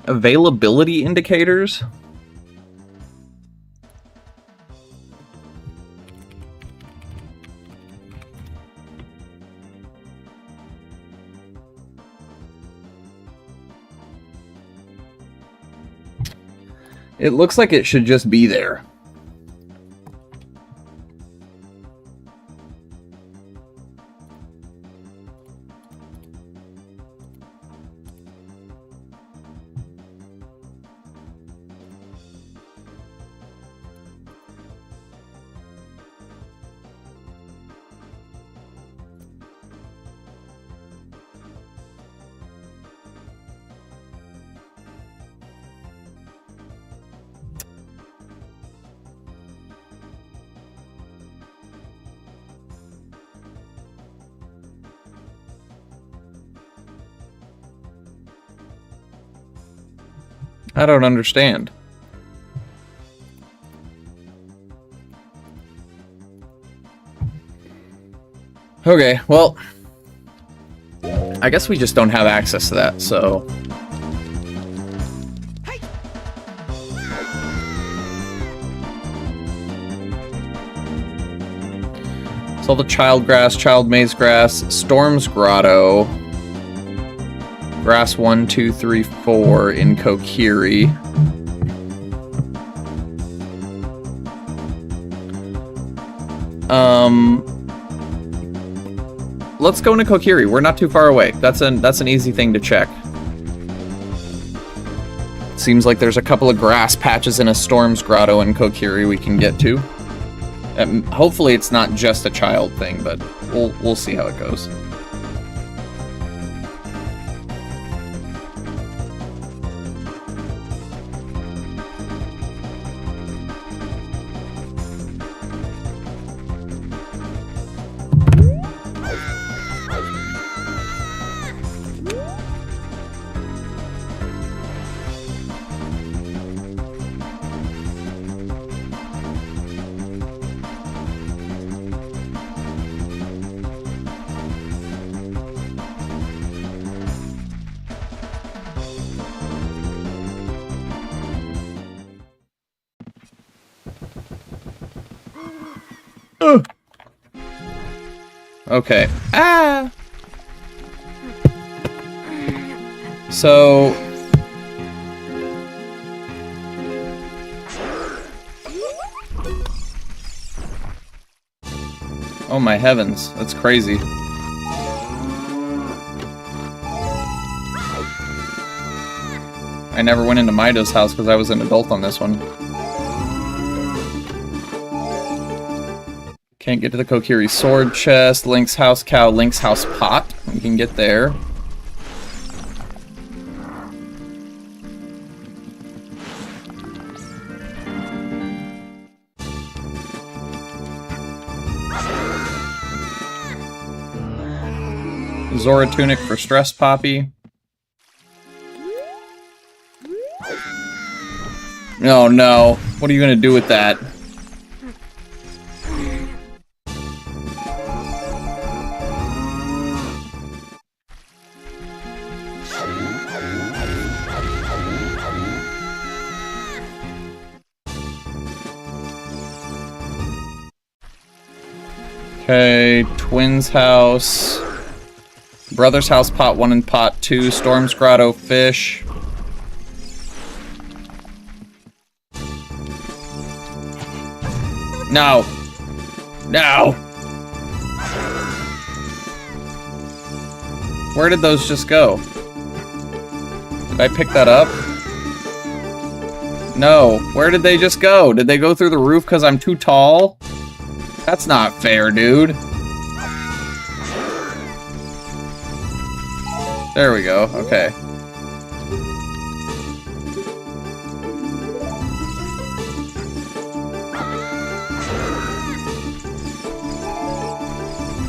Availability indicators? It looks like it should just be there. I don't understand. Okay, well, I guess we just don't have access to that, so... It's all the child grass, child maze grass, Storm's Grotto, grass 1, 2, 3, 4 in Kokiri. Let's go into Kokiri. We're not too far away. That's an easy thing to check. Seems like there's a couple of grass patches in a Storm's Grotto in Kokiri we can get to. Hopefully it's not just a child thing, but we'll see how it goes. Okay. Ah! So... Oh my heavens, that's crazy. I never went into Mido's house because I was an adult on this one. Can't get to the Kokiri sword chest, Link's house cow, Link's house pot. We can get there. Zora tunic for Stress Poppy. Oh no, what are you gonna do with that? Okay, Twins house. Brother's house, pot 1 and pot 2. Storm's Grotto, fish. No! No! Where did those just go? Did I pick that up? No. Where did they just go? Did they go through the roof because I'm too tall? That's not fair, dude. There we go. Okay.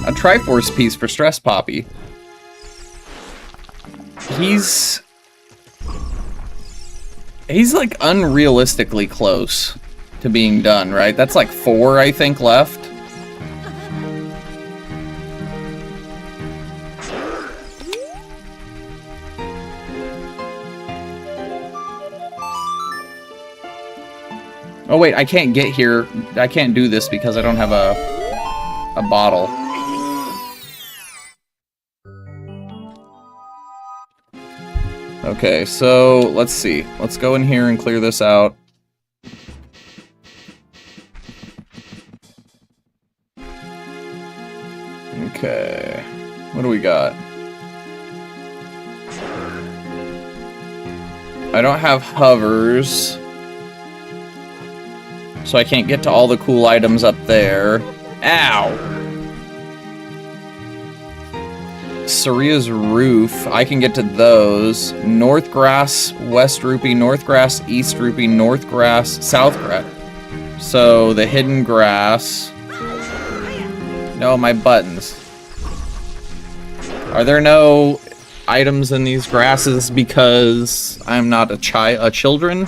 A Triforce piece for Stress Poppy. He's like unrealistically close to being done, right? That's like 4, I think, left. Oh wait, I can't get here. I can't do this because I don't have a bottle. Okay, so let's see. Let's go in here and clear this out. Okay. What do we got? I don't have hovers. So I can't get to all the cool items up there. Ow! Saria's roof, I can get to those. North Grass, West Rupee, North Grass, East Rupee, North Grass, South Grass. So the hidden grass. No, my buttons. Are there no items in these grasses because I'm not a children?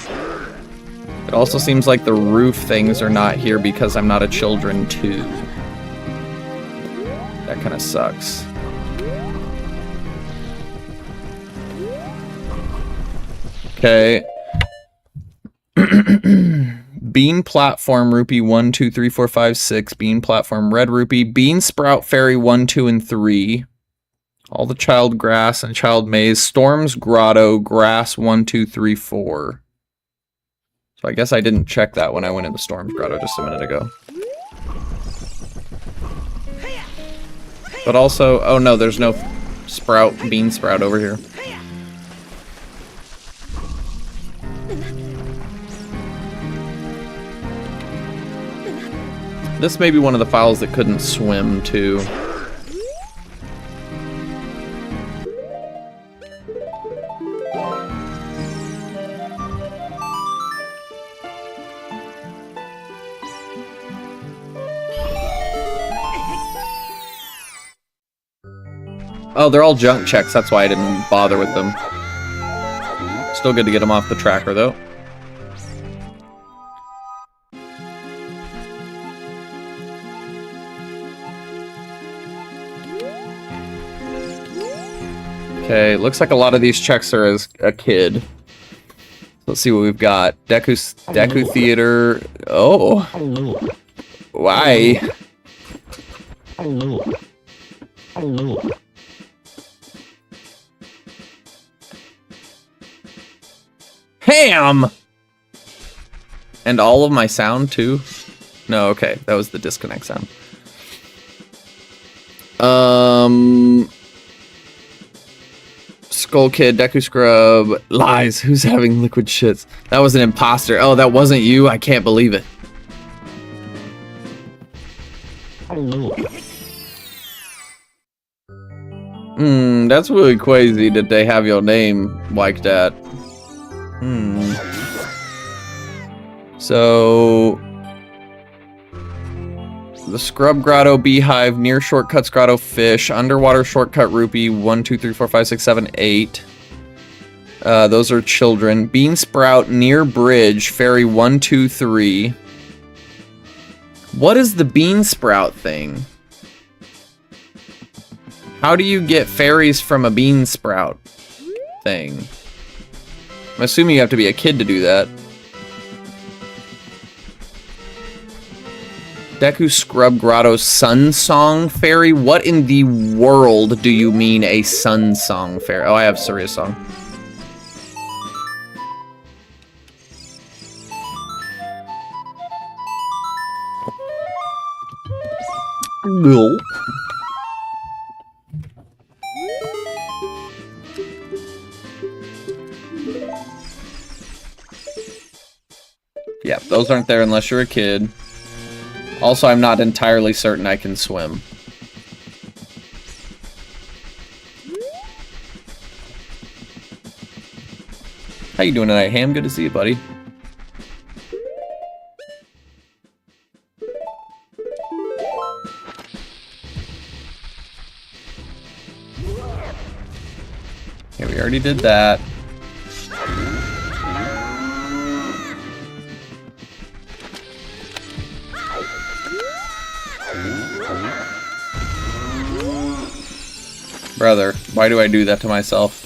It also seems like the roof things are not here because I'm not a children too. That kind of sucks. Okay. Bean platform rupee 1, 2, 3, 4, 5, 6. Bean platform red rupee. Bean sprout fairy 1, 2, and 3. All the child grass and child maze. Storm's grotto grass 1, 2, 3, 4. So I guess I didn't check that when I went into Storm's grotto just a minute ago. But also, oh no, there's no sprout, bean sprout over here. This may be one of the files that couldn't swim, too. Oh, they're all junk checks, that's why I didn't bother with them. Still good to get them off the tracker, though. Okay, looks like a lot of these checks are as a kid. Let's see what we've got. Deku Theater. Oh. Why? Ham! And all of my sound, too? No, okay. That was the disconnect sound. Skull Kid, Deku Scrub, lies. Who's having liquid shits? That was an imposter. Oh, that wasn't you? I can't believe it. That's really crazy that they have your name like that. So... the Scrub Grotto Beehive, Near Shortcuts Grotto Fish, Underwater Shortcut Rupee, 1, 2, 3, 4, 5, 6, 7, 8. Those are children. Bean Sprout, Near Bridge, Fairy 1, 2, 3. What is the Bean Sprout thing? How do you get fairies from a Bean Sprout thing? I'm assuming you have to be a kid to do that. Deku Scrub Grotto Sun Song Fairy? What in the world do you mean a Sun Song Fairy? Oh, I have Surya Song. Yeah, those aren't there unless you're a kid. Also, I'm not entirely certain I can swim. How you doing tonight, Ham? Good to see you, buddy. Okay, we already did that. Brother, why do I do that to myself?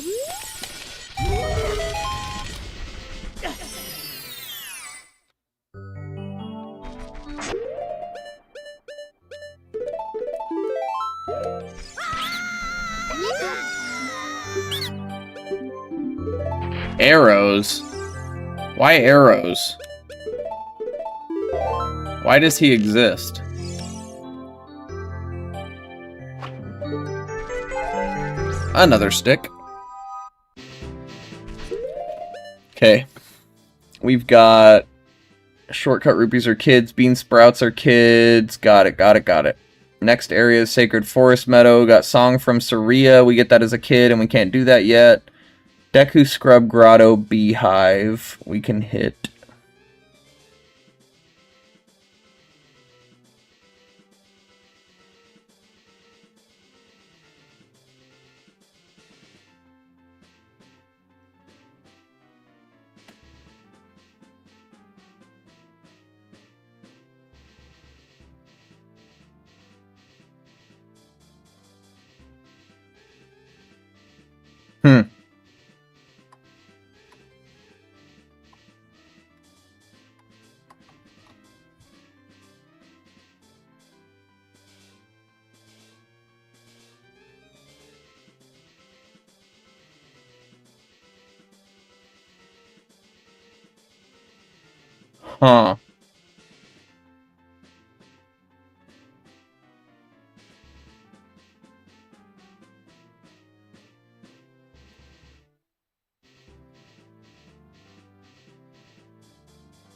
Arrows? Why arrows? Why does he exist? Another stick. Okay. We've got shortcut rupees are kids, bean sprouts are kids. Got it. Next area is Sacred Forest Meadow. Got Song from Saria. We get that as a kid and we can't do that yet. Deku Scrub Grotto Beehive. We can hit. Huh.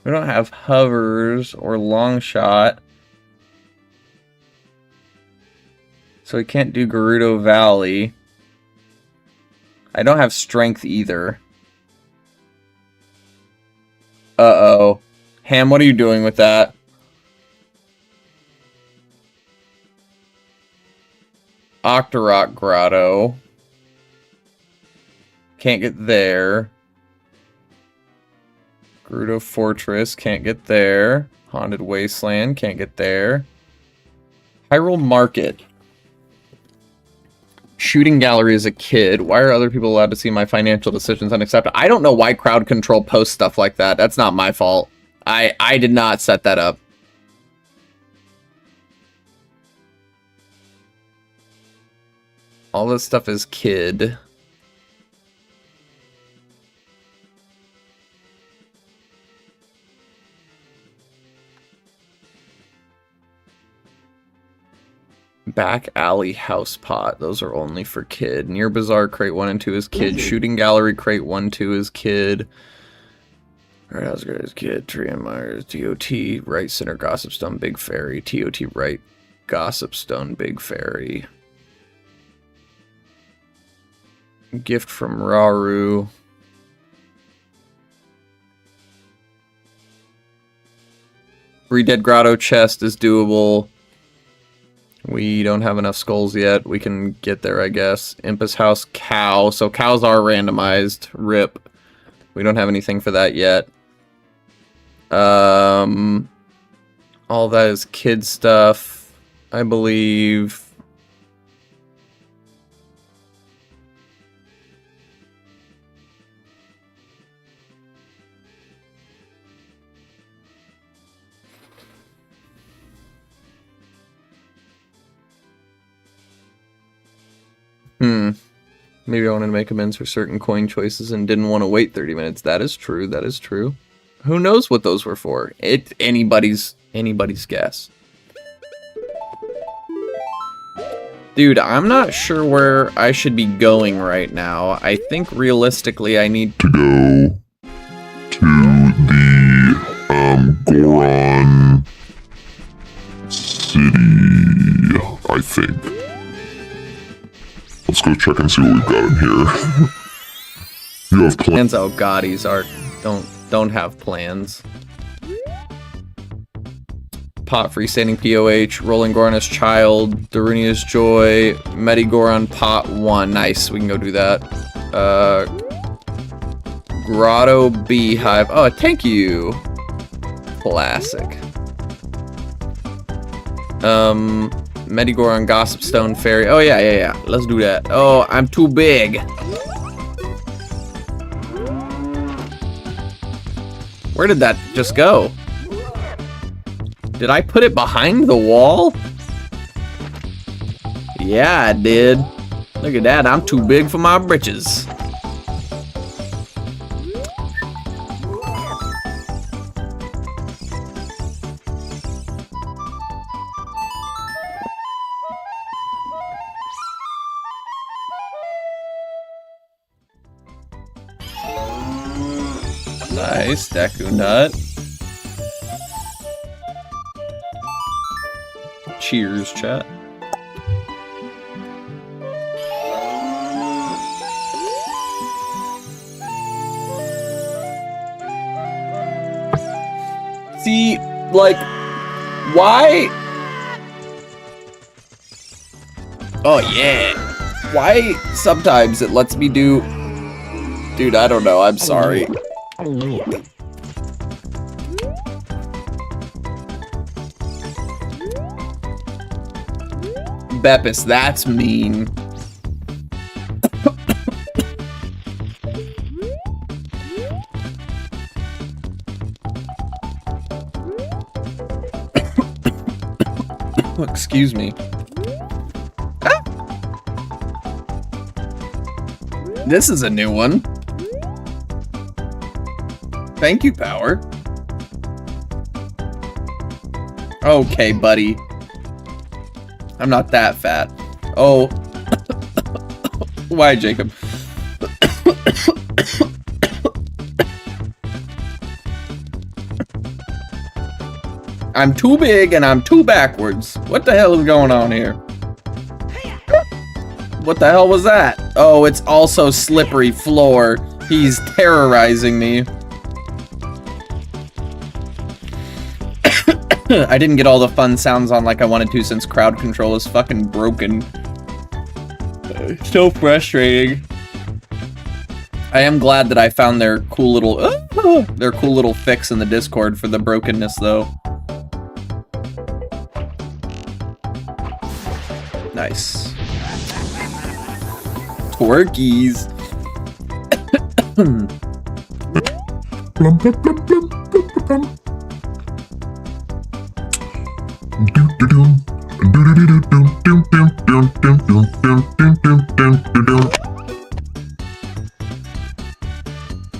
We don't have hovers or long shot. So we can't do Gerudo Valley. I don't have strength either. Uh-oh. Ham, what are you doing with that? Octorok Grotto. Can't get there. Gerudo Fortress, can't get there. Haunted Wasteland, can't get there. Hyrule Market. Shooting Gallery as a kid. Why are other people allowed to see my financial decisions unacceptable? I don't know why crowd control posts stuff like that. That's not my fault. I did not set that up. All this stuff is kid. Back Alley House Pot. Those are only for kid. Near Bazaar Crate 1 and 2 is kid. Shooting Gallery Crate 1, 2 is kid. Right House Crate is kid. Tree and Myers. TOT. Right Center Gossip Stone Big Fairy. TOT Right Gossip Stone Big Fairy. Gift from Raru. Dead Grotto Chest is doable. We don't have enough skulls yet. We can get there, I guess. Impus House Cow. So cows are randomized. RIP. We don't have anything for that yet. All that is kid stuff, I believe. Maybe I wanted to make amends for certain coin choices and didn't want to wait 30 minutes. That is true. That is true. Who knows what those were for? It's anybody's guess. Dude, I'm not sure where I should be going right now. I think realistically I need to go to the Goron City, I think. Let's go check and see what we've got in here. You have plans. Plans? Oh god, he's art. Don't have plans. Pot freestanding POH, Rolling Gorna's Child, Darunia's Joy, Medigoron Pot 1. Nice, we can go do that. Grotto Beehive. Oh, thank you. Classic. Medigoron Gossip Stone Fairy. Oh yeah. Let's do that. Oh, I'm too big. Where did that just go? Did I put it behind the wall? Yeah, I did. Look at that, I'm too big for my britches. Nice, Deku Nut. Cheers, chat. See, like, why? Oh, yeah. Why sometimes it lets me do... Dude, I don't know, I'm sorry. Beppis, that's mean. Excuse me. Ah! This is a new one. Thank you, Power. Okay, buddy. I'm not that fat. Oh. Why, Jacob? I'm too big and I'm too backwards. What the hell is going on here? What the hell was that? Oh, it's also slippery floor. He's terrorizing me. I didn't get all the fun sounds on like I wanted to since crowd control is fucking broken. So frustrating. I am glad that I found their cool little fix in the Discord for the brokenness though. Nice. Twerkies.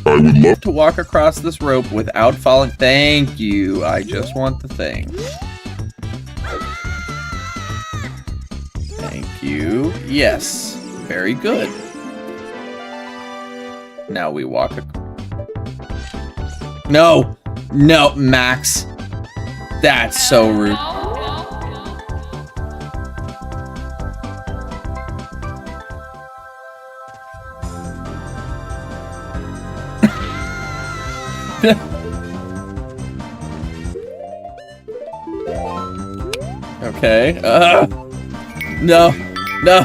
I would love to walk across this rope without falling. Thank you. I just want the thing. Thank you. Yes. Very good. Now we walk. No! No, Max. That's so rude. Okay. No. No.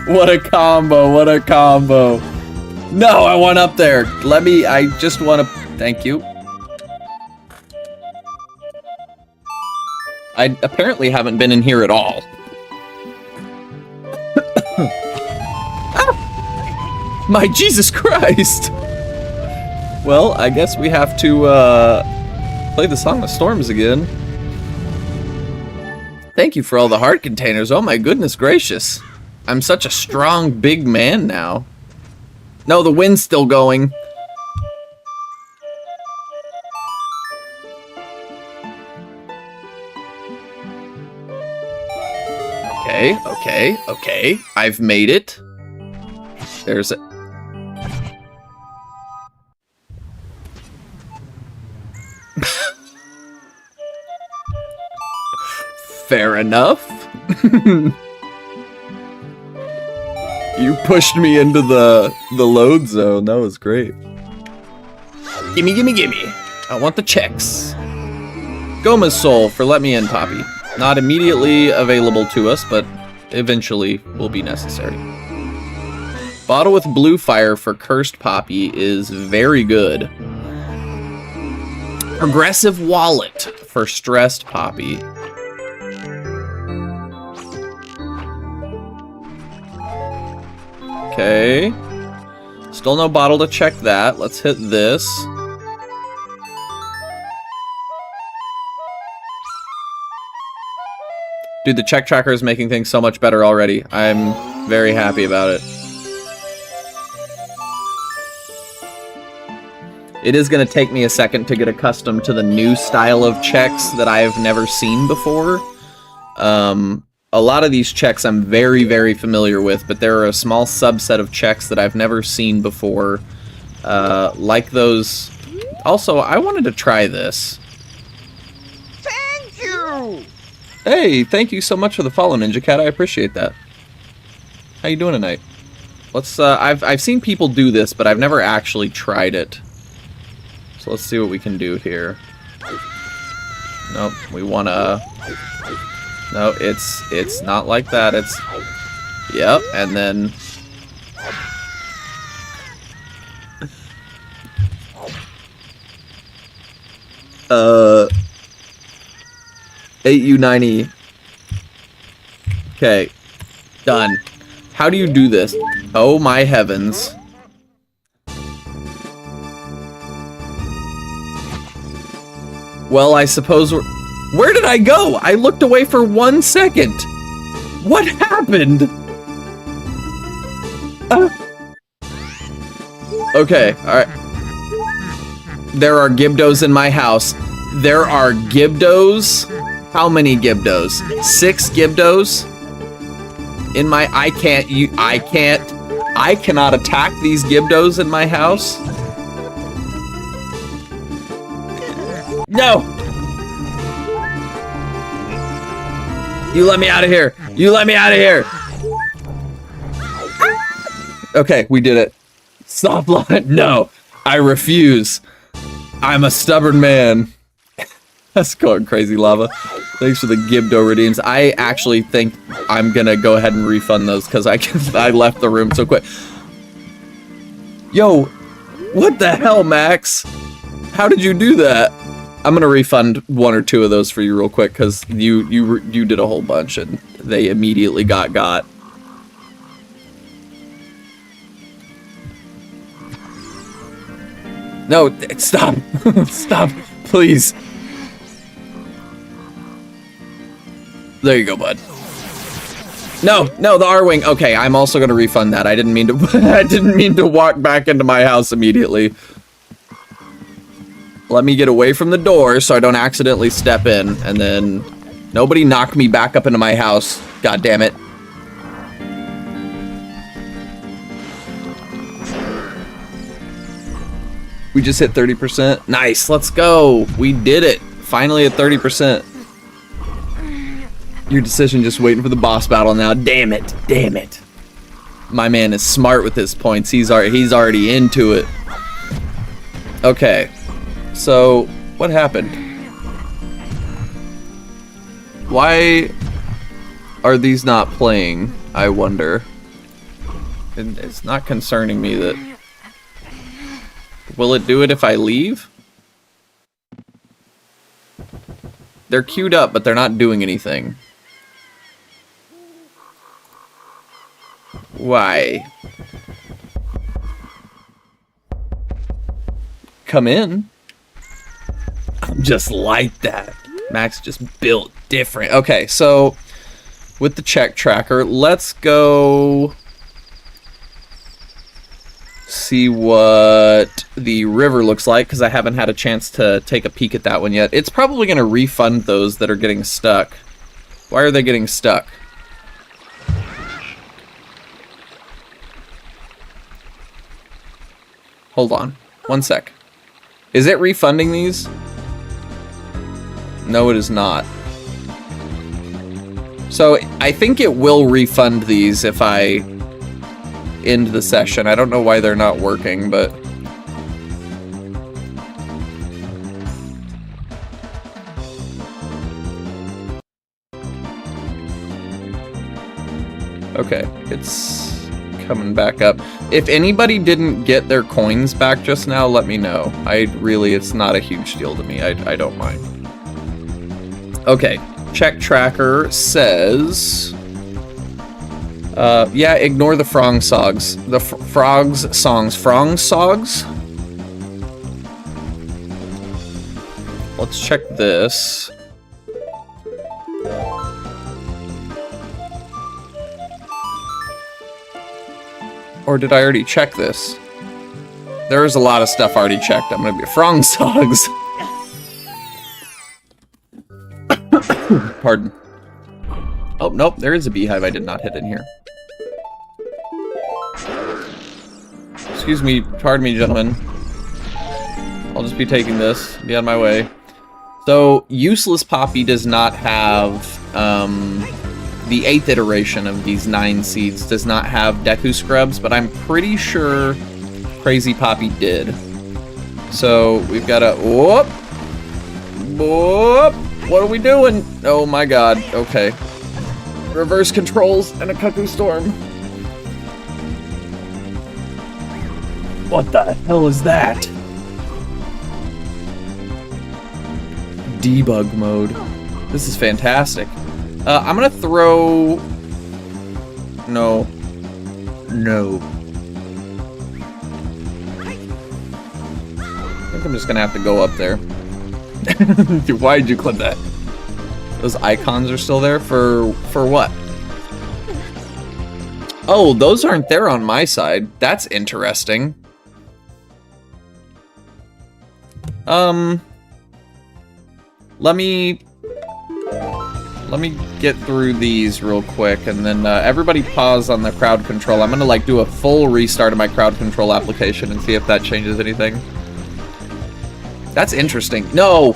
What a combo. What a combo. No, I want up there. Let me, I just want to, thank you. I apparently haven't been in here at all. Ah! My Jesus Christ. Well, I guess we have to, play the Song of Storms again. Thank you for all the heart containers. Oh my goodness gracious. I'm such a strong, big man now. No, the wind's still going. Okay, okay, okay. I've made it. There's a... Fair enough. You pushed me into the load zone. That was great. Gimme, gimme, gimme. I want the checks. Goma's soul for let me in, Poppy. Not immediately available to us, but eventually will be necessary. Bottle with blue fire for cursed Poppy is very good. Progressive wallet for stressed Poppy. Okay. Still no bottle to check that. Let's hit this. Dude, the check tracker is making things so much better already. I'm very happy about it. It is going to take me a second to get accustomed to the new style of checks that I have never seen before. A lot of these checks I'm very, very familiar with, but there are a small subset of checks that I've never seen before. Like those... Also, I wanted to try this. Thank you! Hey, thank you so much for the follow, Ninja Cat. I appreciate that. How you doing tonight? Let's, I've seen people do this, but I've never actually tried it. So let's see what we can do here. Nope, we wanna... No, it's not like that. It's... Yep, and then... 8U90. Okay, done. How do you do this? Oh my heavens. Well, I suppose we're... Where did I go? I looked away for 1 second. What happened? Okay, alright. There are Gibdos in my house. There are Gibdos? How many Gibdos? 6 Gibdos? In my... I cannot attack these Gibdos in my house? No! You let me out of here! You let me out of here! Okay, we did it. Stop line. No, I refuse. I'm a stubborn man. That's going crazy, Lava. Thanks for the Gibdo redeems. I actually think I'm gonna go ahead and refund those because I left the room so quick. Yo, what the hell, Max? How did you do that? I'm gonna refund 1 or 2 of those for you real quick because you did a whole bunch and they immediately got. No, stop, stop, please. There you go, bud. No, the R-wing. Okay, I'm also gonna refund that. I didn't mean to. I didn't mean to walk back into my house immediately. Let me get away from the door so I don't accidentally step in, and then nobody knock me back up into my house. God damn it. We just hit 30%. Nice, let's go. We did it. Finally at 30%. Your decision, just waiting for the boss battle now. Damn it. Damn it. My man is smart with his points. He's already into it. Okay. So, what happened? Why are these not playing, I wonder? And it's not concerning me that... Will it do it if I leave? They're queued up, but they're not doing anything. Why? Come in. I'm just like that. Max just built different. Okay, so with the check tracker, let's go see what the river looks like, because I haven't had a chance to take a peek at that one yet. It's probably going to refund those that are getting stuck. Why are they getting stuck? Hold on. 1 sec. Is it refunding these? No, it is not. So I think it will refund these if I end the session. I don't know why they're not working, but... Okay, it's coming back up. If anybody didn't get their coins back just now, let me know. It's not a huge deal to me. I don't mind. Okay, check tracker says... yeah, ignore the frog songs. The frogs songs. Frog songs? Let's check this. Or did I already check this? There is a lot of stuff already checked. I'm gonna be frog songs. Pardon. Oh, nope, there is a beehive I did not hit in here. Excuse me, pardon me, gentlemen. I'll just be taking this, be on my way. So, Useless Poppy does not have, the 8th iteration of these 9 seeds does not have Deku Scrubs, but I'm pretty sure Crazy Poppy did. So, we've got a, whoop! Whoop! What are we doing? Oh my god, okay. Reverse controls and a cuckoo storm. What the hell is that? Debug mode. This is fantastic. I'm gonna throw... No. No. I think I'm just gonna have to go up there. Why did you clip that? Those icons are still there? For what? Oh, those aren't there on my side. That's interesting. Let me get through these real quick, and then everybody pause on the crowd control. I'm gonna like do a full restart of my crowd control application and see if that changes anything. That's interesting. No!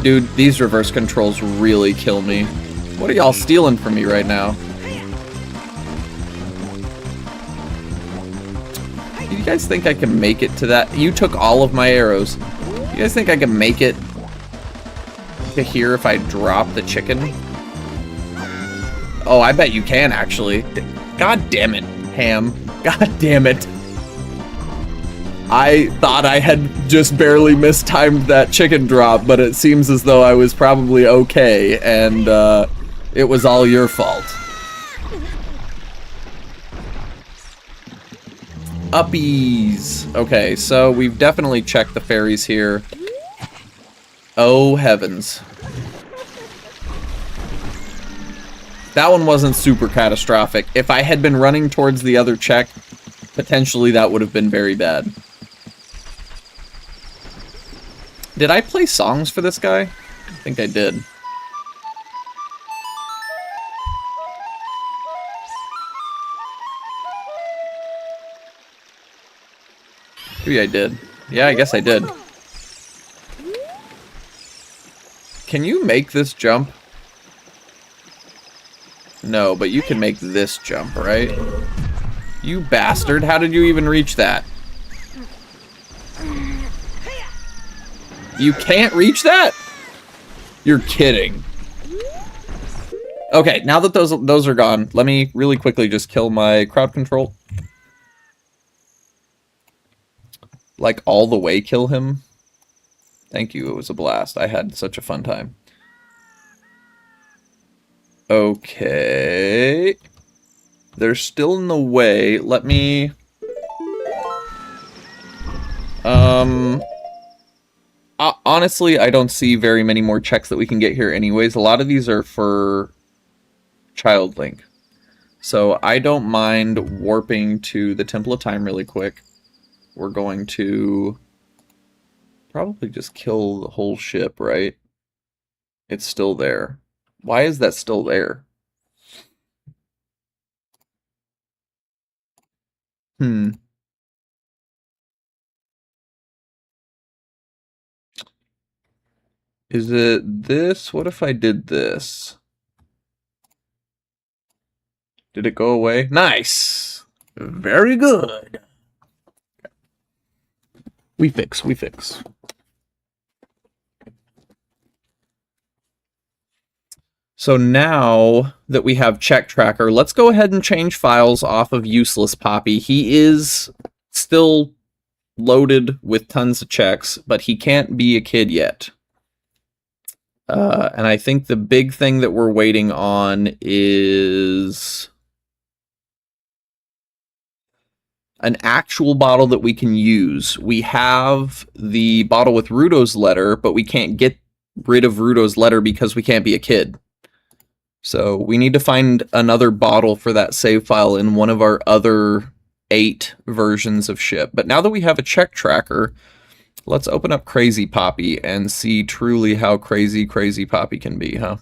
Dude, these reverse controls really kill me. What are y'all stealing from me right now? Do you guys think I can make it to that? You took all of my arrows. You guys think I can make it to here if I drop the chicken? Oh, I bet you can, actually. God damn it, Ham. God damn it. I thought I had just barely mistimed that chicken drop, but it seems as though I was probably okay, and it was all your fault. Uppies. Okay, so we've definitely checked the fairies here. Oh, heavens. That one wasn't super catastrophic. If I had been running towards the other check, potentially that would have been very bad. Did I play songs for this guy? I think I did. Maybe I did. Yeah, I guess I did. Can you make this jump? No, but you can make this jump, right? You bastard, how did you even reach that? You can't reach that? You're kidding. Okay, now that those are gone, let me really quickly just kill my crowd control. Like, all the way kill him. Thank you, it was a blast. I had such a fun time. Okay. They're still in the way. Let me... honestly, I don't see very many more checks that we can get here anyways. A lot of these are for Child Link. So I don't mind warping to the Temple of Time really quick. We're going to probably just kill the whole ship, right? It's still there. Why is that still there? Is it this? What if I did this? Did it go away? Nice. Very good. We fix. So now that we have Check Tracker, let's go ahead and change files off of Useless Poppy. He is still loaded with tons of checks, but he can't be a kid yet. And I think the big thing that we're waiting on is an actual bottle that we can use. We have the bottle with Rudo's letter, but we can't get rid of Rudo's letter because we can't be a kid. So we need to find another bottle for that save file in one of our other 8 versions of ship. But now that we have a check tracker, let's open up Crazy Poppy and see truly how crazy Poppy can be, huh?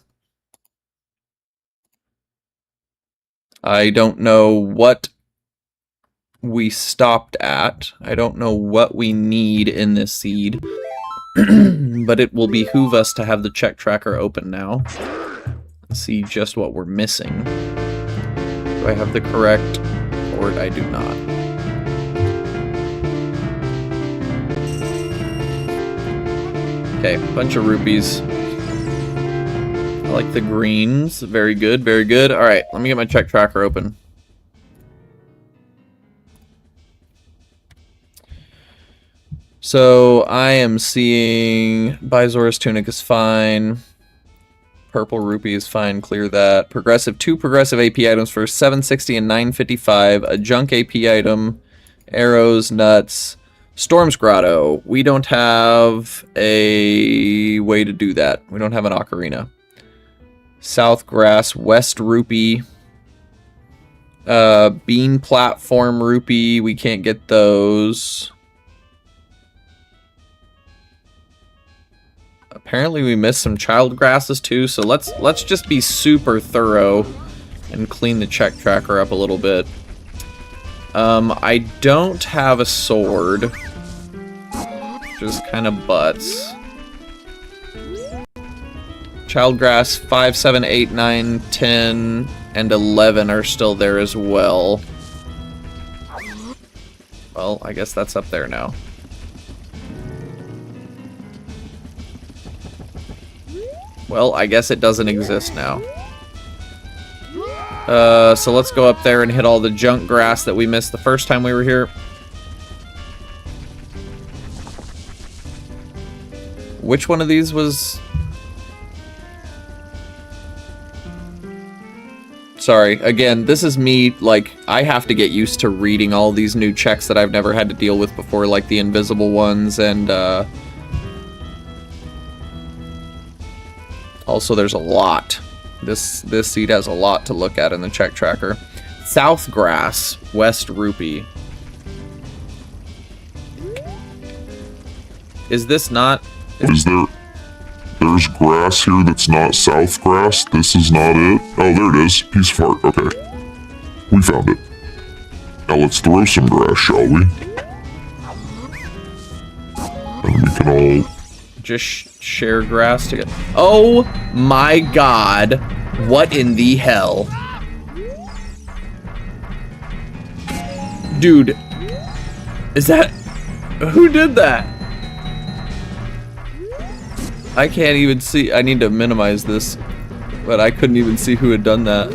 I don't know what we stopped at. I don't know what we need in this seed. But it will behoove us to have the check tracker open now. See just what we're missing. Do I have the correct, or I do not? Okay, bunch of rupees. I like the greens. Very good, very good. Alright, let me get my check tracker open. So, I am seeing Bizora's Tunic is fine. Purple rupee is fine, clear that. Progressive, 2 progressive AP items for 760 and 955. A junk AP item. Arrows, nuts. Storm's Grotto. We don't have a way to do that. We don't have an Ocarina. South Grass, West Rupee. Bean Platform Rupee. We can't get those. Apparently we missed some child grasses too, so let's just be super thorough and clean the check tracker up a little bit. I don't have a sword, which is kind of butts. Child grass 5, 7, 8, 9, 10, and 11 are still there as well. Well, I guess that's up there now. Well, I guess it doesn't exist now. So let's go up there and hit all the junk grass that we missed the first time we were here. Which one of these was... Sorry, again, this is me, like, I have to get used to reading all these new checks that I've never had to deal with before, like the invisible ones, and, also, there's a lot. This seed has a lot to look at in the check tracker. South Grass, West Rupee. Is this not... Is there... There's grass here that's not south grass? This is not it? Oh, there it is. Piece of art. Okay. We found it. Now let's throw some grass, shall we? And we can all... Just share grass together. Oh my god. What in the hell? Dude. Is that... Who did that? I can't even see. I need to minimize this. But I couldn't even see who had done that.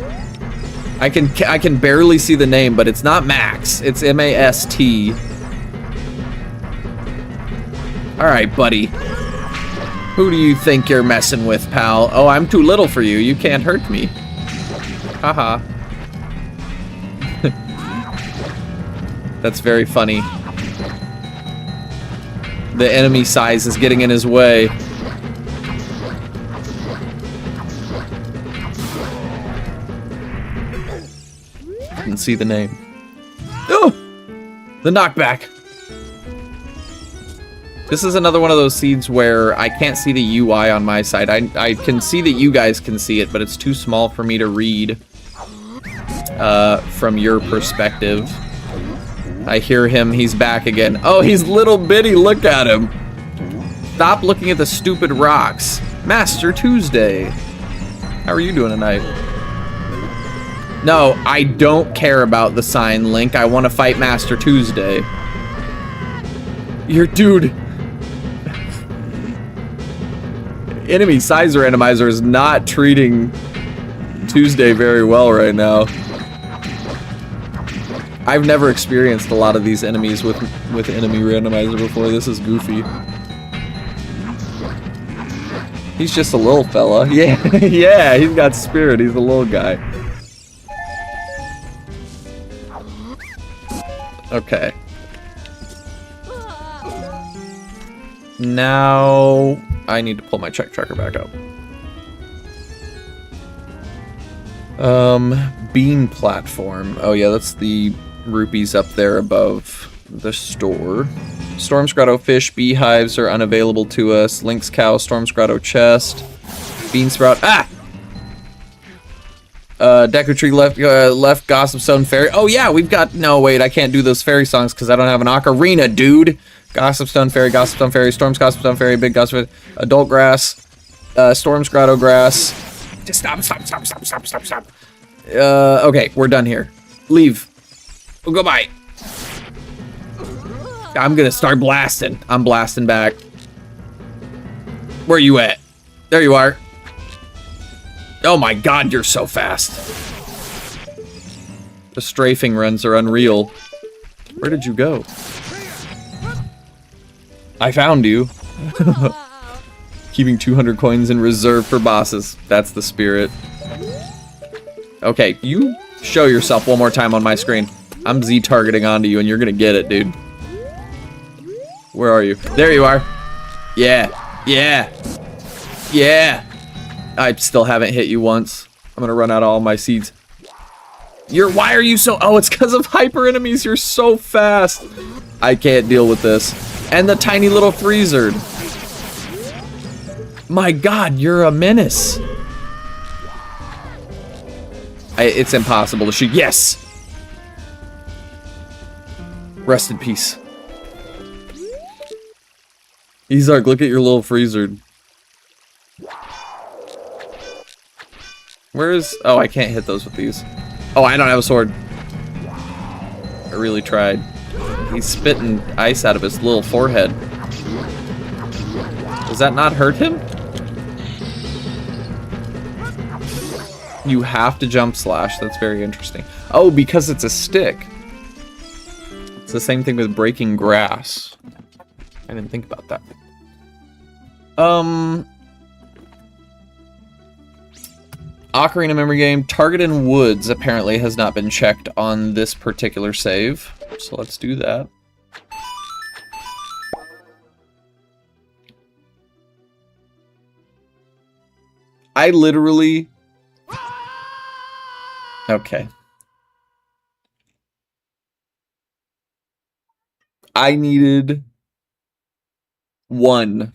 I can barely see the name, but it's not Max. It's M-A-S-T. Alright, buddy. Who do you think you're messing with, pal? Oh, I'm too little for you. You can't hurt me. Haha. That's very funny. The enemy size is getting in his way. Didn't see the name. Oh! The knockback. This is another one of those seeds where I can't see the UI on my side. I can see that you guys can see it, but it's too small for me to read from your perspective. I hear him. He's back again. Oh, he's little bitty. Look at him. Stop looking at the stupid rocks. Master Tuesday. How are you doing tonight? No, I don't care about the sign, Link. I want to fight Master Tuesday. Your dude. Enemy size randomizer is not treating Tuesday very well right now. I've never experienced a lot of these enemies with enemy randomizer before. This is goofy. He's just a little fella. Yeah, yeah, he's got spirit. He's a little guy. Okay. Now I need to pull my check tracker back up. Bean platform. Oh yeah, that's the rupees up there above the store. Storm's Grotto fish, beehives are unavailable to us. Link's cow, Storm's Grotto chest. Bean sprout. Ah! Deku Tree left Gossip Stone Fairy. Oh yeah, we've got... No, wait, I can't do those fairy songs because I don't have an ocarina, dude. Gossip Stone Fairy, Storm's Gossip Stone Fairy, Big Gossip, Adult Grass, Storm's Grotto Grass. Just stop. Okay, we're done here. Leave. We'll go bye. I'm gonna start blasting. I'm blasting back. Where you at? There you are. Oh my god, you're so fast. The strafing runs are unreal. Where did you go? I found you. Keeping 200 coins in reserve for bosses. That's the spirit. Okay, you show yourself one more time on my screen. I'm Z-targeting onto you and you're gonna get it, dude. Where are you? There you are. Yeah. Yeah. Yeah. I still haven't hit you once. I'm gonna run out of all my seeds. Why are you so... Oh, it's because of hyper enemies. You're so fast. I can't deal with this. And the tiny little freezer. My god, you're a menace. It's impossible to shoot. Yes! Rest in peace. Izark, look at your little freezer. Where is... Oh, I can't hit those with these. Oh, I don't have a sword. I really tried. He's spitting ice out of his little forehead. Does that not hurt him? You have to jump slash. That's very interesting. Oh, because it's a stick. It's the same thing with breaking grass. I didn't think about that. Ocarina memory game. Target in Woods apparently has not been checked on this particular save. So let's do that. I literally... Okay. I needed one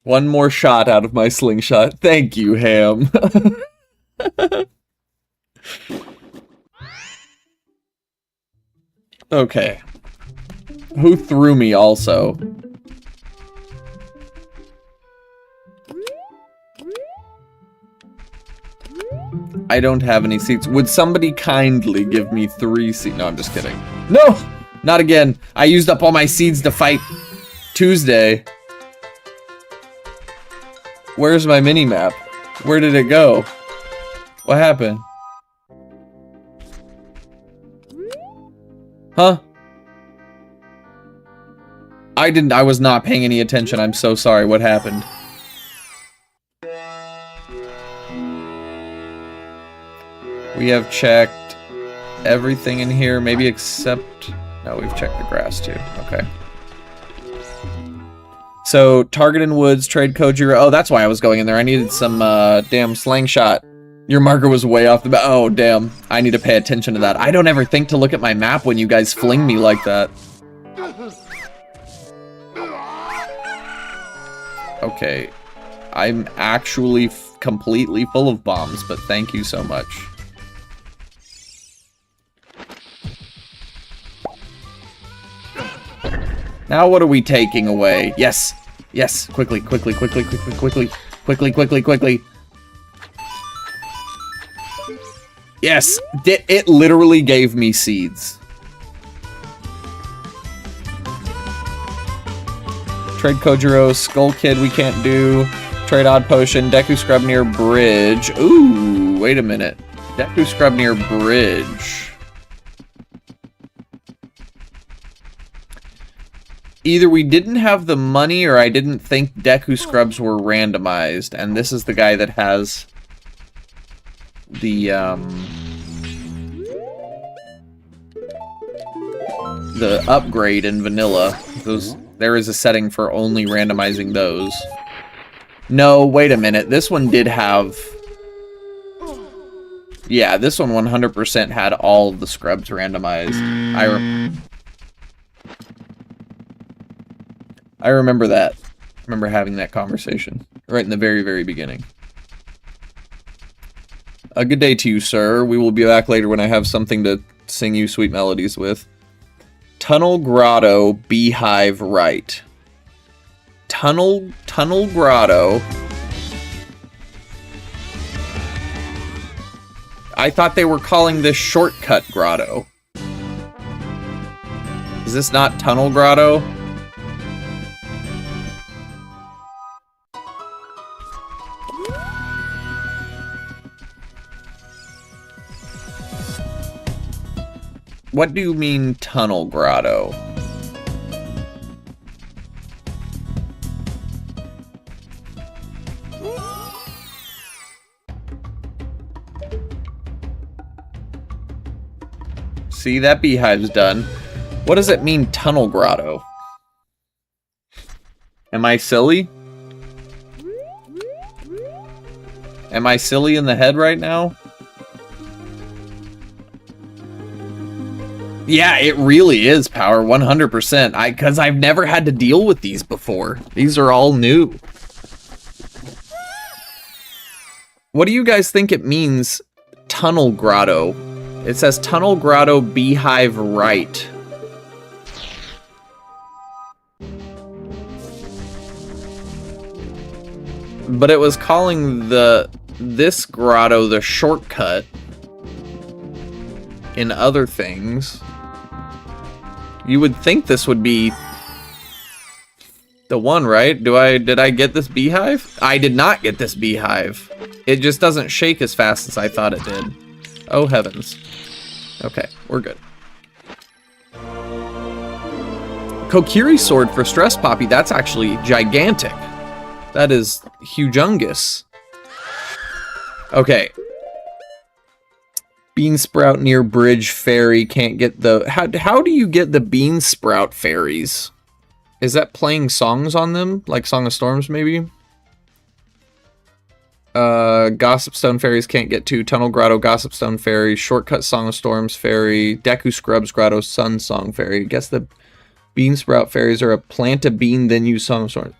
more shot out of my slingshot. Thank you, Ham. Okay. Who threw me also? I don't have any seats. Would somebody kindly give me 3 seats? No, I'm just kidding. No! Not again. I used up all my seeds to fight Tuesday. Where's my mini-map? Where did it go? What happened? Huh? I was not paying any attention. I'm so sorry. What happened? We have checked everything in here, maybe except... No, we've checked the grass too. Okay. So, Target in Woods, trade Kojiro. Oh, that's why I was going in there. I needed some damn slingshot. Your marker was way off the bat. Oh, damn. I need to pay attention to that. I don't ever think to look at my map when you guys fling me like that. Okay. I'm actually completely full of bombs, but thank you so much. Now what are we taking away? Yes! Yes! Quickly, quickly, quickly, quickly, quickly, quickly, quickly, quickly. Yes, it literally gave me seeds. Trade Kojiro, Skull Kid we can't do. Trade Odd Potion, Deku Scrub near Bridge. Ooh, wait a minute. Deku Scrub near Bridge. Either we didn't have the money or I didn't think Deku Scrubs were randomized. And this is the guy that has the upgrade in vanilla. There is a setting for only randomizing those. No, wait a minute. This one did have... Yeah, this one 100% had all of the scrubs randomized. I remember that. I remember having that conversation. Right in the very, very beginning. A good day to you, sir. We will be back later when I have something to sing you sweet melodies with. Tunnel Grotto, Beehive Right. Tunnel Grotto. I thought they were calling this Shortcut Grotto. Is this not Tunnel Grotto? What do you mean, Tunnel Grotto? See, that beehive's done. What does it mean, Tunnel Grotto? Am I silly? Am I silly in the head right now? Yeah, it really is, Power, 100%. Because I've never had to deal with these before. These are all new. What do you guys think it means, Tunnel Grotto? It says Tunnel Grotto Beehive Right. But it was calling this grotto the shortcut in other things. You would think this would be the one, right? Did I get this beehive? I did not get this beehive. It just doesn't shake as fast as I thought it did. Oh heavens. Okay, we're good. Kokiri sword for Stress Poppy, that's actually gigantic. That is humongous. Okay. Bean Sprout near Bridge Fairy can't get the... How do you get the Bean Sprout fairies? Is that playing songs on them? Like Song of Storms, maybe? Gossip Stone Fairies can't get to. Tunnel Grotto, Gossip Stone Fairy. Shortcut Song of Storms Fairy. Deku Scrubs Grotto, Sun Song Fairy. I guess the Bean Sprout Fairies are a plant a bean, then use Song of Storms.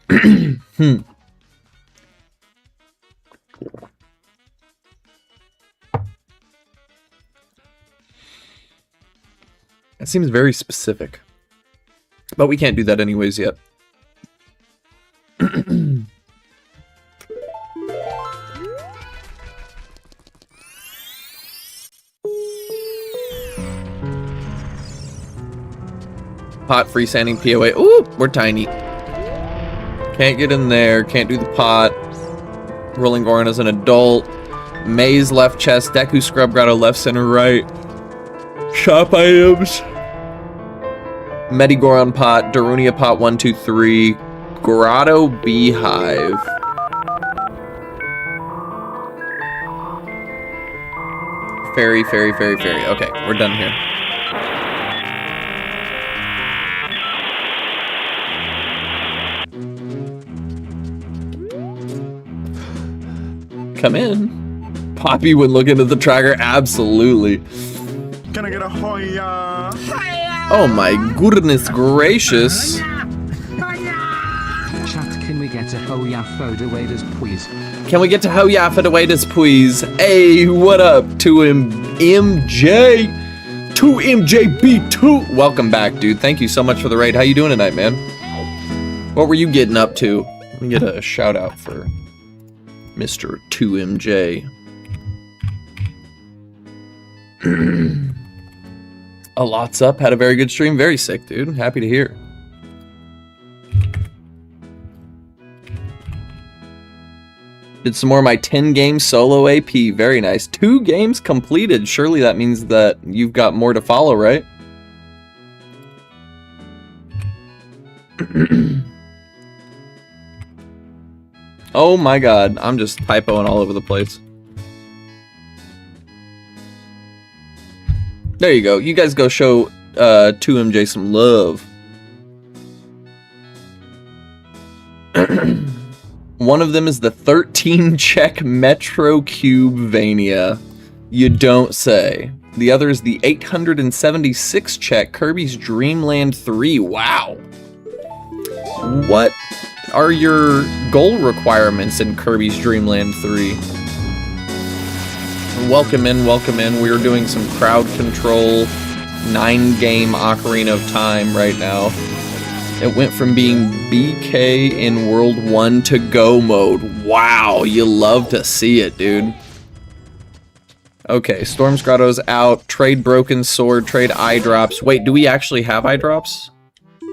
That seems very specific. But we can't do that anyways yet. Pot freestanding POA. Ooh, we're tiny. Can't get in there. Can't do the pot. Rolling Goron as an adult. Maze left chest. Deku Scrub Grotto left, center, right. Shop items. Medigoron pot, Darunia pot 1, 2, 3, Grotto Beehive. Fairy, fairy, fairy, fairy. Okay, we're done here. Come in. Poppy would look into the tracker, absolutely. Can I get a hoya? Oh my goodness gracious. Chat, can we get a Hoya photo waiters, please? Can we get to Hoya for the waiters, please? Hey, what up? 2MJ? 2MJB2. Welcome back, dude. Thank you so much for the raid. How you doing tonight, man? What were you getting up to? Let me get a shout out for Mr. 2MJ. A lot's up. Had a very good stream. Very sick, dude. Happy to hear. Did some more of my 10-game solo AP. Very nice. 2 games completed. Surely that means that you've got more to follow, right? Oh my god. I'm just typoing all over the place. There you go. You guys go show 2MJ some love. One of them is the 13-check Metro Cubevania. You don't say. The other is the 876-check Kirby's Dream Land 3. Wow. What are your goal requirements in Kirby's Dream Land 3? Welcome in, welcome in. We're doing some crowd control 9-game Ocarina of Time right now. It went from being BK in World 1 to Go mode. Wow, you love to see it, dude. Okay, Storm's Grotto's out. Trade Broken Sword, trade eye drops. Wait, do we actually have eye drops?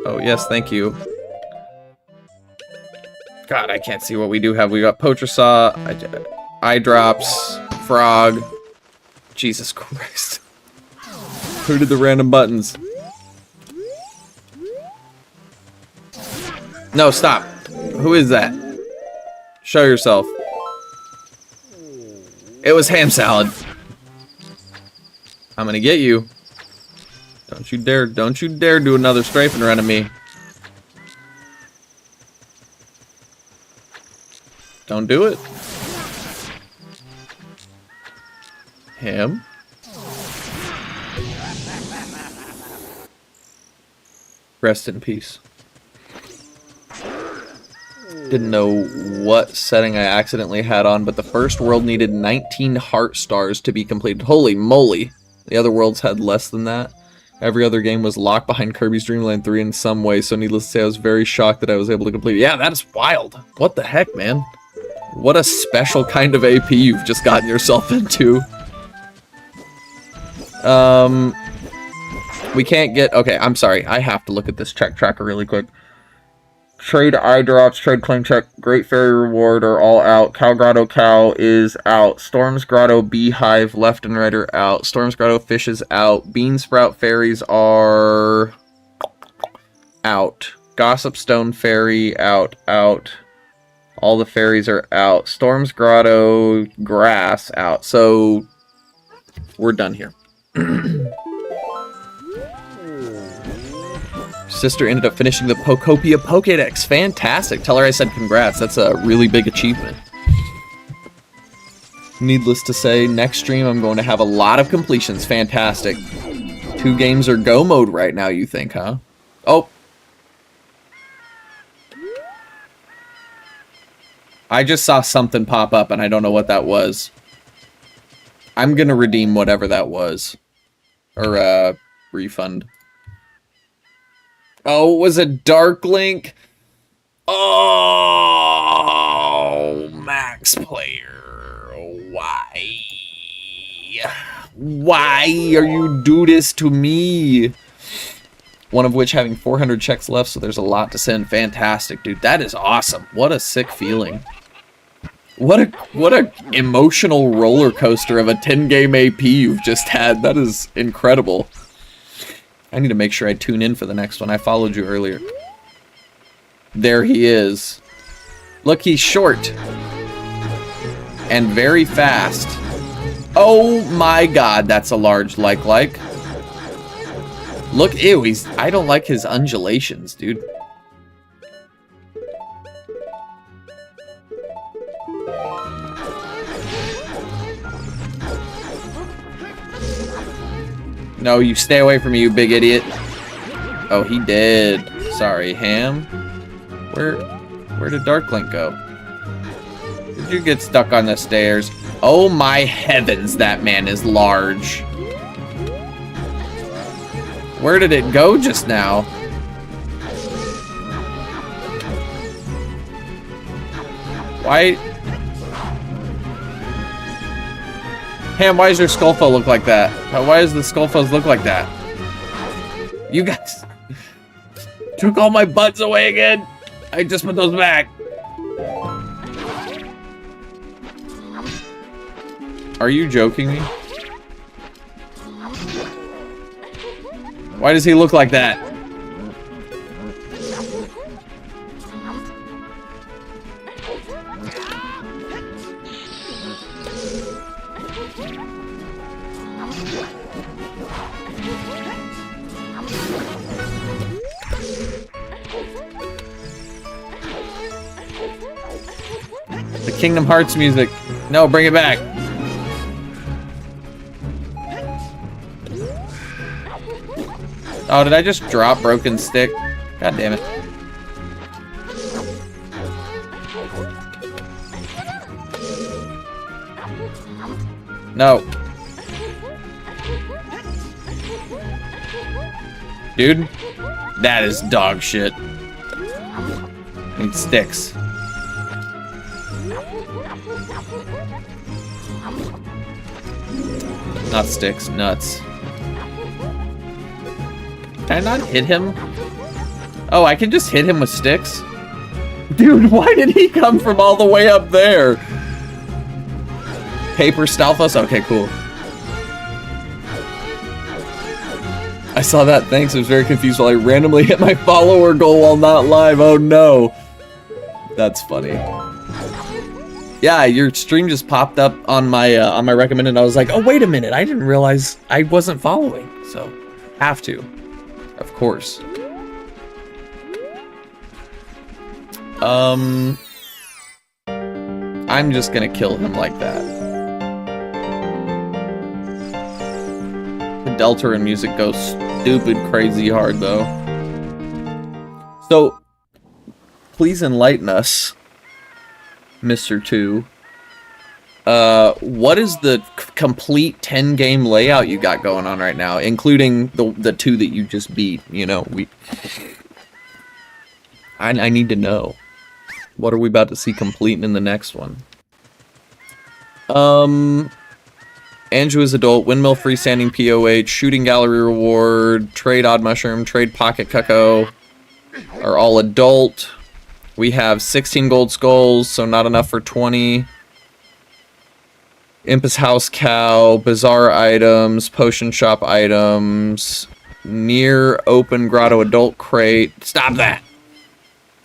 Oh, yes, thank you. God, I can't see what we do have. We got Poacher Saw, eye drops, frog. Jesus Christ. Who did the random buttons? No, stop. Who is that? Show yourself. It was ham salad. I'm gonna get you. Don't you dare do another strafing run at me. Don't do it. Him. Rest in peace. Didn't know what setting I accidentally had on, but the first world needed 19 heart stars to be completed. Holy moly. The other worlds had less than that. Every other game was locked behind Kirby's Dream Land 3 in some way, so needless to say I was very shocked that I was able to complete it. Yeah, that is wild. What the heck, man? What a special kind of AP you've just gotten yourself into. We can't get... Okay, I'm sorry. I have to look at this check tracker really quick. Trade eye drops, trade claim check, Great Fairy reward are all out. Cow Grotto Cow is out. Storm's Grotto Beehive left and right are out. Storm's Grotto Fish is out. Bean Sprout Fairies are out. Gossip Stone Fairy out. All the fairies are out. Storm's Grotto Grass out. So we're done here. Sister ended up finishing the Pokopia Pokédex. Fantastic. Tell her I said congrats. That's a really big achievement. Needless to say, next stream I'm going to have a lot of completions. Fantastic. 2 games are go mode right now, you think, huh? Oh. I just saw something pop up and I don't know what that was. I'm gonna redeem whatever that was. Or, refund. Oh, it was a Dark Link? Oh, Max Player. Why? Why are you do this to me? One of which having 400 checks left, so there's a lot to send. Fantastic, dude. That is awesome. What a sick feeling. What a emotional roller coaster of a 10-game AP you've just had. That is incredible. I need to make sure I tune in for the next one. I followed you earlier. There he is. Look, he's short. And very fast. Oh my god, that's a large like. Look, ew, I don't like his undulations, dude. No, you stay away from me, you big idiot. Oh, he did. Sorry, Ham. Where did Darklink go? Did you get stuck on the stairs? Oh my heavens, that man is large. Where did it go just now? Why? Ham, why does your Skullfo look like that? Why does the Skullfos look like that? You guys took all my buds away again. I just put those back. Are you joking me? Why does he look like that? The Kingdom Hearts music. No, bring it back. Oh, did I just drop Broken Stick? God damn it. No. Dude, that is dog shit. Need sticks. Not sticks, nuts. Can I not hit him? Oh, I can just hit him with sticks? Dude, why did he come from all the way up there? Paper Stalfos? Okay, cool. I saw that, thanks. I was very confused while I randomly hit my follower goal while not live. Oh no. That's funny. Yeah, your stream just popped up on my recommended. I was like, oh wait a minute, I didn't realize I wasn't following. So, have to. Of course. I'm just gonna kill him like that. The Deltarune music goes stupid crazy hard though. So, please enlighten us, Mr. 2. What is the complete 10-game layout you got going on right now, including the 2 that you just beat? You know, I need to know. What are we about to see complete in the next one? Andrew is adult, windmill freestanding POH, shooting gallery reward, trade odd mushroom, trade pocket cucko are all adult. We have 16 gold skulls, so not enough for 20. Impus House Cow, Bizarre items, Potion Shop items, Near Open Grotto Adult Crate. Stop that!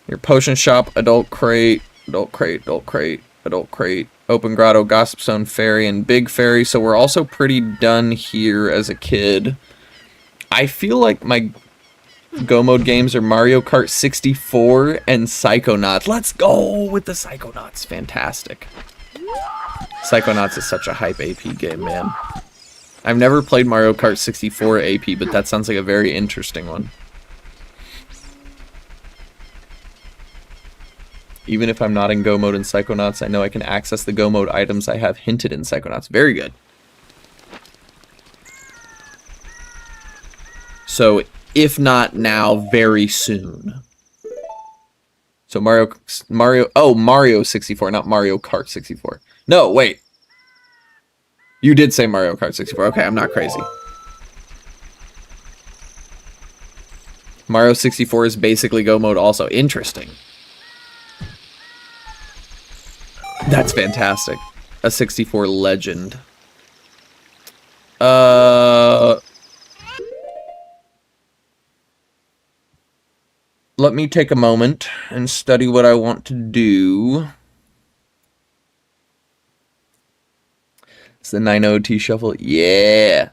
Your Potion Shop Adult Crate, Adult Crate, Adult Crate, Adult Crate, Open Grotto, Gossip Stone Fairy, and Big Fairy. So we're also pretty done here as a kid. I feel like my Go Mode games are Mario Kart 64 and Psychonauts. Let's go with the Psychonauts. Fantastic. Psychonauts is such a hype AP game, man. I've never played Mario Kart 64 AP, but that sounds like a very interesting one. Even if I'm not in Go Mode in Psychonauts, I know I can access the Go Mode items I have hinted in Psychonauts. Very good. So, if not now, very soon. So Mario 64, not Mario Kart 64. No, wait. You did say Mario Kart 64. Okay, I'm not crazy. Mario 64 is basically Go Mode also. Interesting. That's fantastic. A 64 legend. Let me take a moment and study what I want to do. It's the 9 OT shuffle. Yeah.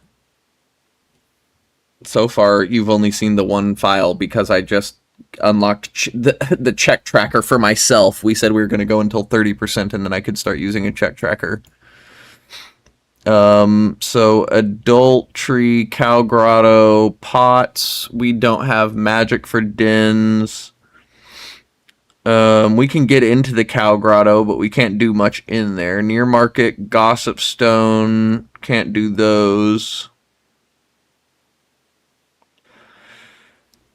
So far, you've only seen the one file because I just unlocked the check tracker for myself. We said we were going to go until 30% and then I could start using a check tracker. So Adult Tree, Cow Grotto, Pots. We don't have magic for dens. We can get into the Cow Grotto, but we can't do much in there. Near Market, Gossip Stone, can't do those.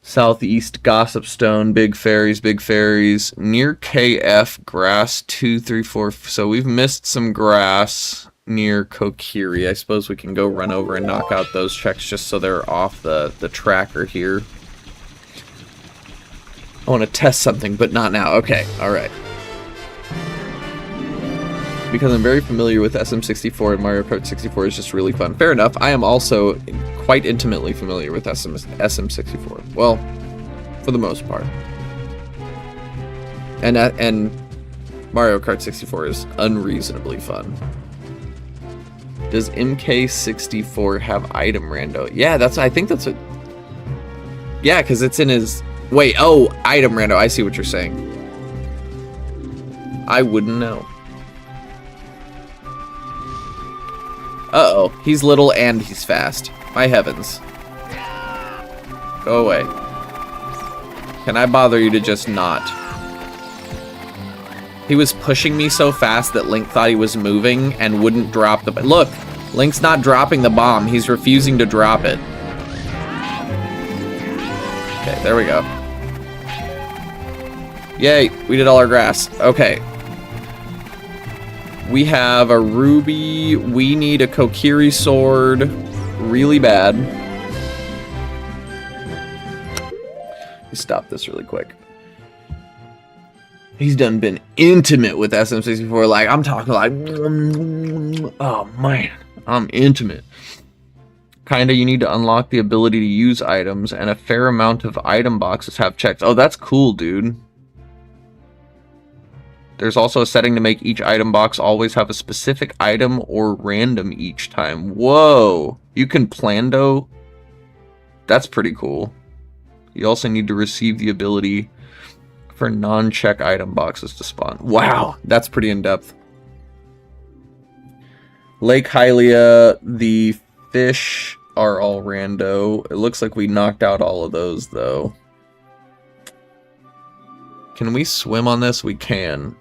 Southeast, Gossip Stone, Big Fairies, Big Fairies. Near KF, Grass 2, 3, 4. So we've missed some grass. near Kokiri. I suppose we can go run over and knock out those checks just so they're off the tracker here. I want to test something, but not now. Okay, alright. Because I'm very familiar with SM64 and Mario Kart 64 is just really fun. Fair enough. I am also quite intimately familiar with SM64. Well, for the most part. And Mario Kart 64 is unreasonably fun. Does MK64 have item rando? Yeah, I think that's a... Yeah, because it's in his... Wait, oh, item rando. I see what you're saying. I wouldn't know. Uh-oh, he's little and he's fast. My heavens. Go away. Can I bother you to just not? He was pushing me so fast that Link thought he was moving and wouldn't drop the... Look! Link's not dropping the bomb. He's refusing to drop it. Okay, there we go. Yay! We did all our grass. Okay. We have a ruby. We need a Kokiri sword really bad. Let me stop this really quick. He's done been intimate with SM64. Like, I'm talking like... Oh, man. I'm intimate. Kinda, you need to unlock the ability to use items, and a fair amount of item boxes have checks. Oh, that's cool, dude. There's also a setting to make each item box always have a specific item or random each time. Whoa! You can plando? That's pretty cool. You also need to receive the ability for non-check item boxes to spawn. Wow! That's pretty in-depth. Lake Hylia, the fish are all rando. It looks like we knocked out all of those, though. Can we swim on this? We can.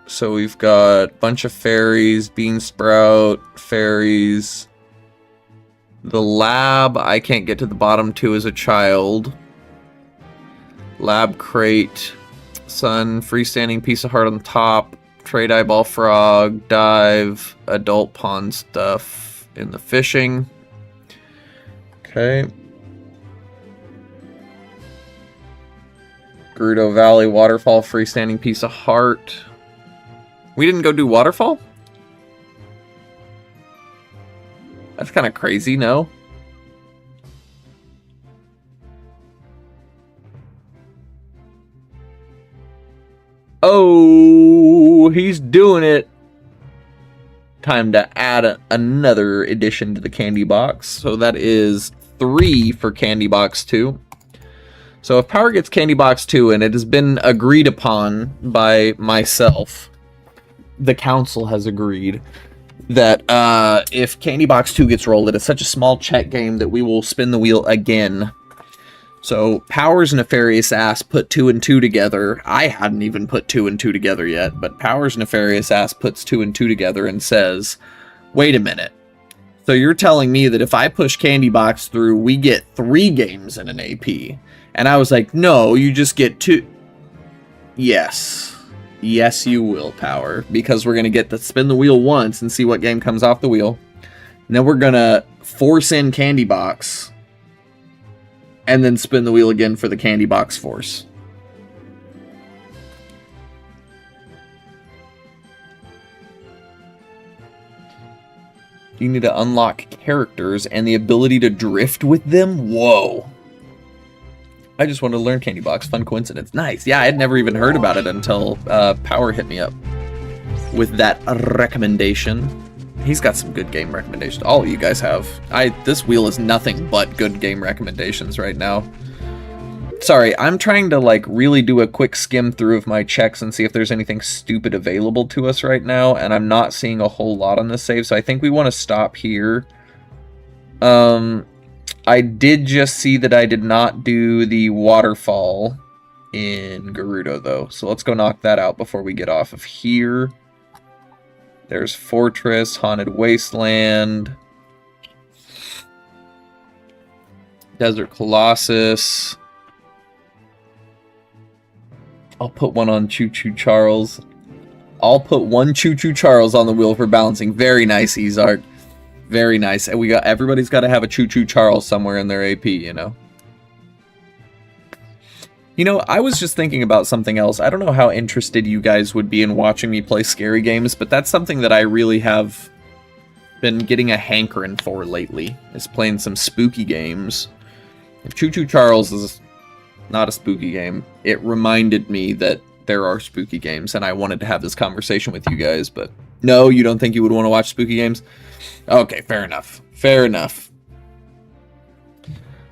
So we've got a bunch of fairies, bean sprout, fairies. The lab, I can't get to the bottom to as a child. Lab crate, sun, freestanding piece of heart on the top, trade eyeball frog, dive, adult pond stuff in the fishing. Okay. Gerudo Valley, waterfall, freestanding piece of heart. We didn't go do waterfall? That's kind of crazy, no? Oh, he's doing it. Time to add another addition to the candy box. So that is 3 for candy box 2. So if Power gets candy box 2, and it has been agreed upon by myself, the council has agreed that if candy box 2 gets rolled, it is such a small check game that we will spin the wheel again. So Power's nefarious ass put 2 and 2 together. I hadn't even put 2 and 2 together yet, but Power's nefarious ass puts 2 and 2 together and says, wait a minute. So you're telling me that if I push candy box through, we get 3 games in an AP? And I was like, no, you just get 2. Yes. Yes, you will, Power. Because we're going to get to spin the wheel once and see what game comes off the wheel. And then we're going to force in candy box. And then spin the wheel again for the candy box force. You need to unlock characters and the ability to drift with them? Whoa. I just wanted to learn candy box. Fun coincidence. Nice. Yeah, I had never even heard about it until Power hit me up with that recommendation. He's got some good game recommendations. All of you guys have. This wheel is nothing but good game recommendations right now. Sorry, I'm trying to like really do a quick skim through of my checks and see if there's anything stupid available to us right now, and I'm not seeing a whole lot on this save, so I think we want to stop here. I did just see that I did not do the waterfall in Gerudo, though. So let's go knock that out before we get off of here. There's Fortress, Haunted Wasteland, Desert Colossus. I'll put one on Choo Choo Charles. I'll put one Choo Choo Charles on the wheel for balancing. Very nice, Ezark. Very nice. And everybody's got to have a Choo Choo Charles somewhere in their AP, you know. You know, I was just thinking about something else. I don't know how interested you guys would be in watching me play scary games, but that's something that I really have been getting a hankering for lately, is playing some spooky games. If Choo Choo Charles is not a spooky game, it reminded me that there are spooky games, and I wanted to have this conversation with you guys, but no, you don't think you would want to watch spooky games? Okay, fair enough. Fair enough.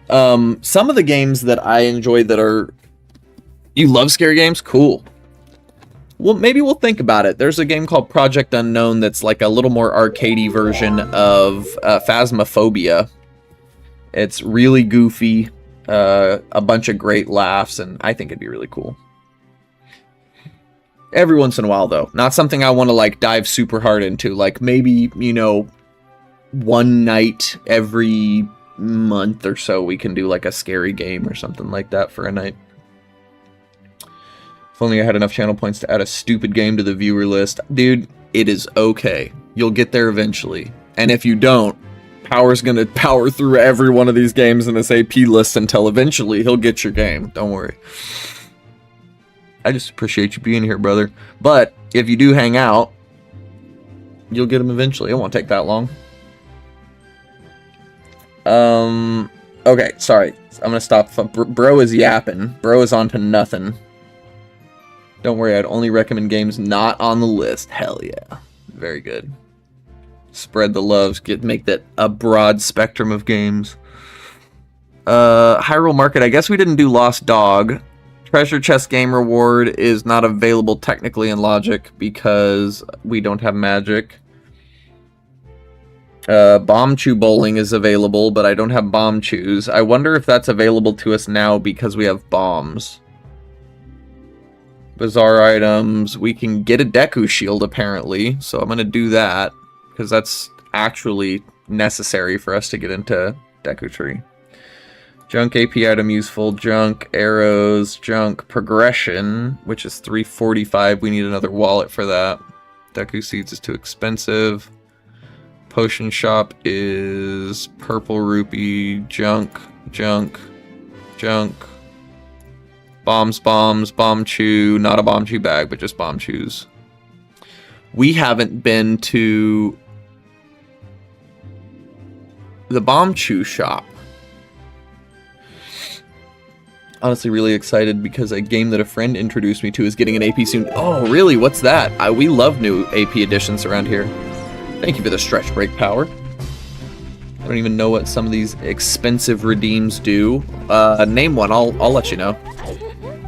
Some of the games that I enjoy that are... You love scary games? Cool. Well, maybe we'll think about it. There's a game called Project Unknown that's like a little more arcadey version of Phasmophobia. It's really goofy, a bunch of great laughs, and I think it'd be really cool. Every once in a while, though. Not something I want to, like, dive super hard into. Like, maybe, you know, one night every month or so we can do, like, a scary game or something like that for a night. If only I had enough channel points to add a stupid game to the viewer list. Dude, it is okay. You'll get there eventually. And if you don't, Power's gonna power through every one of these games in this AP list until eventually he'll get your game. Don't worry. I just appreciate you being here, brother. But if you do hang out, you'll get him eventually. It won't take that long. Okay, sorry. I'm gonna stop. Bro is yapping. Bro is on to nothing. Don't worry, I'd only recommend games not on the list. Hell yeah. Very good. Spread the loves. Make that a broad spectrum of games. Hyrule Market. I guess we didn't do Lost Dog. Treasure Chest Game Reward is not available technically in Logic because we don't have magic. Bomb Chew Bowling is available, but I don't have Bomb Chews. I wonder if that's available to us now because we have bombs. Bizarre items. We can get a Deku Shield, apparently, so I'm going to do that because that's actually necessary for us to get into Deku Tree. Junk AP item useful, junk, arrows, junk, progression, which is 345. We need another wallet for that. Deku Seeds is too expensive. Potion shop is purple rupee, junk, junk, junk. Bombs, bomb chew, not a bomb chew bag, but just bomb chews. We haven't been to the bomb chew shop. Honestly, really excited because a game that a friend introduced me to is getting an AP soon. Oh, really? What's that? We love new AP additions around here. Thank you for the stretch break, Power. I don't even know what some of these expensive redeems do. Name one. I'll let you know.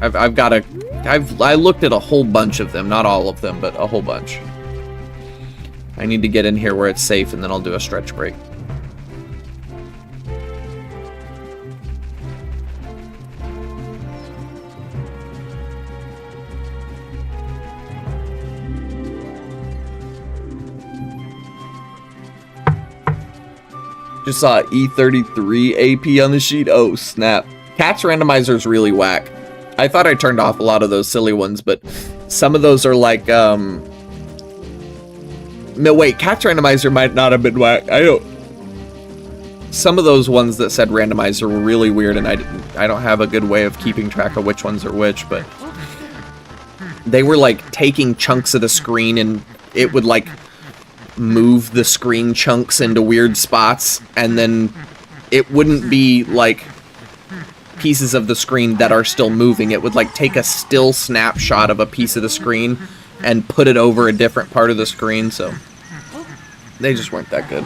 I looked at a whole bunch of them, not all of them, but a whole bunch. I need to get in here where it's safe, and then I'll do a stretch break. Just saw E33 AP on the sheet. Oh, snap. Cat's Randomizer is really whack. I thought I turned off a lot of those silly ones, but some of those are like, no, wait, Cat's Randomizer might not have been whack. Some of those ones that said randomizer were really weird, and I don't have a good way of keeping track of which ones are which, but they were like taking chunks of the screen, and it would like move the screen chunks into weird spots, and then it wouldn't be like pieces of the screen that are still moving. It would like take a still snapshot of a piece of the screen and put it over a different part of the screen, so they just weren't that good.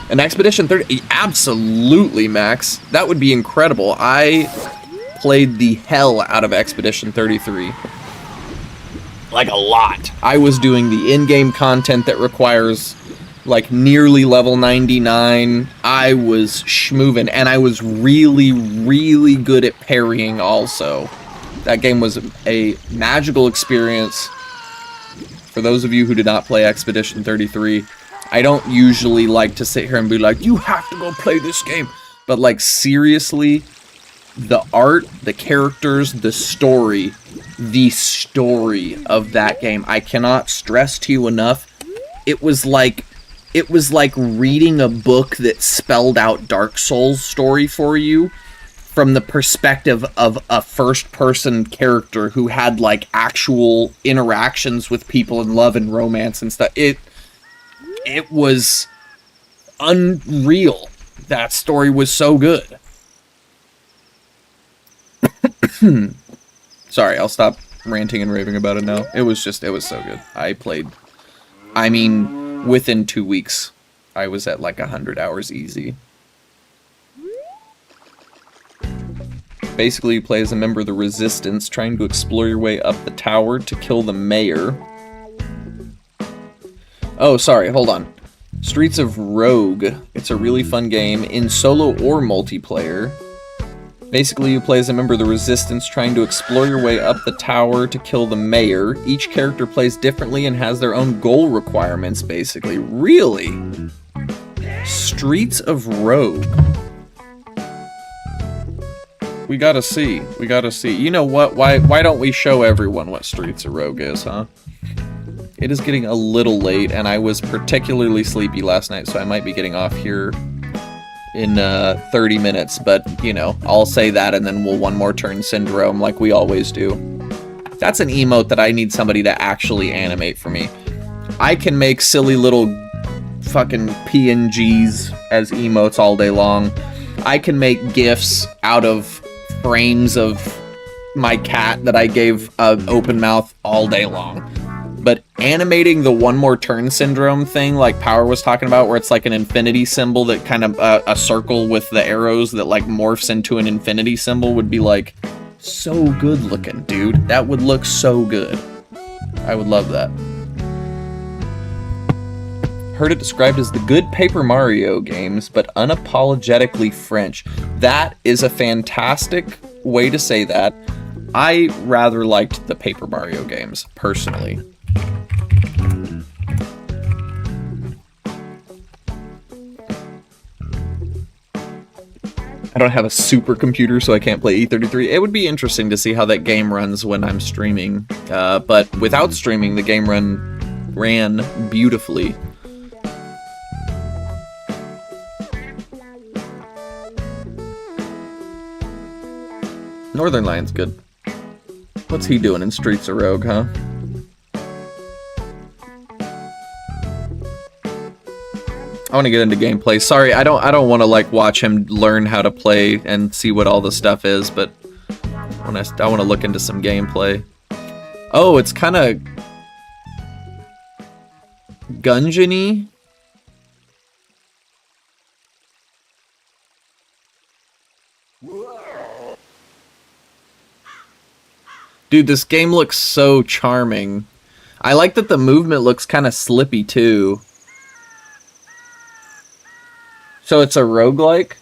An Expedition 30, absolutely, Max. That would be incredible. I played the hell out of Expedition 33. Like a lot. I was doing the in-game content that requires like nearly level 99. I was schmoovin', and I was really, really good at parrying also. That game was a magical experience. For those of you who did not play Expedition 33, I don't usually like to sit here and be like, you have to go play this game. But like seriously, the art, the characters, the story the story of that game. I cannot stress to you enough. It was like reading a book that spelled out Dark Souls story for you from the perspective of a first-person character who had, like, actual interactions with people in love and romance and stuff. It was unreal. That story was so good. Sorry, I'll stop ranting and raving about it now. It was so good. I played, I mean, within 2 weeks, I was at like 100 hours easy. Basically, you play as a member of the Resistance, trying to explore your way up the tower to kill the mayor. Oh, sorry, hold on. Streets of Rogue. It's a really fun game in solo or multiplayer. Basically, you play as a member of the Resistance, trying to explore your way up the tower to kill the mayor. Each character plays differently and has their own goal requirements, basically. Really? Streets of Rogue. We gotta see. We gotta see. You know what? Why don't we show everyone what Streets of Rogue is, huh? It is getting a little late, and I was particularly sleepy last night, so I might be getting off here in 30 minutes, but, you know, I'll say that and then we'll one more turn syndrome like we always do. That's an emote that I need somebody to actually animate for me. I can make silly little fucking PNGs as emotes all day long. I can make GIFs out of frames of my cat that I gave an open mouth all day long. But animating the one more turn syndrome thing, like Power was talking about, where it's like an infinity symbol that kind of, a circle with the arrows that like morphs into an infinity symbol, would be like, so good looking, dude. That would look so good. I would love that. Heard it described as the good Paper Mario games, but unapologetically French. That is a fantastic way to say that. I rather liked the Paper Mario games, personally. I don't have a supercomputer, so I can't play E33. It would be interesting to see how that game runs when I'm streaming. But without streaming, the game ran beautifully. Northern Lion's good. What's he doing in Streets of Rogue, huh? I want to get into gameplay. Sorry, I don't want to like watch him learn how to play and see what all the stuff is, but I want to look into some gameplay. Oh, it's kind of Gungeon-y. Dude, this game looks so charming. I like that the movement looks kind of slippy too. So it's a roguelike?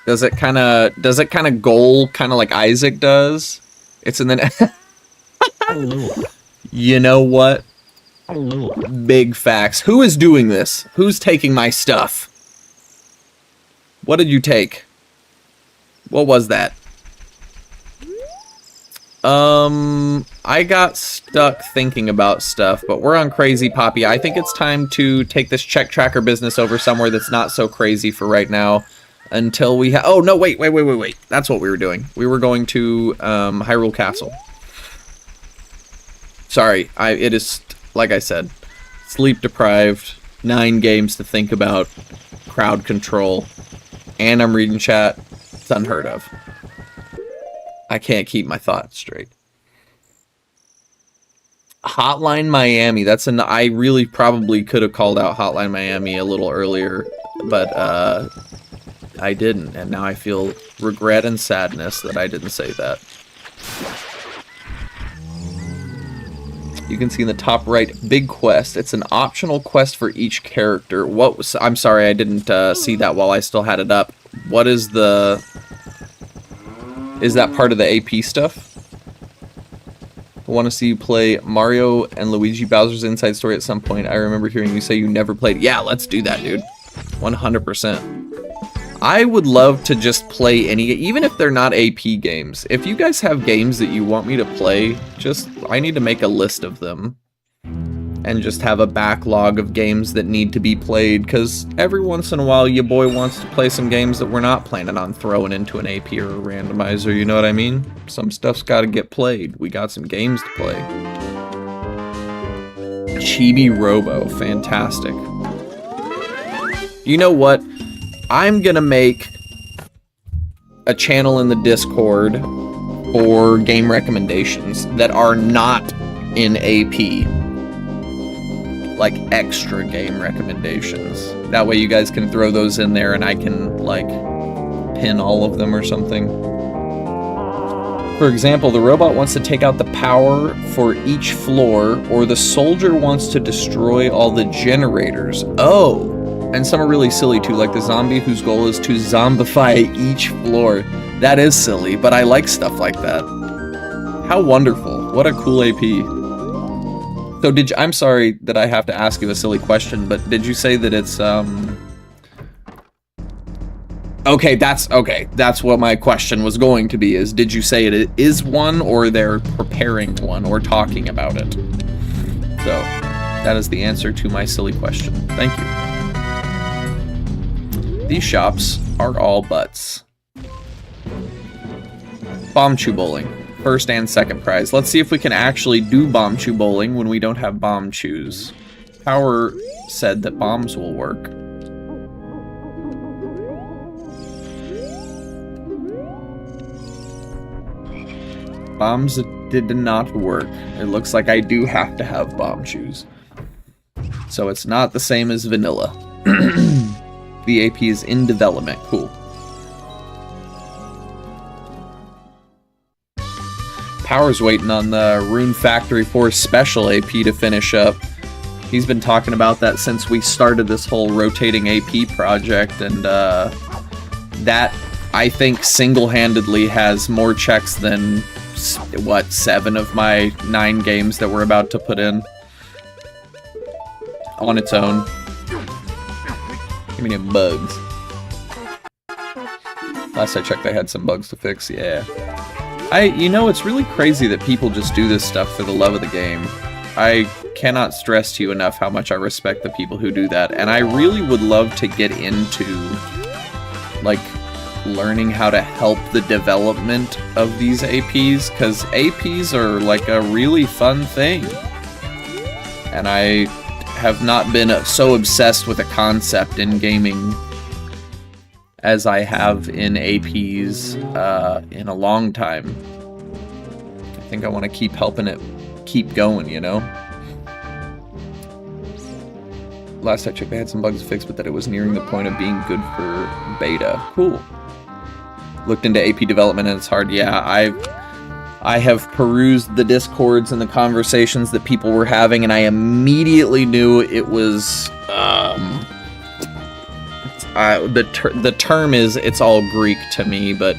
Does it kind of goal kind of like Isaac does? It's in the You know what? Big facts. Who is doing this? Who's taking my stuff? What did you take? What was that? I got stuck thinking about stuff, but we're on Crazy Poppy. I think it's time to take this check tracker business over somewhere that's not so crazy for right now until we oh, no, wait. That's what we were doing. We were going to, Hyrule Castle. Sorry, it is, like I said, sleep deprived, 9 games to think about, crowd control, and I'm reading chat. It's unheard of. I can't keep my thoughts straight. Hotline Miami. I really probably could have called out Hotline Miami a little earlier, but I didn't, and now I feel regret and sadness that I didn't say that. You can see in the top right, Big Quest. It's an optional quest for each character. I'm sorry, I didn't see that while I still had it up. What is the... Is that part of the AP stuff? I want to see you play Mario and Luigi Bowser's Inside Story at some point. I remember hearing you say you never played. Yeah, let's do that, dude. 100%. I would love to just play any, even if they're not AP games. If you guys have games that you want me to play, I need to make a list of them. And just have a backlog of games that need to be played, because every once in a while your boy wants to play some games that we're not planning on throwing into an AP or a randomizer, you know what I mean? Some stuff's gotta get played. We got some games to play. Chibi Robo, fantastic. You know what? I'm gonna make a channel in the Discord for game recommendations that are not in AP. Like extra game recommendations. That way you guys can throw those in there and I can like pin all of them or something. For example, the robot wants to take out the power for each floor, or the soldier wants to destroy all the generators. Oh! And some are really silly too, like the zombie whose goal is to zombify each floor. That is silly, but I like stuff like that. How wonderful. What a cool AP. So I'm sorry that I have to ask you a silly question, but did you say that it's, Okay, that's what my question was going to be, is did you say it is one, or they're preparing one, or talking about it? So, that is the answer to my silly question. Thank you. These shops are all butts. Bomb Chew Bowling. First and second prize. Let's see if we can actually do Bomb Chew Bowling when we don't have Bomb Chews. Power said that bombs will work. Bombs did not work. It looks like I do have to have Bomb Chews. So it's not the same as vanilla. The AP is in development. Cool. Power's waiting on the Rune Factory 4 special AP to finish up. He's been talking about that since we started this whole rotating AP project, and that, I think, single-handedly has more checks than, what, 7 of my 9 games that we're about to put in on its own. Give me them bugs. Last I checked, I had some bugs to fix, yeah. You know, it's really crazy that people just do this stuff for the love of the game. I cannot stress to you enough how much I respect the people who do that, and I really would love to get into, like, learning how to help the development of these APs, because APs are, like, a really fun thing. And I have not been so obsessed with a concept in gaming as I have in APs in a long time. I think I want to keep helping it keep going, you know? Last I checked, I had some bugs to fix, but that it was nearing the point of being good for beta. Cool. Looked into AP development and it's hard. Yeah, I have perused the Discords and the conversations that people were having, and I immediately knew it was, the term is, it's all Greek to me, but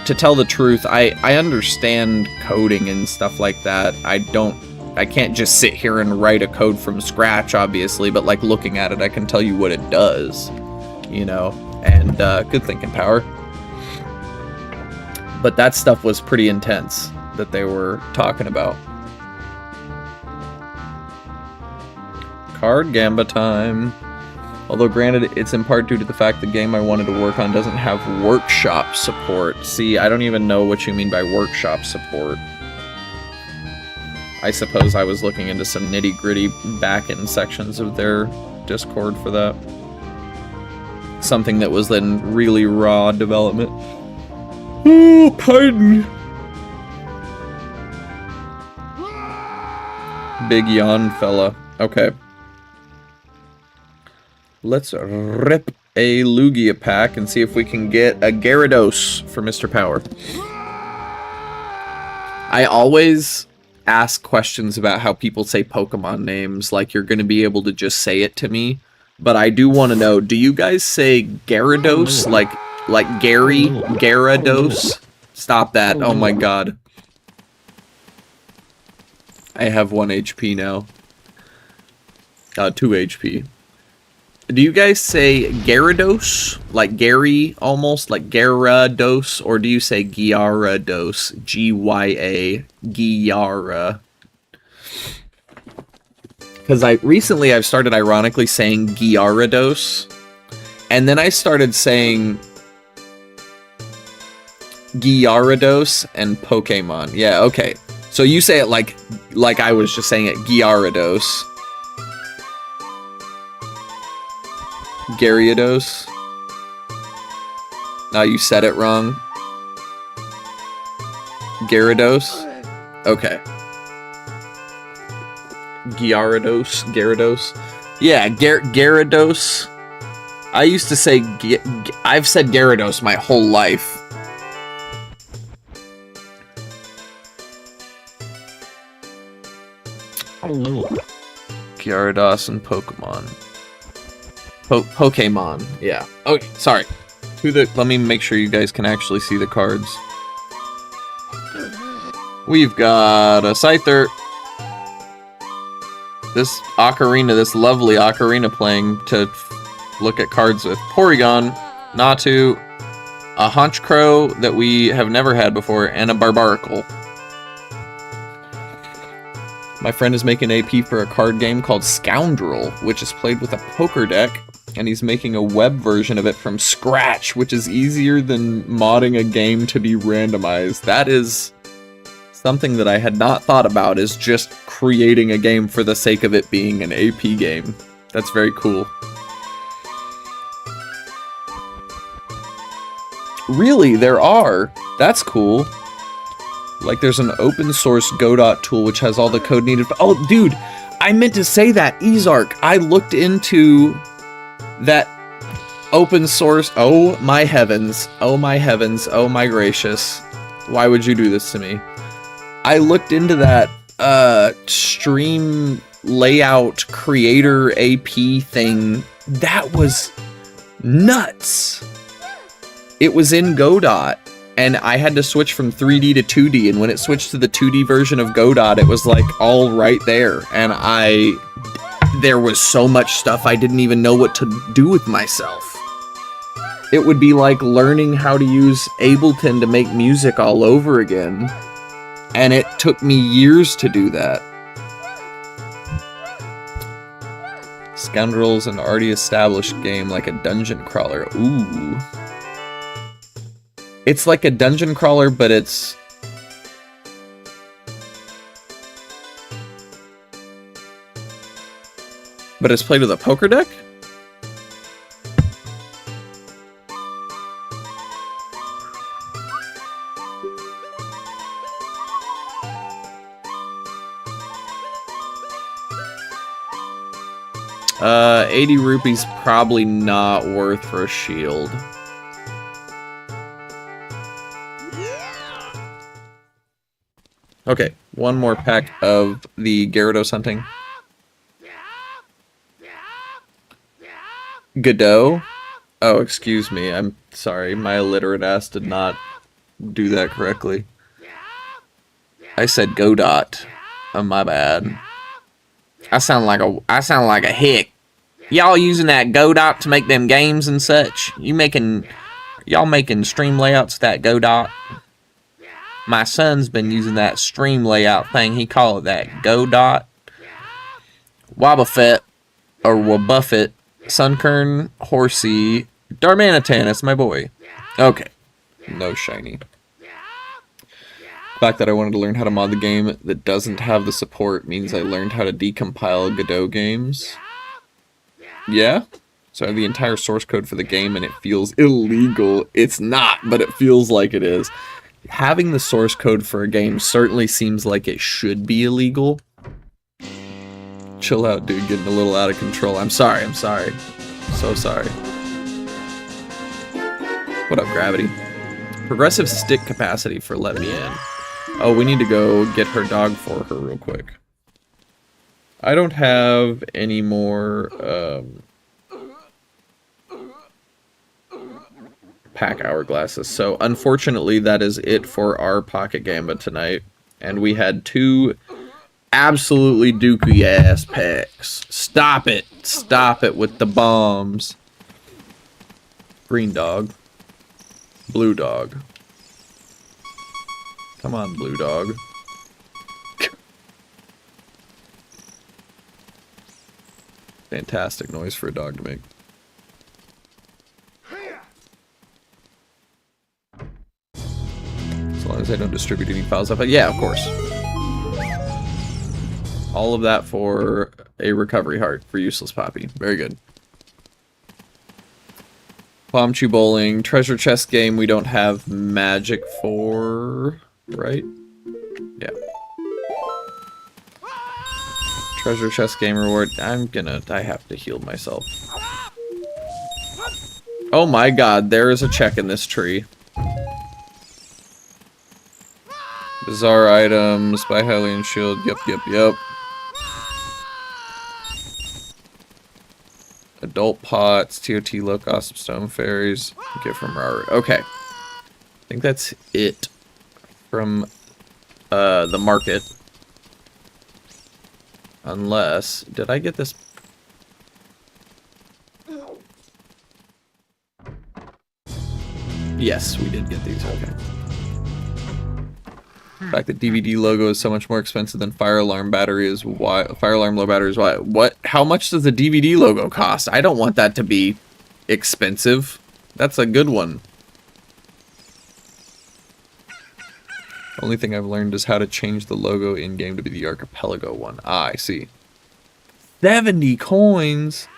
to tell the truth, I understand coding and stuff like that. I can't just sit here and write a code from scratch, obviously, but like looking at it, I can tell you what it does, you know, and good thinking, Power. But that stuff was pretty intense that they were talking about. Card Gamba time. Although granted, it's in part due to the fact the game I wanted to work on doesn't have workshop support. See, I don't even know what you mean by workshop support. I suppose I was looking into some nitty-gritty back-end sections of their Discord for that. Something that was then really raw development. Oh, pardon! Big yawn fella. Okay. Let's rip a Lugia pack and see if we can get a Gyarados for Mr. Power. I always ask questions about how people say Pokemon names, like you're going to be able to just say it to me. But I do want to know, do you guys say Gyarados like Gary? Gyarados? Stop that. Oh my god. I have 1 HP now. 2 HP. Do you guys say Gyarados? Like Gary, almost? Like Gyarados? Or do you say Gyarados? G-Y-A. Gyara. Because recently I've started ironically saying Gyarados. And then I started saying Gyarados and Pokemon. Yeah, okay. So you say it like I was just saying it, Gyarados. Gyarados. Now you said it wrong. Gyarados. Okay. Gyarados. Yeah, Gyarados. I used to say, I've said Gyarados my whole life. Gyarados and Pokemon. Pokemon, yeah. Okay, sorry. Let me make sure you guys can actually see the cards. We've got a Scyther. This Ocarina, this lovely Ocarina playing to look at cards with. Porygon, Natu, a Honchkrow that we have never had before, and a Barbaracle. My friend is making AP for a card game called Scoundrel, which is played with a poker deck, and he's making a web version of it from scratch, which is easier than modding a game to be randomized. That is something that I had not thought about, is just creating a game for the sake of it being an AP game. That's very cool. Really, there are. That's cool. Like, there's an open source Godot tool which has all the code needed. Oh, dude, I meant to say that, Ezark. I looked into that open source. Oh my heavens. Oh my heavens. Oh my gracious. Why would you do this to me? I looked into that stream layout creator AP thing. That was nuts. It was in Godot, and I had to switch from 3D to 2D, and when it switched to the 2D version of Godot, it was like all right there, and there was so much stuff I didn't even know what to do with myself. It would be like learning how to use Ableton to make music all over again, and it took me years to do that. Scoundrel's an already established game, like a dungeon crawler. Ooh. It's like a dungeon crawler, but it's... But it's played with a poker deck? Uh, 80 rupees probably not worth for a shield. Okay, one more pack of the Gyarados hunting. Godot? Oh, excuse me. I'm sorry. My illiterate ass did not do that correctly. I said Godot. Oh, my bad. I sound like a hick. Y'all using that Godot to make them games and such? Y'all making stream layouts with that Godot? My son's been using that stream layout thing. He call it that Godot. Wobbuffet, or Wobbuffet, Sunkern, Horsey, Darmanitan, that's my boy. Okay. No shiny. The fact that I wanted to learn how to mod the game that doesn't have the support means I learned how to decompile Godot games. Yeah? So I have the entire source code for the game and it feels illegal. It's not, but it feels like it is. Having the source code for a game certainly seems like it should be illegal. Chill out, dude. Getting a little out of control. I'm sorry. So sorry. What up, Gravity? Progressive stick capacity for letting me in. Oh, we need to go get her dog for her real quick. I don't have any more, pack hourglasses. So unfortunately that is it for our Pocket Gambit tonight. And we had two absolutely dookie ass packs. Stop it. Stop it with the bombs. Green dog. Blue dog. Come on, blue dog. Fantastic noise for a dog to make. As long as I don't distribute any files up. Yeah, of course. All of that for a recovery heart for useless Poppy. Very good. Palm Chew Bowling. Treasure chest game we don't have magic for, right? Yeah. Treasure chest game reward. I have to heal myself. Oh my god, there is a check in this tree. Bizarre items, buy Hylian shield, yep. Adult pots, TOT low cost stone fairies, get from Rara. Okay. I think that's it from the market. Unless, did I get this? Yes, we did get these, okay. The fact that DVD logo is so much more expensive than fire alarm battery is why. Fire alarm low battery is why. What? How much does the DVD logo cost? I don't want that to be expensive. That's a good one. Only thing I've learned is how to change the logo in game to be the archipelago one. Ah, I see. 70 coins.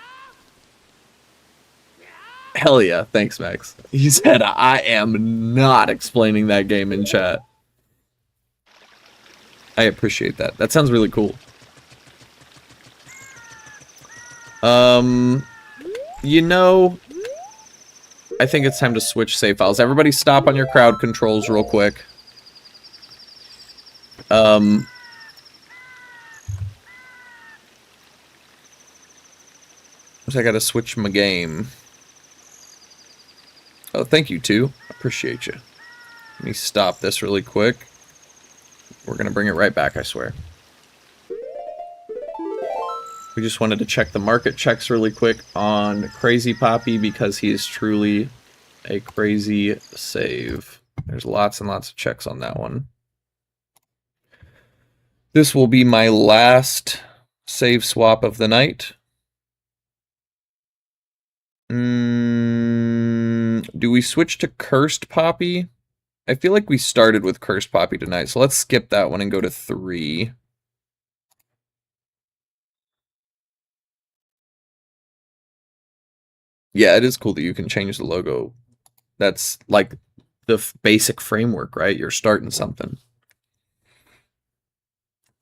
Hell yeah! Thanks, Max. He said I am not explaining that game in chat. I appreciate that. That sounds really cool. You know, I think it's time to switch save files. Everybody stop on your crowd controls real quick. I gotta switch my game. Oh, thank you, too. Appreciate you. Let me stop this really quick. We're gonna bring it right back, I swear. We just wanted to check the market checks really quick on Crazy Poppy because he is truly a crazy save. There's lots and lots of checks on that one. This will be my last save swap of the night. Do we switch to Cursed Poppy? I feel like we started with Cursed Poppy tonight, so let's skip that one and go to 3. Yeah, it is cool that you can change the logo. That's like the basic framework, right? You're starting something.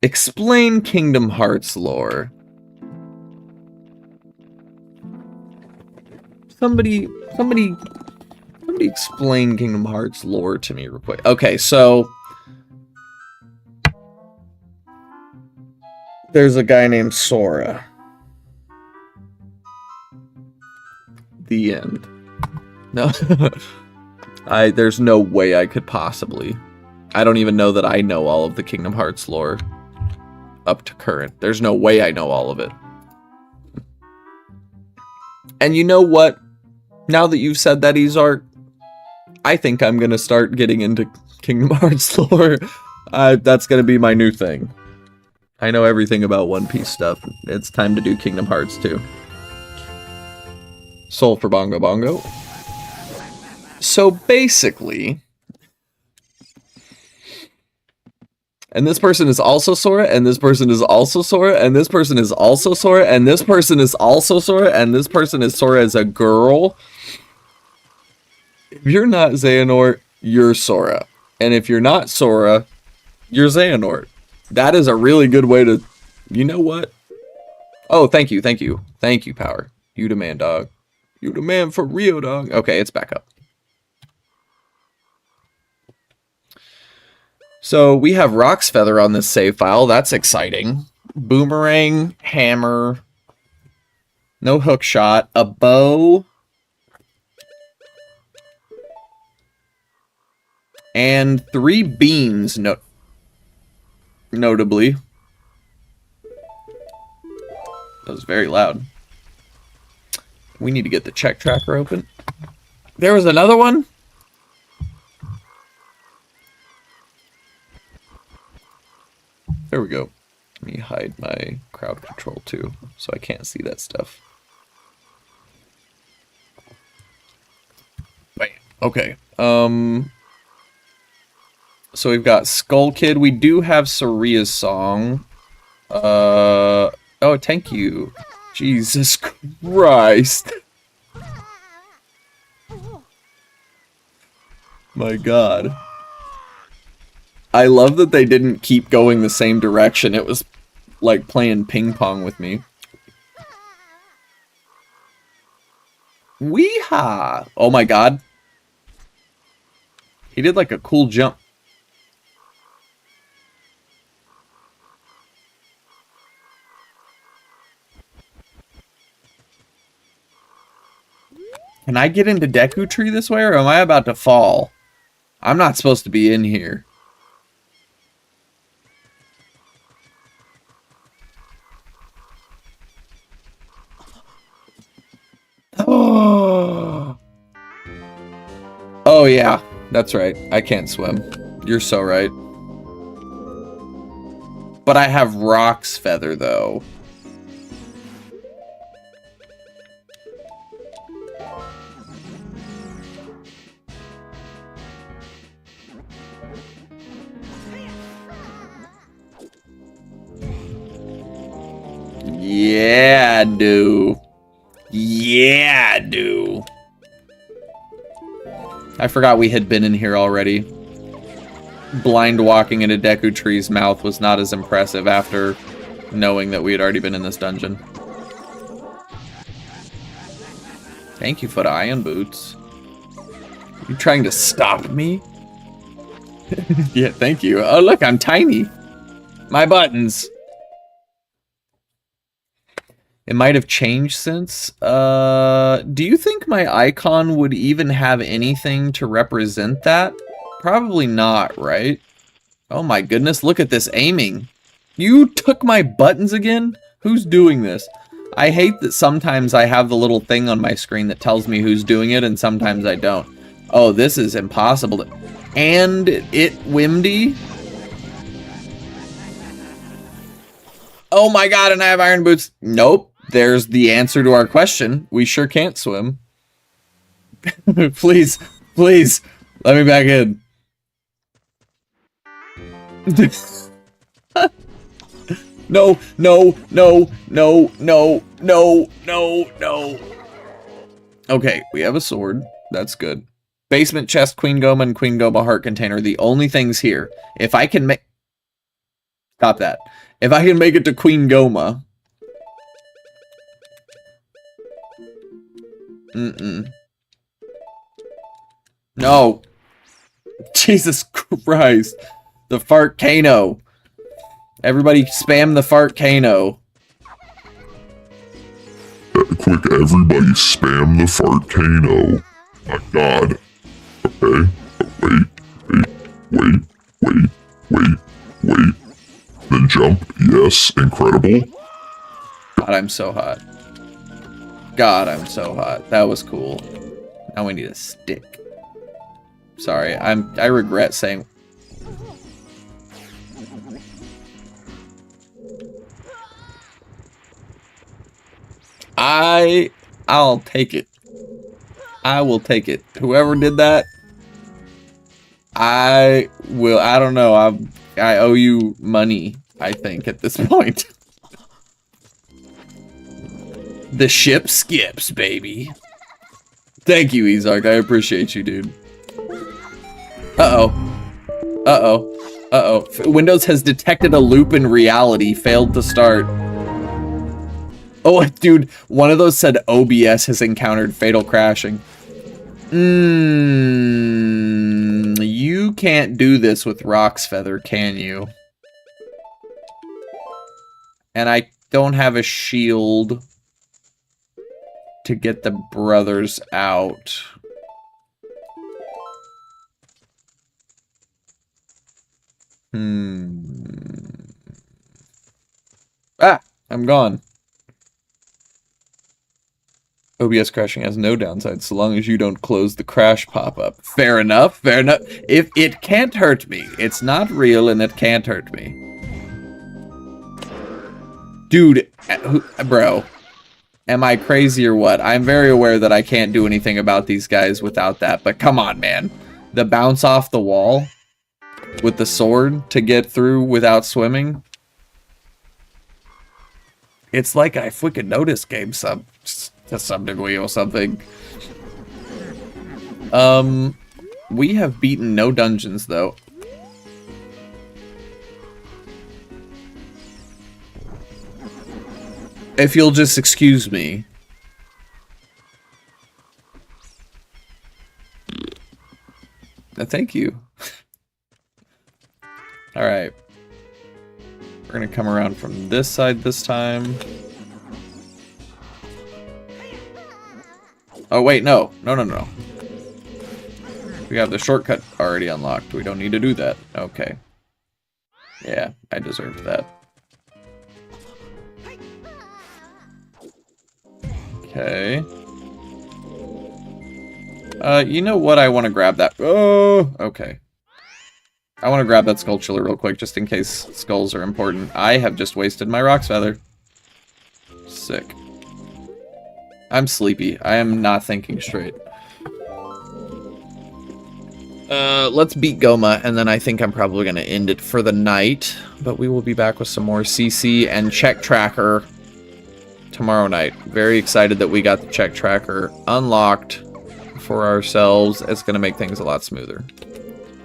Explain Kingdom Hearts lore. Somebody explain Kingdom Hearts lore to me real quick. Okay, so there's a guy named Sora. The end. No. There's no way I could possibly. I don't even know that I know all of the Kingdom Hearts lore up to current. There's no way I know all of it. And you know what? Now that you've said that, Izark, I think I'm gonna start getting into Kingdom Hearts lore. That's gonna be my new thing. I know everything about One Piece stuff. It's time to do Kingdom Hearts too. Soul for Bongo Bongo. So basically, and this person is also Sora, and this person is also Sora, and this person is also Sora, and this person is also Sora, and this person is Sora as a girl. If you're not Xehanort, you're Sora. And if you're not Sora, you're Xehanort. That is a really good way to... You know what? Oh, thank you, thank you. Thank you, Power. You the man, dog. You the man for real, dog. Okay, it's back up. So we have Rock's Feather on this save file. That's exciting. Boomerang, hammer, no hook shot, a bow, and 3 beans, notably. That was very loud. We need to get the check tracker open. There was another one? There we go. Let me hide my crowd control too, so I can't see that stuff. Bam. Okay. So we've got Skull Kid. We do have Saria's song. Oh, thank you. Jesus Christ. My God. I love that they didn't keep going the same direction. It was like playing ping pong with me. Weehaw! Oh my God. He did like a cool jump. Can I get into Deku Tree this way, or am I about to fall? I'm not supposed to be in here. Oh. Oh yeah, that's right. I can't swim. You're so right. But I have Rock's Feather though. Yeah, dude. Yeah, dude. I forgot we had been in here already. Blind walking into Deku Tree's mouth was not as impressive after knowing that we had already been in this dungeon. Thank you for the iron boots. You trying to stop me? Yeah, thank you. Oh, look, I'm tiny. My buttons. It might have changed since. Do you think my icon would even have anything to represent that? Probably not, right? Oh my goodness, look at this aiming. You took my buttons again? Who's doing this? I hate that sometimes I have the little thing on my screen that tells me who's doing it and sometimes I don't. Oh, this is impossible to... And it Wimdy? Oh my God, and I have iron boots. Nope. There's the answer to our question. We sure can't swim. Please, please, let me back in. No, no, no, no, no, no, no, no. Okay, we have a sword. That's good. Basement chest, Queen Goma, and Queen Goma heart container. The only things here. If I can make... Stop that. If I can make it to Queen Goma... No. Jesus Christ. The Fartcano. Everybody spam the Fartcano. Quick, everybody spam the Fartcano. My God. Okay. Wait. Then jump. Yes. Incredible. God, I'm so hot. God, I'm so hot. That was cool. Now we need a stick. Sorry, I regret saying... I'll take it. I will take it. Whoever did that, I don't know. I owe you money, I think, at this point. The ship skips, baby. Thank you, Izark. I appreciate you, dude. Windows has detected a loop in reality. Failed to start. Oh, dude. One of those said OBS has encountered fatal crashing. You can't do this with Rock's Feather, can you? And I don't have a shield to get the brothers out. Ah, I'm gone. OBS crashing has no downside so long as you don't close the crash pop-up. Fair enough, fair enough. If it can't hurt me, it's not real and it can't hurt me. Dude, bro, am I crazy or what? I'm very aware that I can't do anything about these guys without that, but come on, man. The bounce off the wall with the sword to get through without swimming. It's like I freaking noticed game to some degree or something. We have beaten no dungeons though. If you'll just excuse me. Thank you. Alright. We're gonna come around from this side this time. Oh wait, no. No. We have the shortcut already unlocked. We don't need to do that. Okay. Yeah, I deserved that. Okay. You know what? I want to grab that. Oh, okay. I want to grab that skull chiller real quick, just in case skulls are important. I have just wasted my Rock's Feather. Sick. I'm sleepy. I am not thinking straight. Let's beat Goma, and then I think I'm probably going to end it for the night. But we will be back with some more CC and Check Tracker tomorrow night. Very excited that we got the Check Tracker unlocked for ourselves. It's going to make things a lot smoother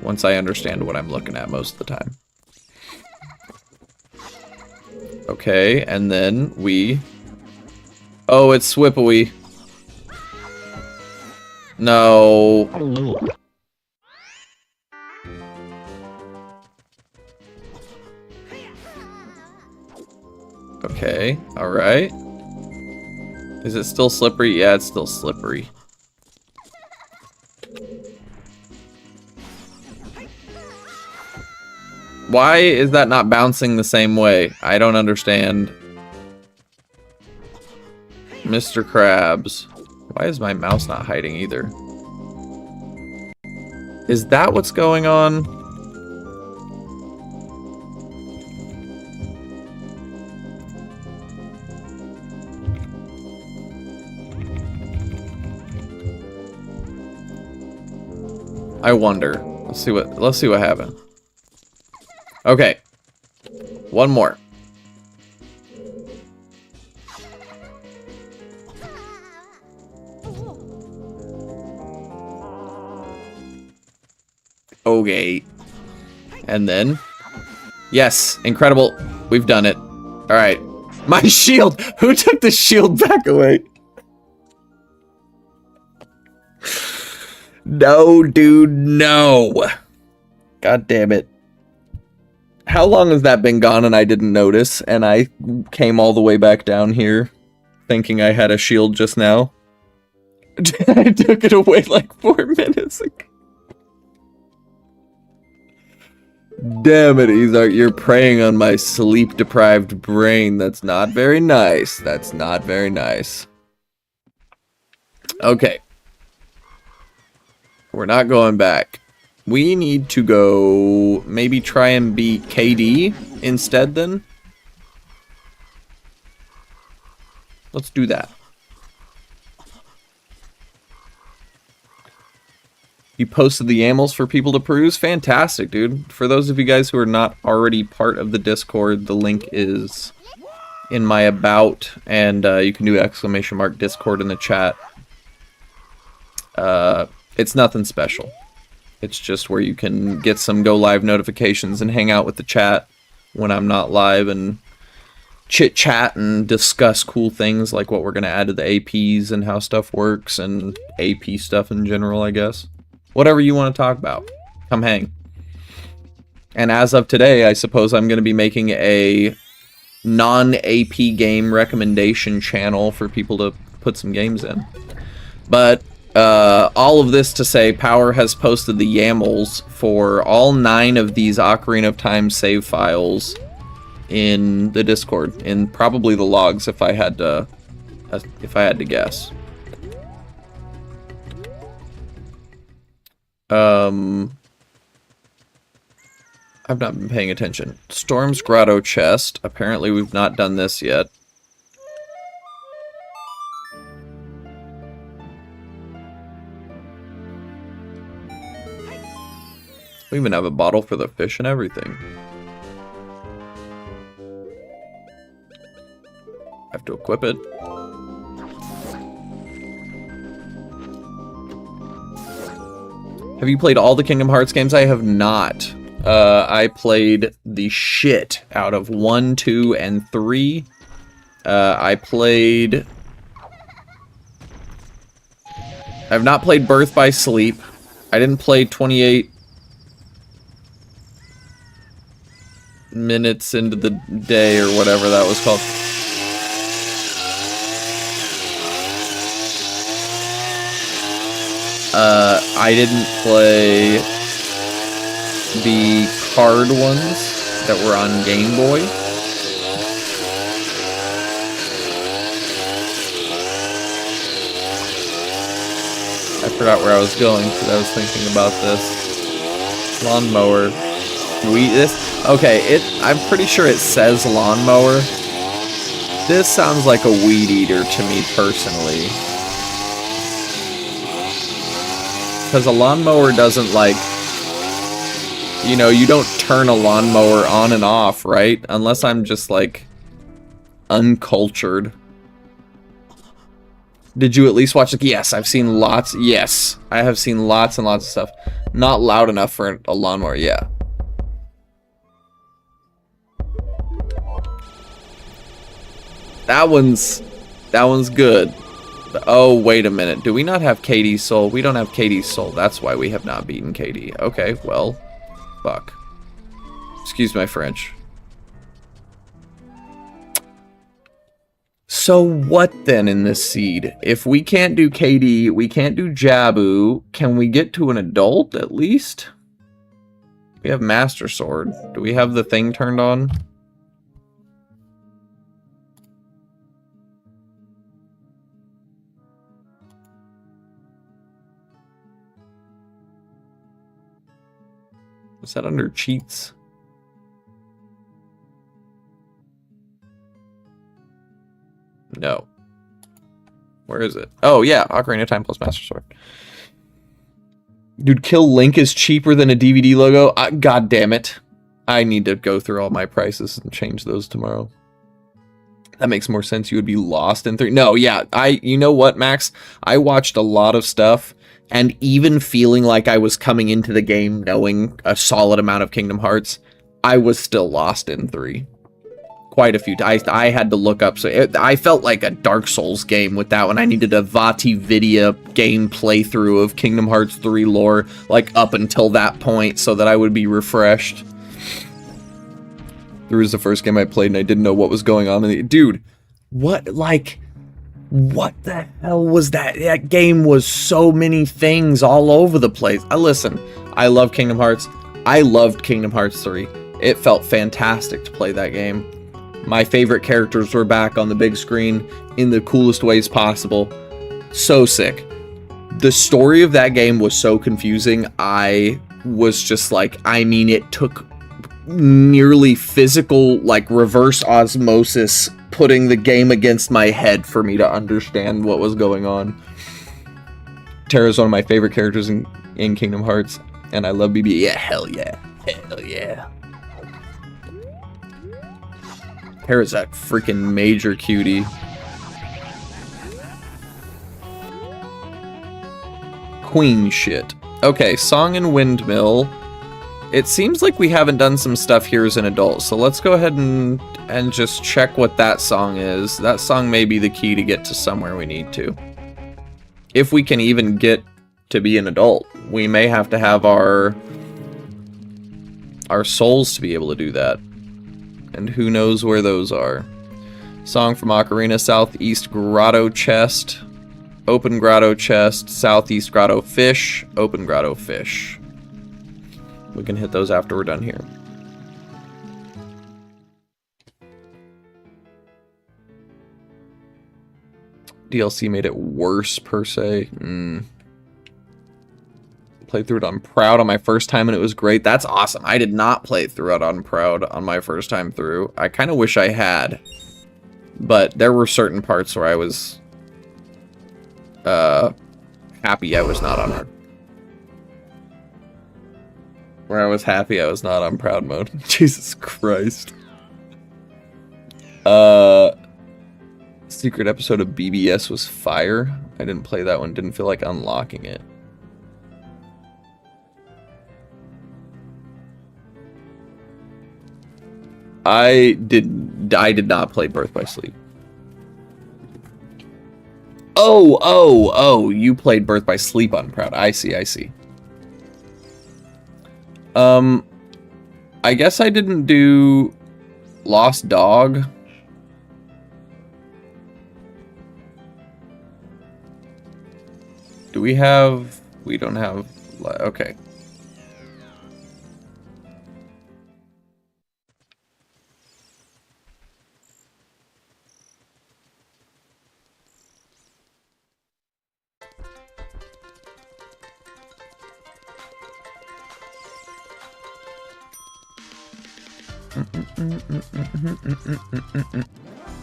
once I understand what I'm looking at most of the time. Okay, and then we... Oh, it's Swipawee. No. Okay, alright. Is it still slippery? Yeah, it's still slippery. Why is that not bouncing the same way? I don't understand. Mr. Krabs. Why is my mouse not hiding either? Is that what's going on? I wonder. Let's see what happened. Okay. One more. Okay. And then... Yes, incredible. We've done it. Alright. My shield! Who took the shield back away? No, dude, no. God damn it. How long has that been gone and I didn't notice? And I came all the way back down here thinking I had a shield just now. I took it away like 4 minutes ago. Damn it, Ezark, you're preying on my sleep-deprived brain. That's not very nice. That's not very nice. Okay. We're not going back. We need to go... Maybe try and beat KD instead, then? Let's do that. You posted the YAMLs for people to peruse? Fantastic, dude. For those of you guys who are not already part of the Discord, the link is in my About, and you can do ! Discord in the chat. It's nothing special. It's just where you can get some go live notifications and hang out with the chat when I'm not live and chit chat and discuss cool things like what we're going to add to the APs and how stuff works and AP stuff in general, I guess. Whatever you want to talk about, come hang. And as of today, I suppose I'm going to be making a non-AP game recommendation channel for people to put some games in. But all of this to say, Power has posted the YAMLs for all 9 of these Ocarina of Time save files in the Discord, in probably the logs if I had to guess. I've not been paying attention. Storm's Grotto chest. Apparently we've not done this yet. We even have a bottle for the fish and everything. I have to equip it. Have you played all the Kingdom Hearts games? I have not. I played the shit out of 1, 2, and 3. I have not played Birth by Sleep. I didn't play 28 minutes into the day or whatever that was called. I didn't play the card ones that were on Game Boy. I forgot where I was going because I was thinking about this. Lawnmower. Okay, I'm pretty sure it says lawnmower. This sounds like a weed eater to me personally. Because a lawnmower doesn't, like, you know, you don't turn a lawnmower on and off, right? Unless I'm just, like, uncultured. Did you at least watch it? Yes, I've seen lots. Yes, I have seen lots and lots of stuff. Not loud enough for a lawnmower, yeah. That one's good. Oh, wait a minute. Do we not have Katie's soul? We don't have Katie's soul. That's why we have not beaten Katie. Okay, well, fuck. Excuse my French. So what then in this seed? If we can't do Katie, we can't do Jabu, can we get to an adult at least? We have Master Sword. Do we have the thing turned on? Is that under cheats? No. Where is it? Oh, yeah. Ocarina of Time plus Master Sword. Dude, Kill Link is cheaper than a DVD logo? God damn it. I need to go through all my prices and change those tomorrow. That makes more sense. You would be lost in 3. No, yeah. You know what, Max? I watched a lot of stuff, and even feeling like I was coming into the game knowing a solid amount of Kingdom Hearts, I was still lost in 3. Quite a few times. I had to look up. I felt like a Dark Souls game with that one. I needed a VaatiVidya game playthrough of Kingdom Hearts 3 lore, like up until that point, so that I would be refreshed. 3 was the first game I played, and I didn't know what was going on. Dude, what the hell was that? That game was so many things all over the place. Listen, I love Kingdom Hearts. I loved Kingdom Hearts 3. It felt fantastic to play that game. My favorite characters were back on the big screen in the coolest ways possible. So sick. The story of that game was so confusing. I was just like, I mean, it took nearly physical, like, reverse osmosis putting the game against my head for me to understand what was going on. Terra's one of my favorite characters in Kingdom Hearts, and I love BB. Yeah, hell yeah. Hell yeah. Terra's that freaking major cutie. Queen shit. Okay, Song and Windmill. It seems like we haven't done some stuff here as an adult, so let's go ahead and just check what that song is. That song may be the key to get to somewhere we need to. If we can even get to be an adult. We may have to have our souls to be able to do that. And who knows where those are. Song from Ocarina, Southeast Grotto Chest, Open Grotto Chest, Southeast Grotto Fish, Open Grotto Fish. We can hit those after we're done here. DLC made it worse, per se. played through it on Proud on my first time and it was great. That's awesome. I did not play through it on Proud on my first time through. I kind of wish I had. But there were certain parts where I was happy I was not on Hard. Where I was happy I was not on Proud mode. Jesus Christ. Secret episode of BBS was fire. I didn't play that one. Didn't feel like unlocking it. I did not play Birth by Sleep. Oh, you played Birth by Sleep on Proud. I see. I guess I didn't do Lost Dog. Do we have... We don't have... Okay.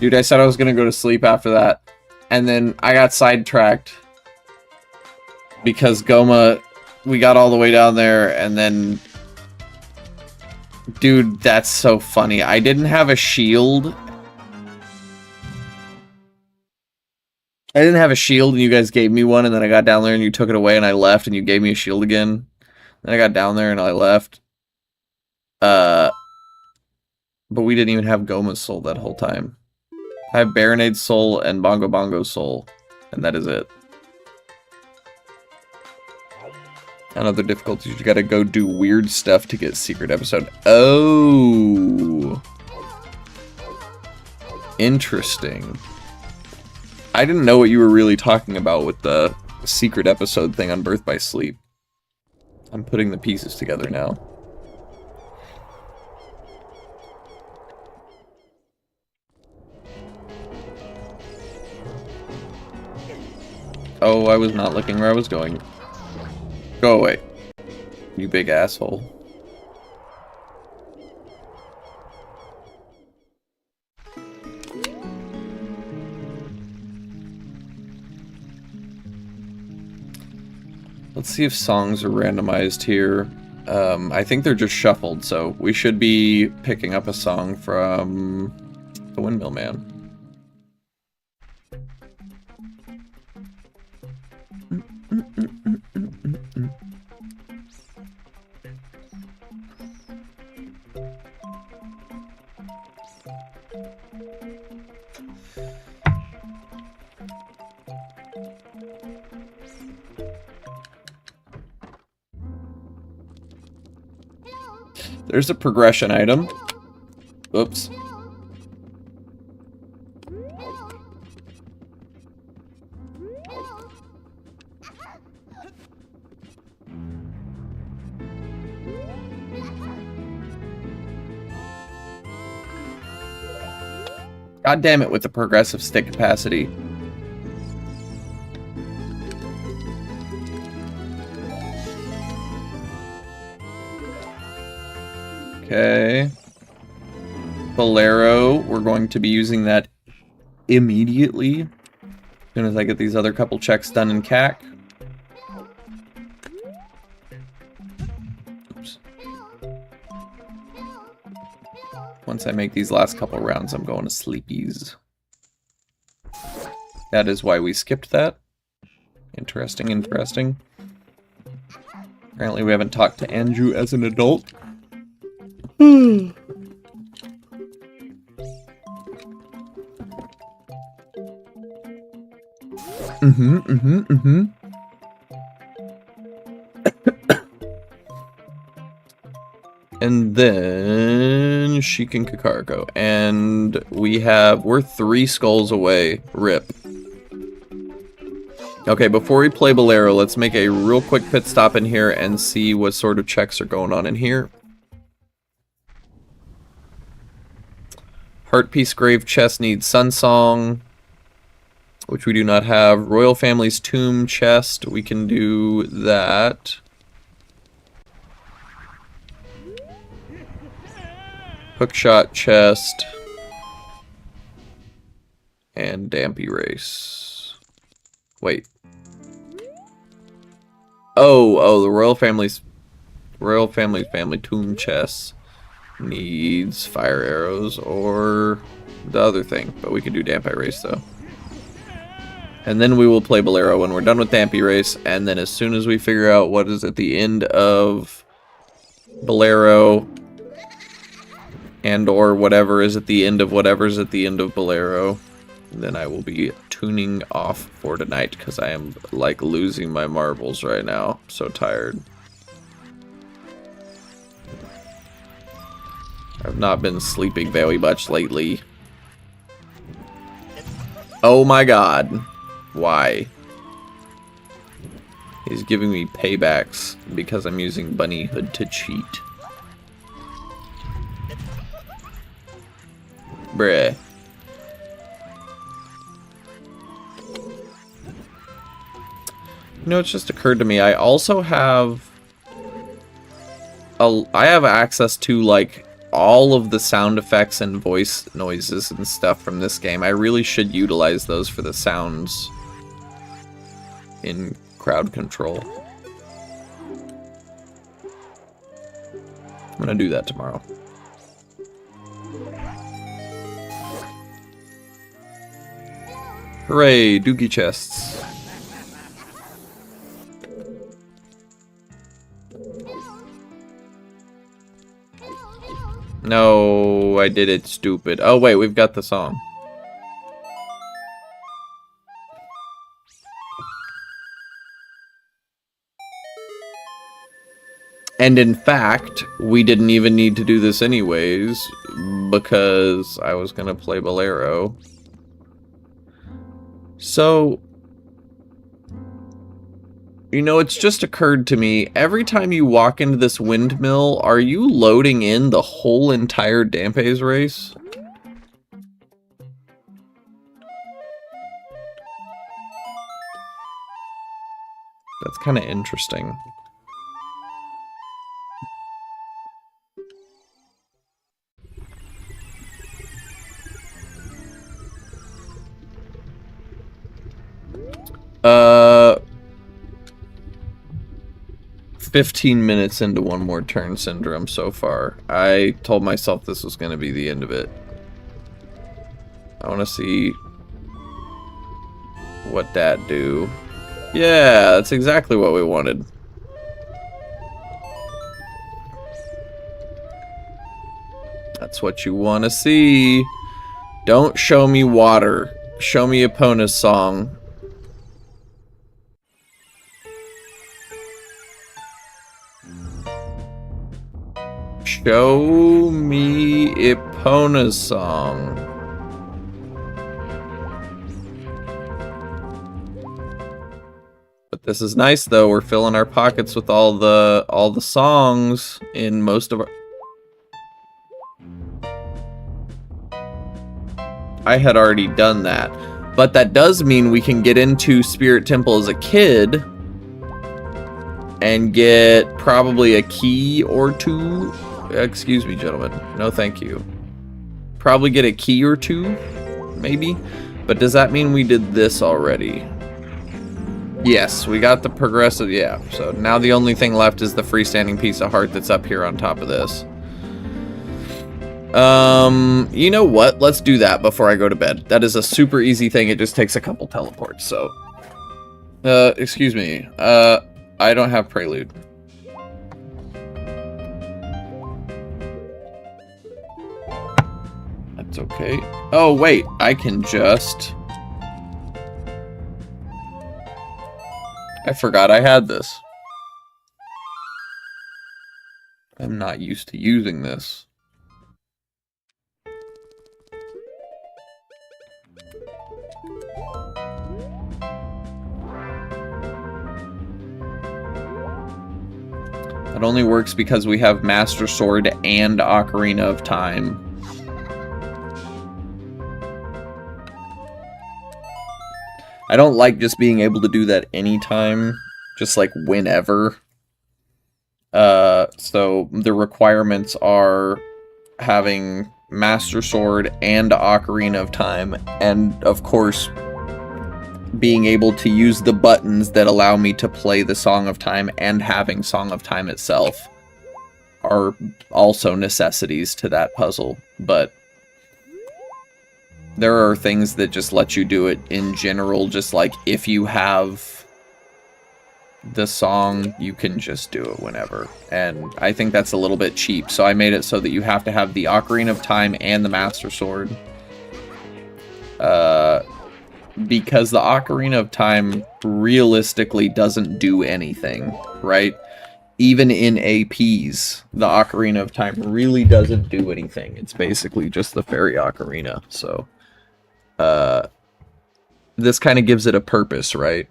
Dude, I said I was gonna go to sleep after that, and then I got sidetracked because Goma, we got all the way down there, and then, dude, that's so funny. I didn't have a shield. And you guys gave me one, and then I got down there and you took it away and I left and you gave me a shield again. Then I got down there and I left. But we didn't even have Goma's soul that whole time. I have Baronade's soul and Bongo Bongo's soul, and that is it. On other difficulties, you gotta go do weird stuff to get secret episode. Oh! Interesting. I didn't know what you were really talking about with the secret episode thing on Birth by Sleep. I'm putting the pieces together now. Oh, I was not looking where I was going. Go away, you big asshole. Let's see if songs are randomized here. I think they're just shuffled, so we should be picking up a song from The Windmill Man. There's a progression item. Oops. God damn it with the progressive stick capacity. Okay. Bolero, we're going to be using that immediately. As soon as I get these other couple checks done in CAC. Oops. Once I make these last couple rounds, I'm going to sleepies. That is why we skipped that. Interesting, interesting. Apparently we haven't talked to Andrew as an adult. And then Sheik and Kakariko. And we're 3 skulls away. Rip. Okay, before we play Bolero, let's make a real quick pit stop in here and see what sort of checks are going on in here. Heart Piece Grave Chest needs Sun Song, which we do not have. Royal Family's Tomb Chest, we can do that. Hookshot chest. And Dampy Race. Wait. Oh, the Royal Family's family tomb chest needs fire arrows or the other thing, but we can do Dampy Race though. And then we will play Bolero when we're done with Dampy Race, and then as soon as we figure out what is at the end of Bolero and or whatever is at the end of whatever's at the end of Bolero, then I will be tuning off for tonight because I am like losing my marbles right now. I'm so tired. I've not been sleeping very much lately. Oh my god. Why? He's giving me paybacks because I'm using Bunnyhood to cheat. Bruh. You know, it's just occurred to me, I also have I have access to like all of the sound effects and voice noises and stuff from this game. I really should utilize those for the sounds in crowd control. I'm gonna do that tomorrow. Hooray, dookie chests. No, I did it stupid. Oh wait, we've got the song. And in fact, we didn't even need to do this anyways, because I was gonna play Bolero. So, you know, it's just occurred to me, every time you walk into this windmill, are you loading in the whole entire Dampy's race? That's kind of interesting. Uh... 15 minutes into One More Turn Syndrome so far. I told myself this was going to be the end of it. I want to see what that do. Yeah, that's exactly what we wanted. That's what you want to see. Don't show me water. Show me Epona's song. Show me Epona's song. But this is nice though, we're filling our pockets with all the songs in most of our... I had already done that. But that does mean we can get into Spirit Temple as a kid and get probably a key or two. Excuse me, gentlemen. No, thank you. Probably get a key or two, maybe. But does that mean we did this already? Yes, we got the progressive, yeah. So now the only thing left is the freestanding piece of heart that's up here on top of this. You know what? Let's do that before I go to bed. That is a super easy thing. It just takes a couple teleports, so. Excuse me. I don't have Prelude. That's okay. Oh, wait. I can just... I forgot I had this. I'm not used to using this. It only works because we have Master Sword and Ocarina of Time. I don't like just being able to do that anytime, just like whenever. So the requirements are having Master Sword and Ocarina of Time, and of course being able to use the buttons that allow me to play the Song of Time and having Song of Time itself are also necessities to that puzzle. But there are things that just let you do it in general, just like if you have the song, you can just do it whenever. And I think that's a little bit cheap, so I made it so that you have to have the Ocarina of Time and the Master Sword. Because the Ocarina of Time realistically doesn't do anything, right? Even in APs, the Ocarina of Time really doesn't do anything. It's basically just the Fairy Ocarina, so... this kind of gives it a purpose, right?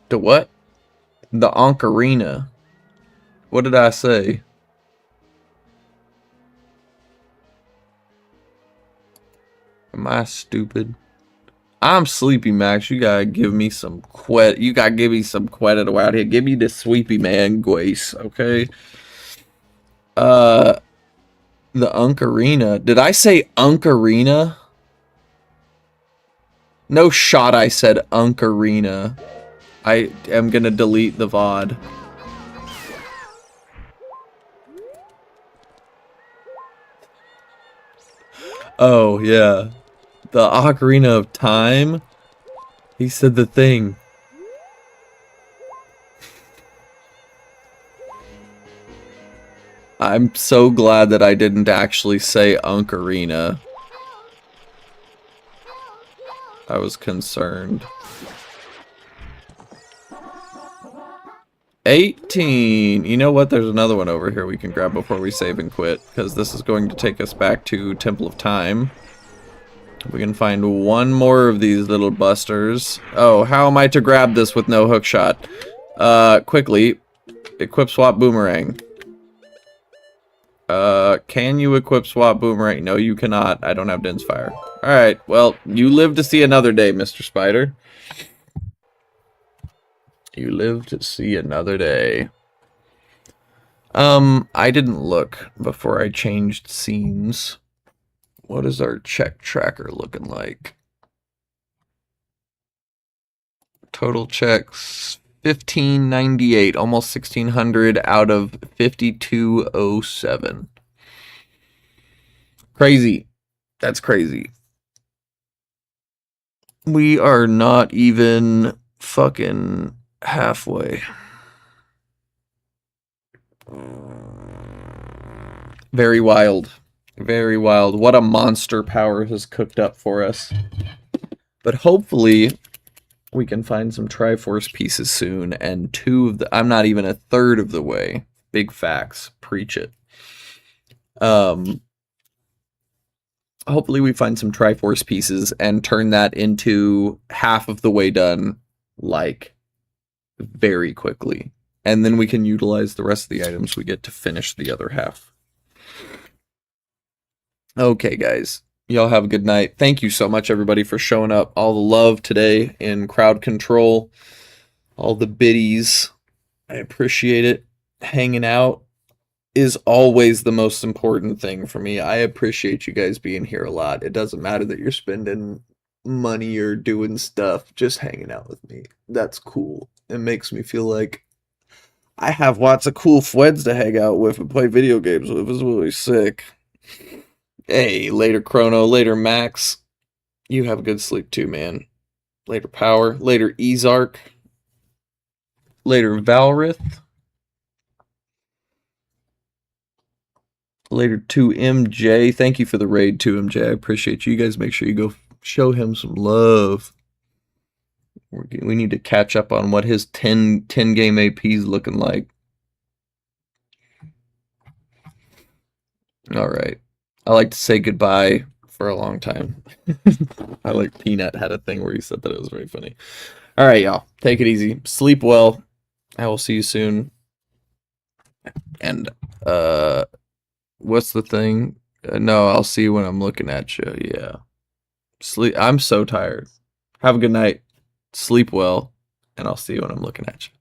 The what? The Ocarina. What did I say? Am I stupid? I'm sleepy, Max. You gotta give me some credit. You gotta give me some credit out here. Give me the sleepy man grace, okay? The Ocarina. Did I say Ocarina? No shot I said Ocarina. I am gonna delete the VOD. Oh, yeah. The Ocarina of Time? He said the thing. I'm so glad that I didn't actually say Ocarina. I was concerned. 18! You know what? There's another one over here we can grab before we save and quit, because this is going to take us back to Temple of Time. We can find one more of these little busters. Oh, how am I to grab this with no hookshot? Quickly. Equip swap boomerang. Can you equip swap boomerang? No, you cannot. I don't have Din's Fire. Alright, well, you live to see another day, Mr. Spider. You live to see another day. I didn't look before I changed scenes. What is our check tracker looking like? Total checks 1598, almost 1600 out of 5207. Crazy. That's crazy. We are not even fucking halfway. Very wild. Very wild. What a monster power has cooked up for us. But hopefully we can find some Triforce pieces soon, and two of the... I'm not even a third of the way. Big facts. Preach it. Hopefully we find some Triforce pieces and turn that into half of the way done, like, very quickly. And then we can utilize the rest of the items we get to finish the other half. Okay, guys. Y'all have a good night. Thank you so much, everybody, for showing up. All the love today in crowd control. All the biddies. I appreciate it. Hanging out is always the most important thing for me. I appreciate you guys being here a lot. It doesn't matter that you're spending money or doing stuff. Just hanging out with me. That's cool. It makes me feel like I have lots of cool friends to hang out with and play video games with. It's really sick. Hey, later Chrono, later Max. You have a good sleep too, man. Later Power, later Ezark, later Valrith, later 2MJ. Thank you for the raid, 2MJ. I appreciate you. You guys make sure you go show him some love. We need to catch up on what his 10 game AP is looking like. All right. I like to say goodbye for a long time. I like Peanut had a thing where he said that. It was very funny. All right, y'all. Take it easy. Sleep well. I will see you soon. And, what's the thing? No, I'll see you when I'm looking at you. Yeah. Sleep. I'm so tired. Have a good night. Sleep well. And I'll see you when I'm looking at you.